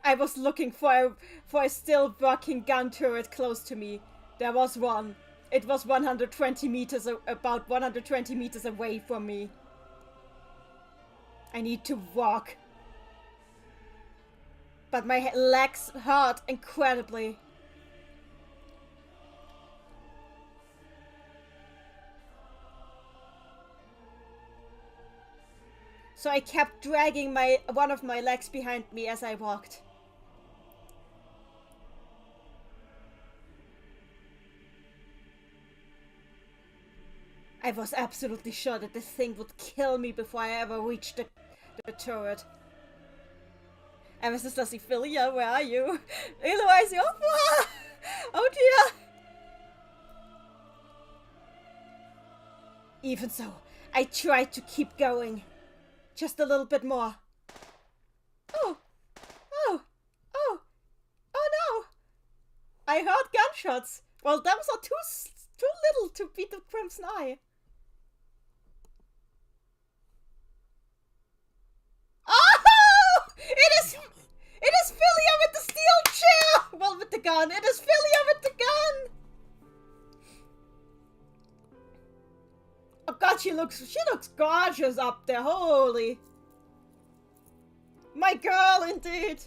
I was looking for a still working gun turret close to me. There was one. It was 120 meters, about 120 meters away from me. I need to walk. But my legs hurt incredibly. So I kept dragging one of my legs behind me as I walked. I was absolutely sure that this thing would kill me before I ever reached the turret. And Mrs. Lucyphilia, where are you? Eloise, oh dear! Even so, I tried to keep going. Just a little bit more. Oh! Oh! Oh! Oh no! I heard gunshots! Well, those are too little to beat the Crimson Eye. Oh! It is Philia with the steel chair! Well, with the gun. It is Philia with the gun! Oh god, she looks gorgeous up there. Holy. My girl, indeed.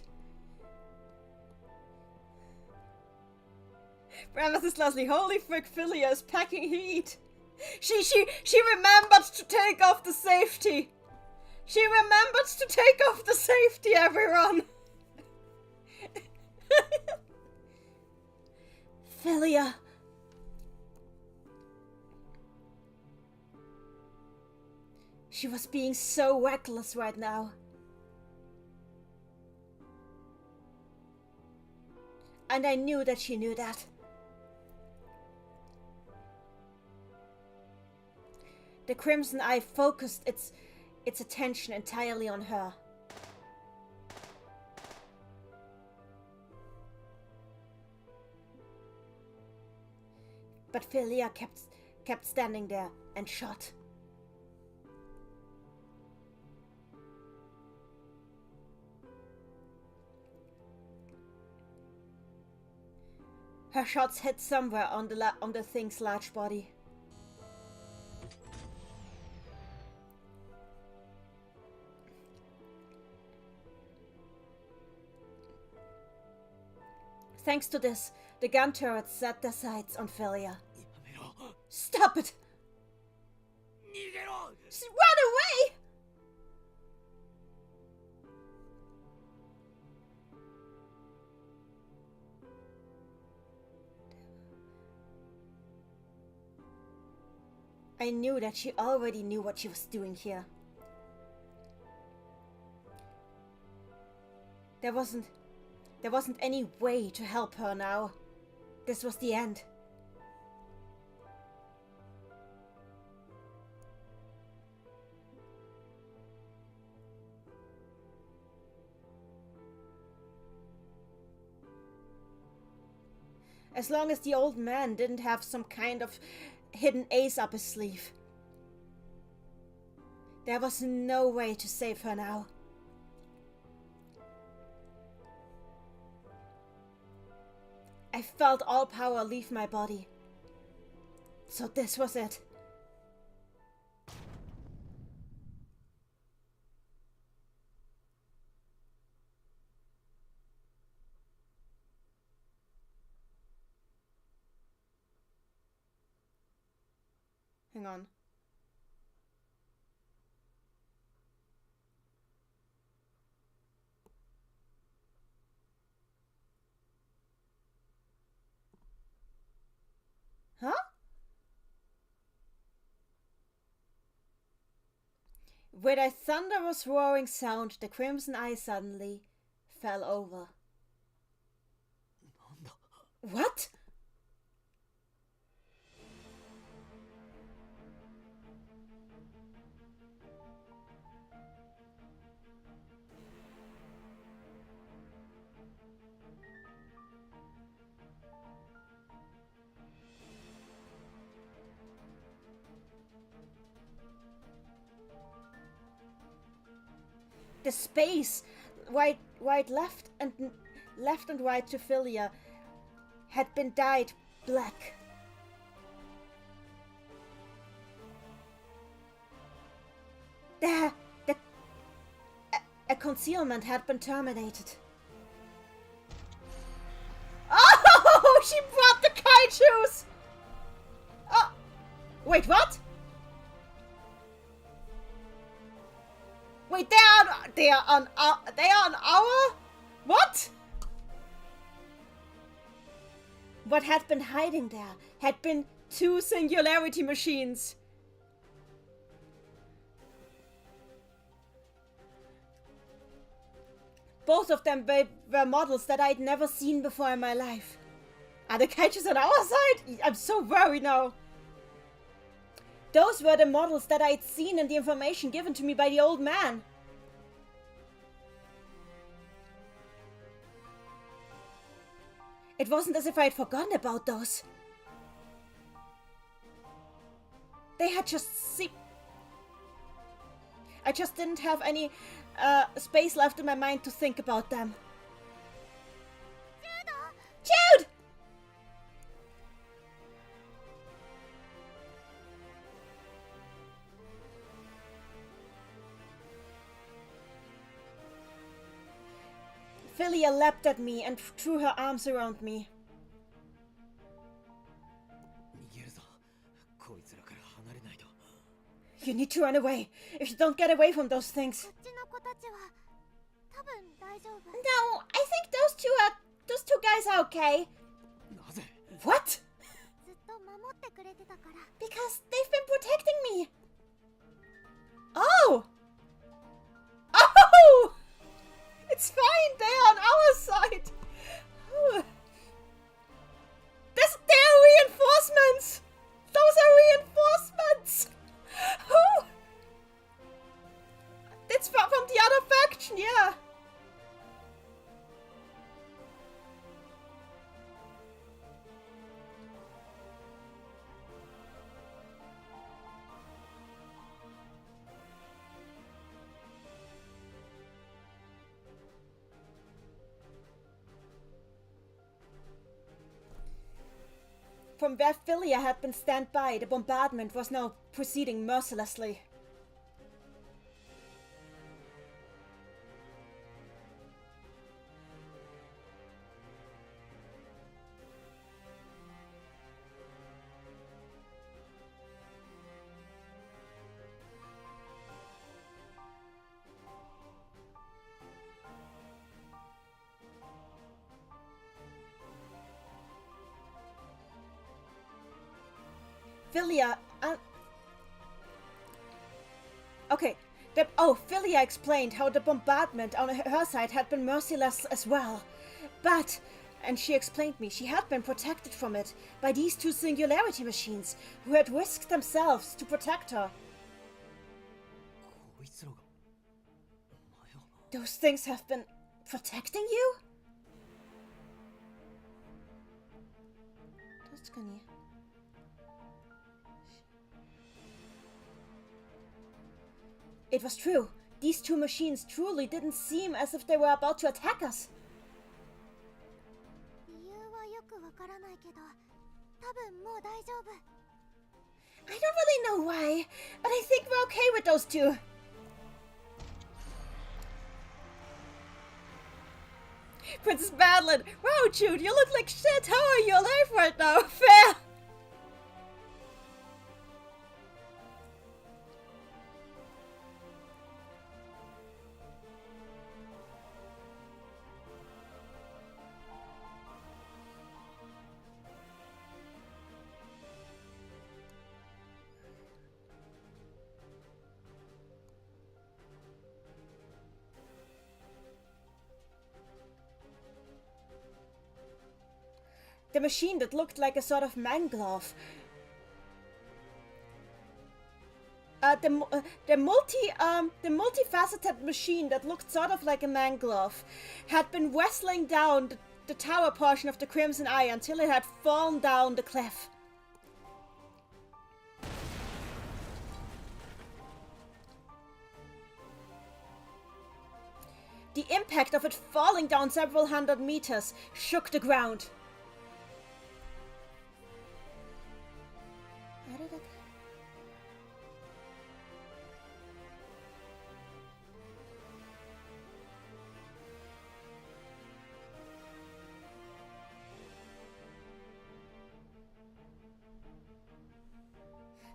Mrs. Leslie, holy frick, Philia is packing heat. She remembered to take off the safety. She remembered to take off the safety, everyone. Philia. She was being so reckless right now. And I knew that she knew that. The Crimson Eye focused its attention entirely on her. But Philia kept standing there and shot. Her shots hit somewhere on the thing's large body. Thanks to this, the gun turrets set their sights on Philia. Stop it! Run away! I knew that she already knew what she was doing here. There wasn't any way to help her now. This was the end. As long as the old man didn't have some kind of hidden ace up his sleeve. There was no way to save her now. I felt all power leave my body. So this was it. Hang on. Huh? With a thunderous roaring sound, the crimson eye suddenly fell over. What? The space, right left and right to Philia had been dyed black. A concealment had been terminated. Oh, she brought the kaijus! Oh, wait, what? Wait, they are on our... What? What had been hiding there had been 2 singularity machines. Both of them were models that I'd never seen before in my life. Are the kaijus on our side? I'm so worried now. Those were the models that I'd seen in the information given to me by the old man. It wasn't as if I'd forgotten about those. They had just I just didn't have any space left in my mind to think about them. Jude! Philia leapt at me and threw her arms around me. You need to run away. If you don't get away from those things. No, I think those two guys are okay. What? Because they've been protecting me. Oh! Oh! It's fine, they're on our side. Oh. They're reinforcements. Those are reinforcements. Oh. It's from the other faction, yeah. From where Philia had been stand by, the bombardment was now proceeding mercilessly. Philia Okay. Philia explained how the bombardment on her side had been merciless as well. But, and she explained me, she had been protected from it by these two singularity machines who had risked themselves to protect her. こいつらがお前を Those things have been protecting you? 確かに。It was true. These two machines truly didn't seem as if they were about to attack us. 理由はよくわからないけど、多分もう大丈夫。 I don't really know why, but I think we're okay with those two. Princess Madeline! Wow, Jude, you look like shit! How are you alive right now? Fair! The machine that looked like a sort of manglove. The multifaceted machine that looked sort of like a manglove had been wrestling down the tower portion of the Crimson Eye until it had fallen down the cliff. The impact of it falling down several hundred meters shook the ground.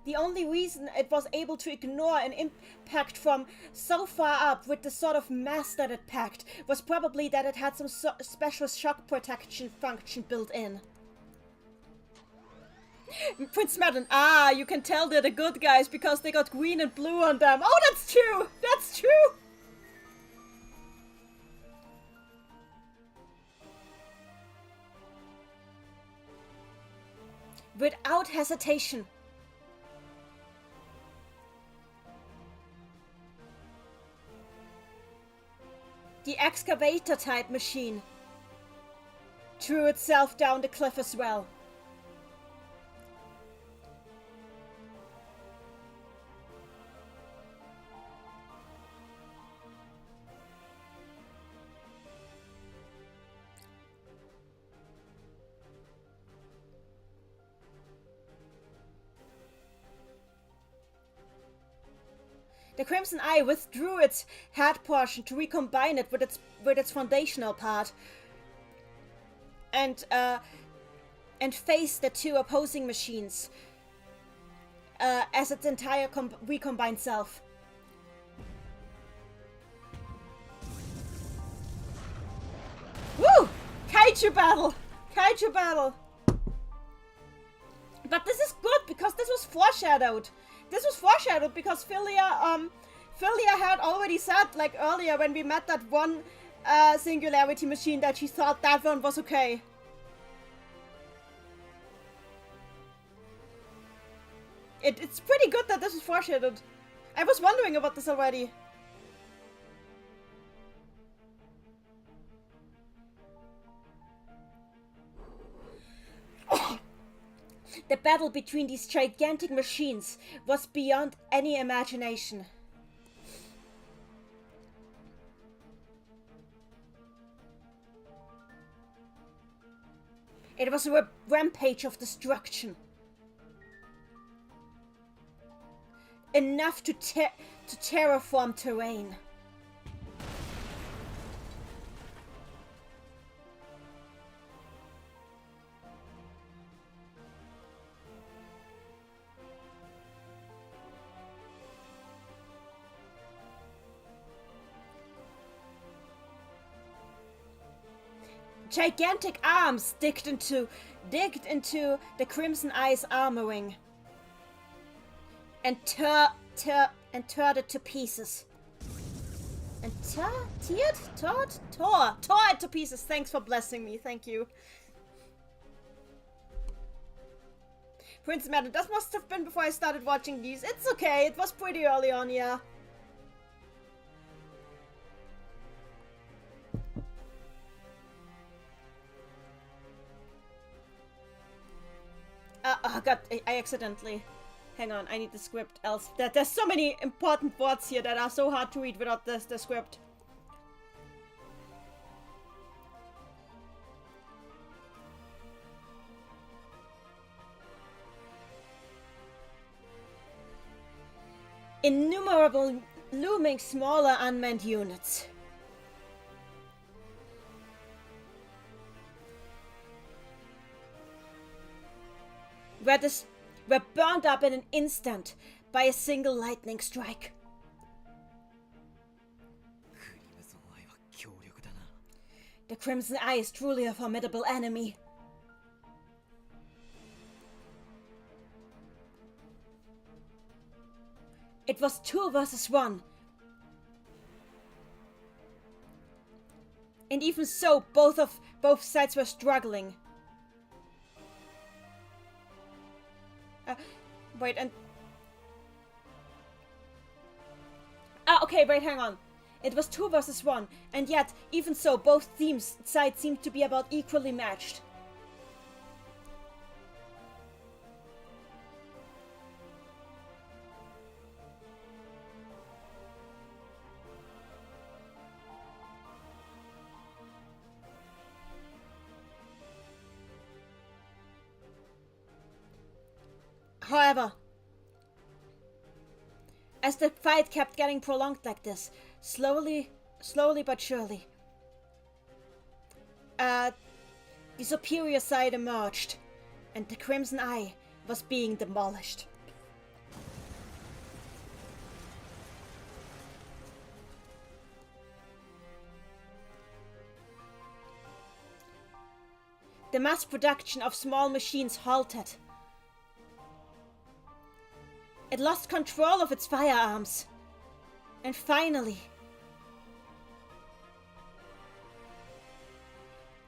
The only reason it was able to ignore an impact from so far up with the sort of mass that it packed was probably that it had some special shock protection function built in. Prince Madeline, you can tell they're the good guys because they got green and blue on them. Oh, that's true! That's true! Without hesitation. The excavator-type machine threw itself down the cliff as well. The Crimson Eye withdrew its head portion to recombine it with its foundational part, and faced the two opposing machines as its entire recombined self. Woo! Kaiju battle! Kaiju battle! But this is good because this was foreshadowed. This was foreshadowed because Philia had already said, like earlier when we met that one singularity machine, that she thought that one was okay. It's pretty good that this was foreshadowed. I was wondering about this already. The battle between these gigantic machines was beyond any imagination. It was a rampage of destruction. Enough to terraform terrain. Gigantic arms digged into the Crimson Eye's armoring and and tore it to pieces. And tore it to pieces. Thanks for blessing me. Thank you. Prince Madden, that must have been before I started watching these. It's okay. It was pretty early on, yeah. Oh god, I accidentally... Hang on, I need the script, else... There's so many important words here that are so hard to read without the script. Innumerable looming smaller unmanned units. Were burned up in an instant by a single lightning strike. The Crimson Eye is truly a formidable enemy. It was 2 versus 1. And even so, both sides were struggling. Wait, and... okay, wait, hang on. It was 2 versus 1, and yet, even so, both sides seemed to be about equally matched. However, as the fight kept getting prolonged like this, slowly but surely, the superior side emerged, and the Crimson Eye was being demolished. The mass production of small machines halted. It lost control of its firearms. And finally,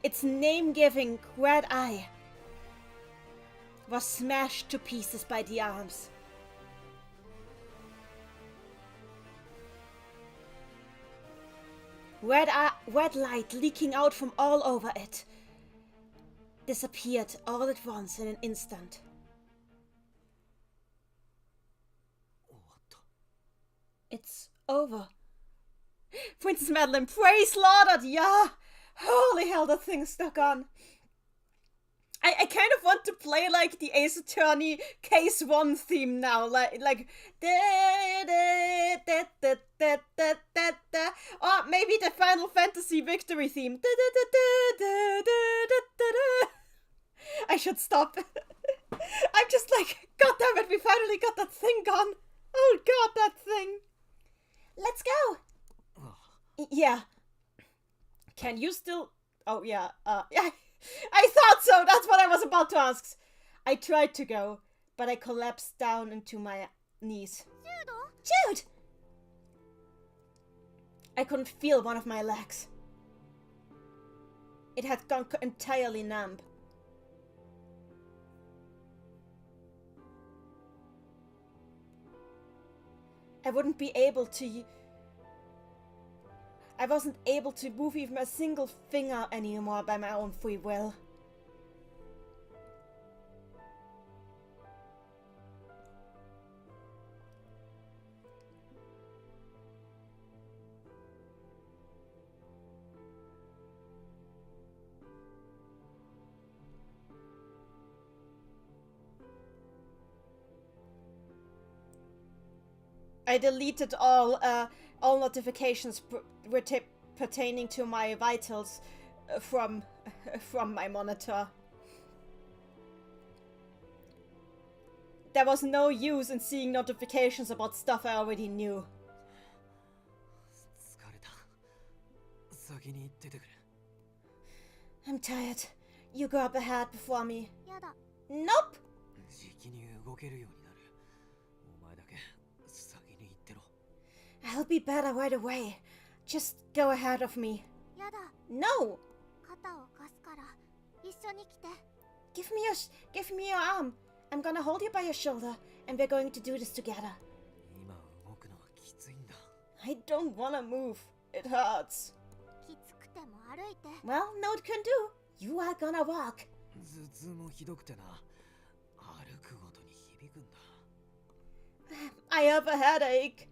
its name-giving Red Eye was smashed to pieces by the arms. Red light leaking out from all over it disappeared all at once in an instant. It's over. Princess Madeline, praise Lord! Yeah! Holy hell, that thing stuck on. I kind of want to play like the Ace Attorney Case 1 theme now. Like or maybe the Final Fantasy Victory theme. I should stop. I'm just like, god damn it, we finally got that thing gone. Oh god, that thing. Let's go! Yeah. Can you still... Oh, yeah. Yeah. I thought so! That's what I was about to ask. I tried to go, but I collapsed down into my knees. Jude! I couldn't feel one of my legs. It had gone entirely numb. I wasn't able to move even a single finger anymore by my own free will. I deleted all notifications pertaining to my vitals from my monitor. There was no use in seeing notifications about stuff I already knew. I'm tired. You go up ahead before me. Nope! I'll be better right away. Just go ahead of me. やだ No! 肩を貸すから一緒に来て Give me your arm. I'm gonna hold you by your shoulder, and we're going to do this together. 今動くのはきついんだ。 I don't wanna move. It hurts. きつくても歩いて Well, no it can do. You are gonna walk. 頭痛もひどくてな。歩くごとに響くんだ。 I have a headache.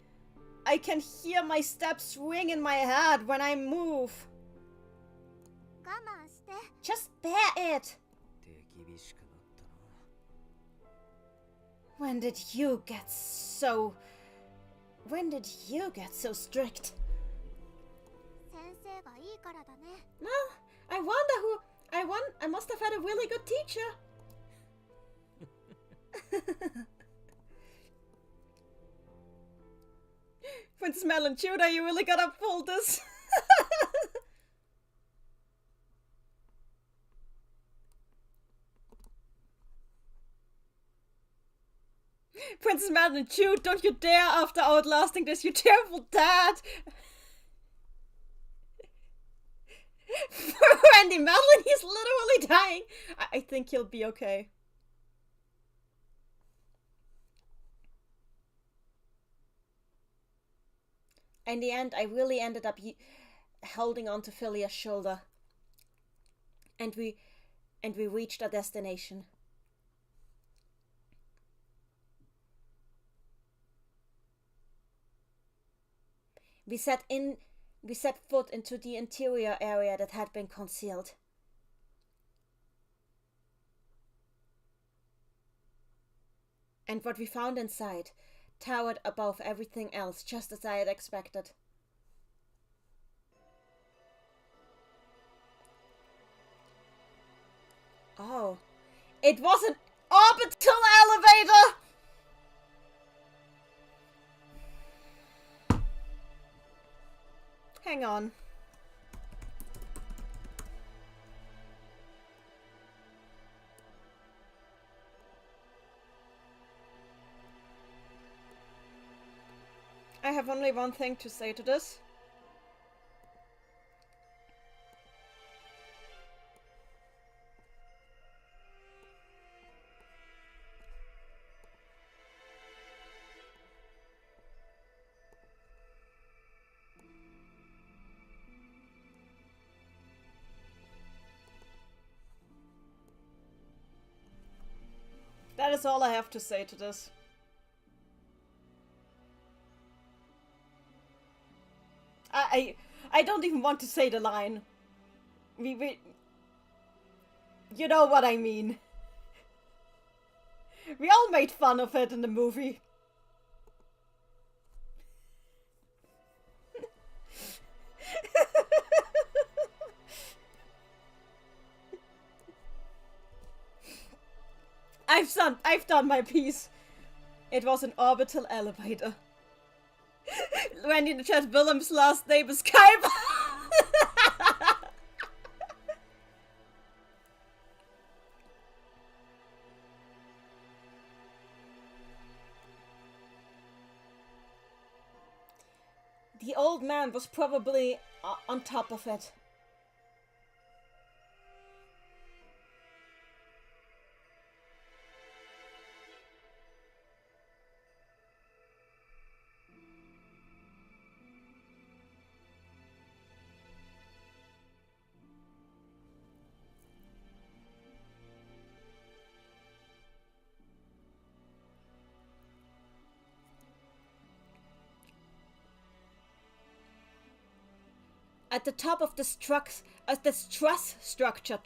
I can hear my steps ring in my head when I move. 我慢して Just bear it. 手厳しくなったな。 When did you get so strict? 先生がいいからだね Well, I must have had a really good teacher. Princess Madeline Jude, you really gotta pull this. Princess Madeline Jude, don't you dare after outlasting this, you terrible dad. Randy Madeline, he's literally dying. I think he'll be okay. In the end, I really ended up holding on to Philia's shoulder. And we reached our destination. We set foot into the interior area that had been concealed. And what we found inside towered above everything else, just as I had expected. Oh, it was an orbital elevator! Hang on. I have only one thing to say to this. That is all I have to say to this. I don't even want to say the line. We you know what I mean. We all made fun of it in the movie. I've done my piece. It was an orbital elevator. Randy in the chat, Willem's last name is Kyber. The old man was probably on top of it. At the top of this truss structure.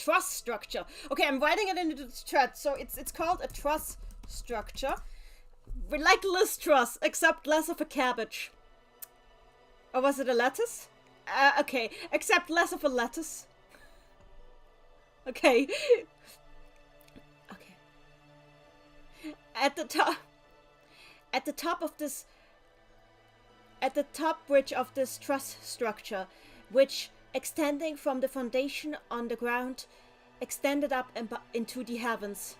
Okay, I'm writing it into the chat. So it's called a truss structure. We like Liz Truss, except less of a cabbage. Or was it a lettuce? Okay, except less of a lettuce. Okay. Okay. At the top bridge of this truss structure, which, extending from the foundation on the ground, extended up into the heavens.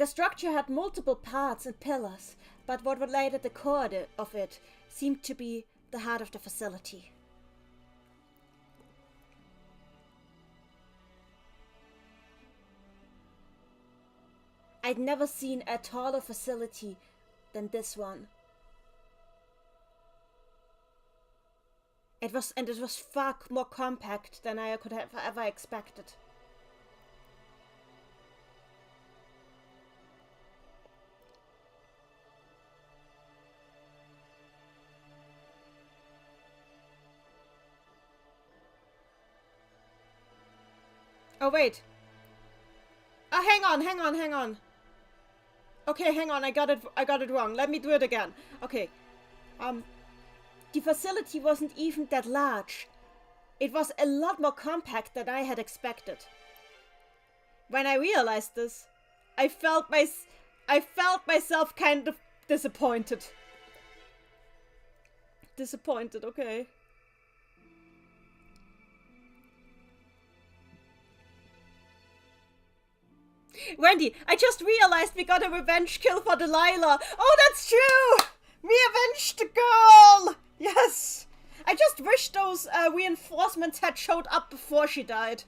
The structure had multiple parts and pillars, but what laid at the core of it seemed to be the heart of the facility. I'd never seen a taller facility than this one. It was far more compact than I could have ever expected. Oh wait. Hang on. Okay, hang on, I got it wrong. Let me do it again. Okay. The facility wasn't even that large. It was a lot more compact than I had expected. When I realized this, I felt myself kind of disappointed. Disappointed, okay. Wendy, I just realized we got a revenge kill for Delilah. Oh, that's true! We avenged the girl! Yes! I just wish those reinforcements had showed up before she died.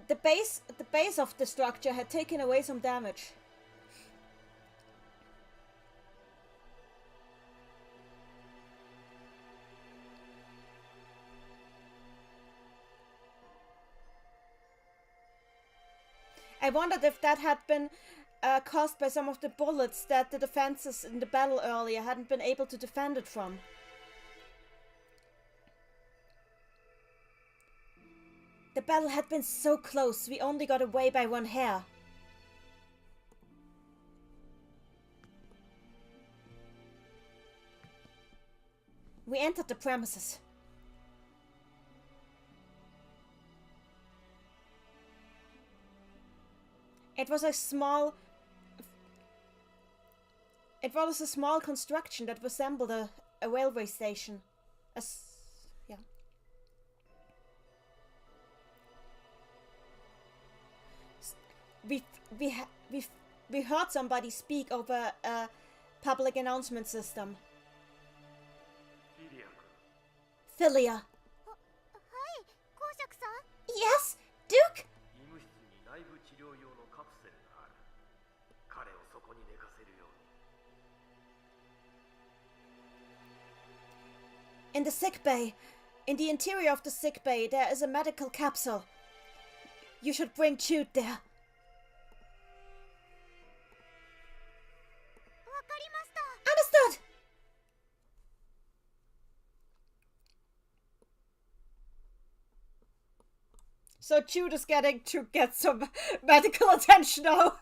The base of the structure had taken away some damage. I wondered if that had been caused by some of the bullets that the defenses in the battle earlier hadn't been able to defend it from. The battle had been so close, we only got away by one hair. We entered the premises. It was a small construction that resembled a railway station. Yeah. We heard somebody speak over a public announcement system. Philia. Yes, Duke? In the sick bay, in the interior of the sick bay, there is a medical capsule. You should bring Jude there. Understood! So Jude is getting to get some medical attention now.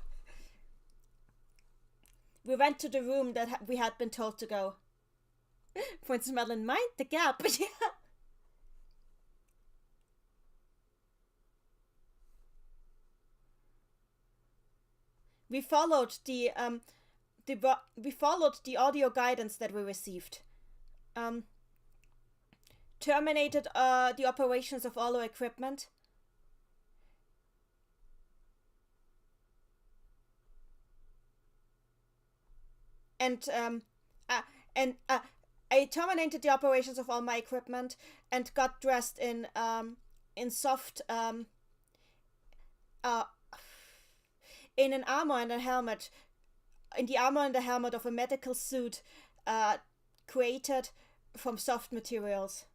We went to the room that we had been told to go. For instance, Madeline, mind the gap. Yeah. We followed the audio guidance that we received. Terminated the operations of all our equipment. I terminated the operations of all my equipment and got dressed in soft in an armor and a helmet. In the armor and the helmet of a medical suit created from soft materials.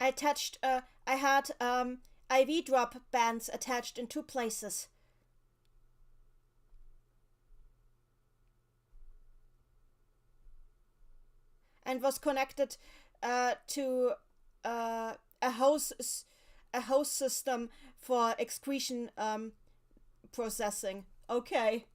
I had IV drop bands attached in 2 places. And was connected to a hose system for excretion processing. Okay.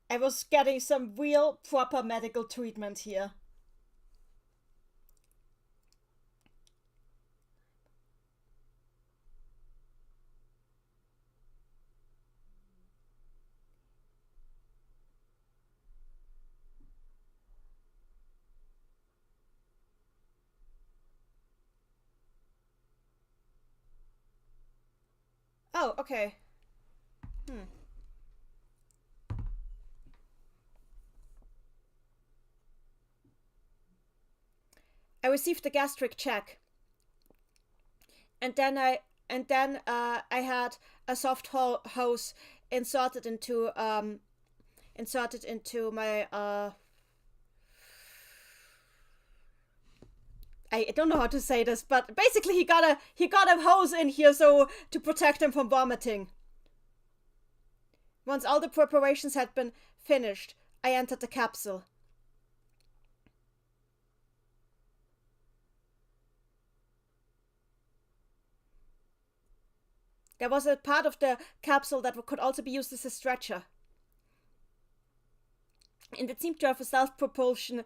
I was getting some real proper medical treatment here. Oh, okay. I received the gastric check, and then I had a soft hose inserted into my I don't know how to say this, but basically he got a hose in here so to protect him from vomiting. Once all the preparations had been finished, I entered the capsule. There was a part of the capsule that could also be used as a stretcher. And it seemed to have a self-propulsion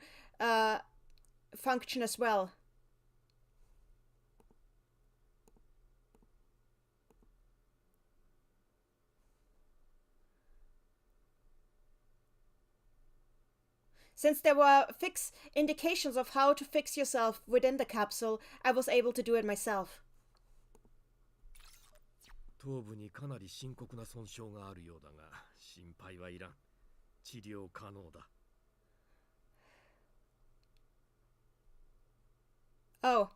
function as well. Since there were fixed indications of how to fix yourself within the capsule, I was able to do it myself. 頭部にかなり深刻な損傷があるようだが、心配はいらん。治療可能だ。Oh.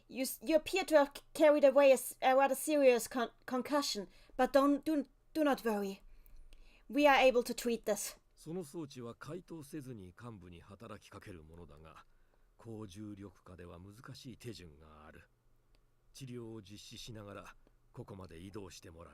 You appear to have carried away a rather serious concussion, but do not worry. We are able to treat this. その装置は解凍せずに患部に働きかけるものだが、高重力下では難しい手順がある。治療を実施しながらここまで移動してもらう。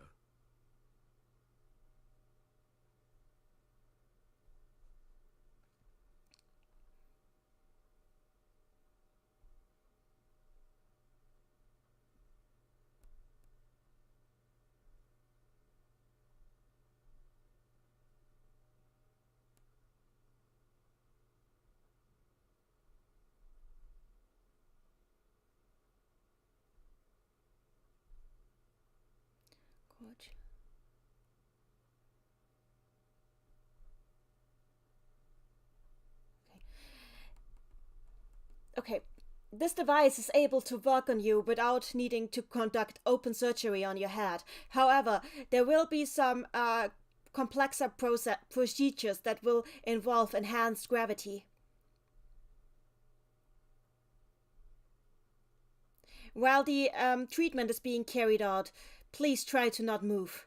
Okay, this device is able to work on you without needing to conduct open surgery on your head. However, there will be some complexer procedures that will involve enhanced gravity. While the treatment is being carried out, please try to not move.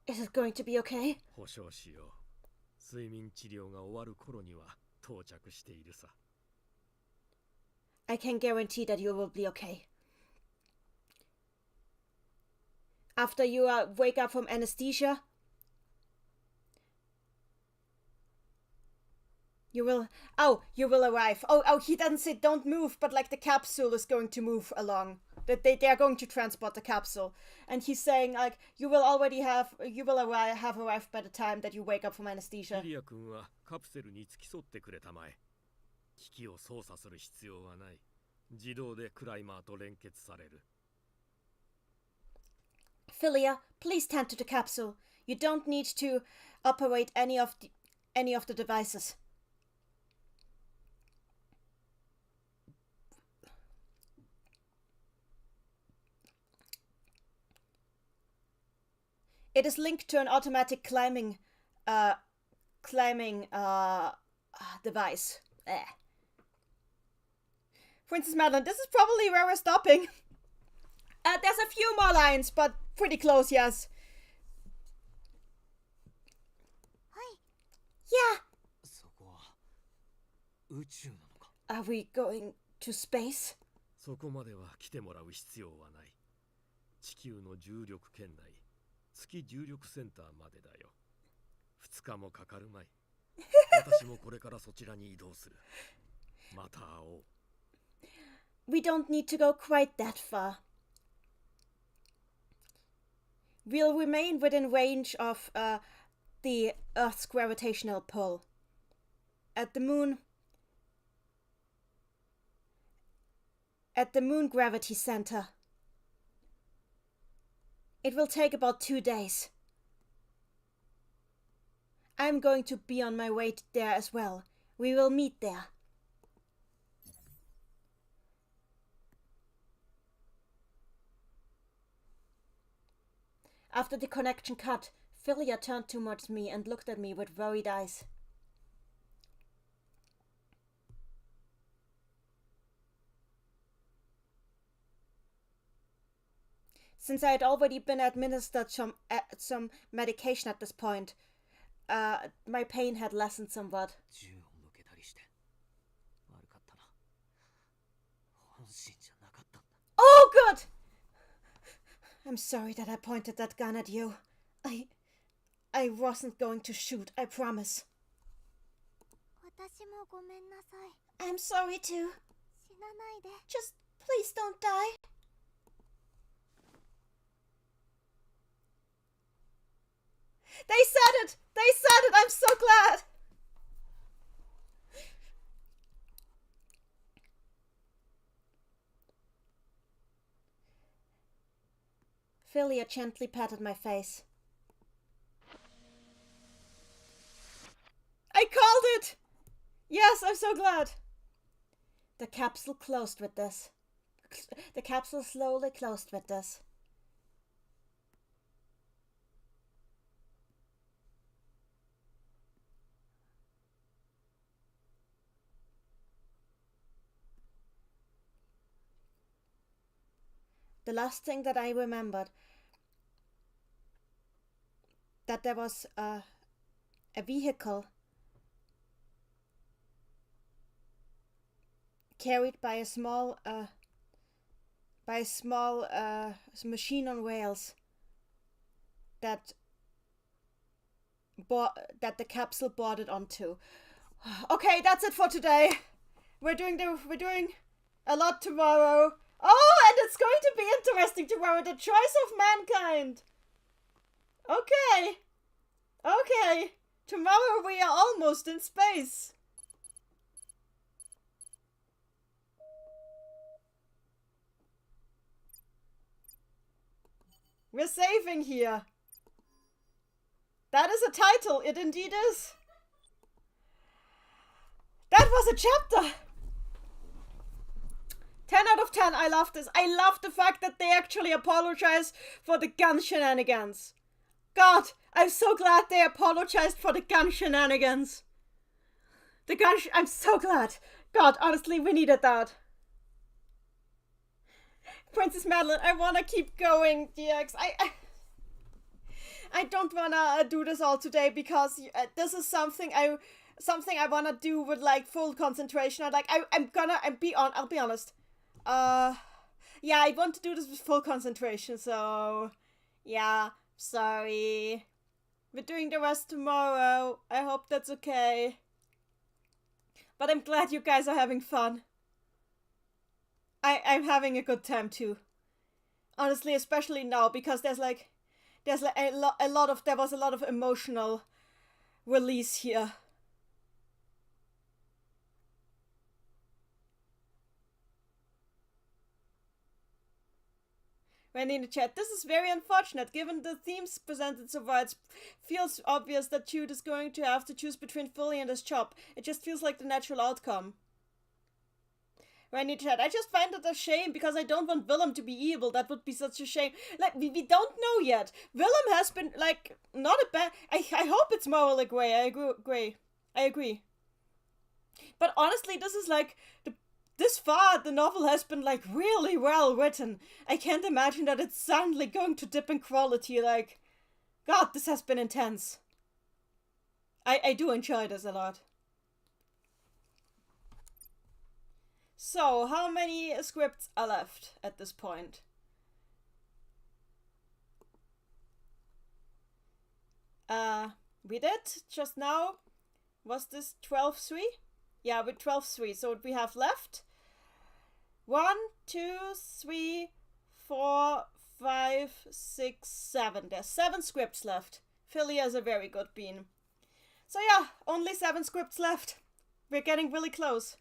Is it going to be okay? 保証しよう。睡眠治療が終わる頃には到着しているさ。I can guarantee that you will be okay. After you wake up from anesthesia, you will arrive. Oh, he doesn't say don't move, but like the capsule is going to move along. That they are going to transport the capsule, and he's saying like you will have arrived by the time that you wake up from anesthesia. キリア君はカプセルに付き添ってくれたまえ。機器を操作する必要はない。自動でクライマーと連結される。Philia, please tend to the capsule. You don't need to operate any of the devices. It is linked to an automatic climbing device. Princess Madeline, this is probably where we're stopping. There's a few more lines, but pretty close, yes. Yeah. Are we going to space? そこまでは来てもらう必要はない。地球の重力圏内、月重力センターまでだよ。2日もかかるまい。私もこれからそちらに移動する。また会おう。We don't need to go quite that far. We'll remain within range of the Earth's gravitational pull. At the moon gravity center. It will take about 2 days. I'm going to be on my way there as well. We will meet there. After the connection cut, Philia turned towards me and looked at me with worried eyes. Since I had already been administered some medication at this point, my pain had lessened somewhat. Oh, good! I'm sorry that I pointed that gun at you. I wasn't going to shoot, I promise. 私もごめんなさい。 I'm sorry too. 死なないで。 Just please don't die. They said it! They said it! I'm so glad! Philia gently patted my face. I called it! Yes, I'm so glad! The capsule closed with this. The capsule slowly closed with this. The last thing that I remembered, that there was a vehicle carried by a small machine on rails that the capsule boarded onto. Okay, that's it for today. We're doing a lot tomorrow. Oh, and it's going to be interesting tomorrow. The choice of mankind. Okay. Okay. Tomorrow we are almost in space. We're saving here. That is a title. It indeed is. That was a chapter. 10 out of 10. I love this. I love the fact that they actually apologize for the gun shenanigans. God, I'm so glad they apologized for the gun shenanigans. I'm so glad. God, honestly, we needed that. Princess Madeline, I wanna keep going, DX. I don't wanna do this all today because this is something I wanna do with like full concentration. I'll be honest. Yeah, I want to do this with full concentration, so yeah, sorry. We're doing the rest tomorrow. I hope that's okay. But I'm glad you guys are having fun. I'm having a good time too. Honestly, especially now because there was a lot of emotional release here. Randy in the chat, this is very unfortunate. Given the themes presented so far, it feels obvious that Jude is going to have to choose between Philly and his job. It just feels like the natural outcome. Randy in the chat, I just find it a shame because I don't want Willem to be evil. That would be such a shame. Like, we don't know yet. Willem has been, like, not a bad... I hope it's morally grey. I agree. But honestly, this is like... This far, the novel has been, like, really well written. I can't imagine that it's suddenly going to dip in quality, like... God, this has been intense. I do enjoy this a lot. So, how many scripts are left at this point? We did just now. Was this 12-3? Yeah, with 12-3. So we have left 1, 2, 3, 4, 5, 6, 7. There's 7 scripts left. Philly has a very good bean. So yeah, only 7 scripts left. We're getting really close.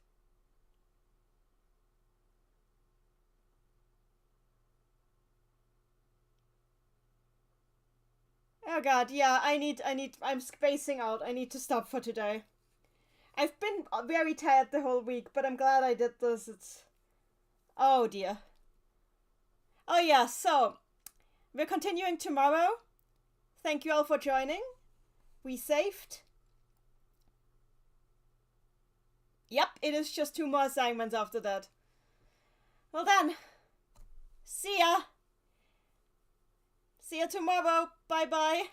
Oh god, yeah, I'm spacing out. I need to stop for today. I've been very tired the whole week, but I'm glad I did this. Oh dear. Oh yeah, so we're continuing tomorrow. Thank you all for joining. We saved. Yep, it is just 2 more assignments after that. Well then, see ya. See you tomorrow. Bye bye.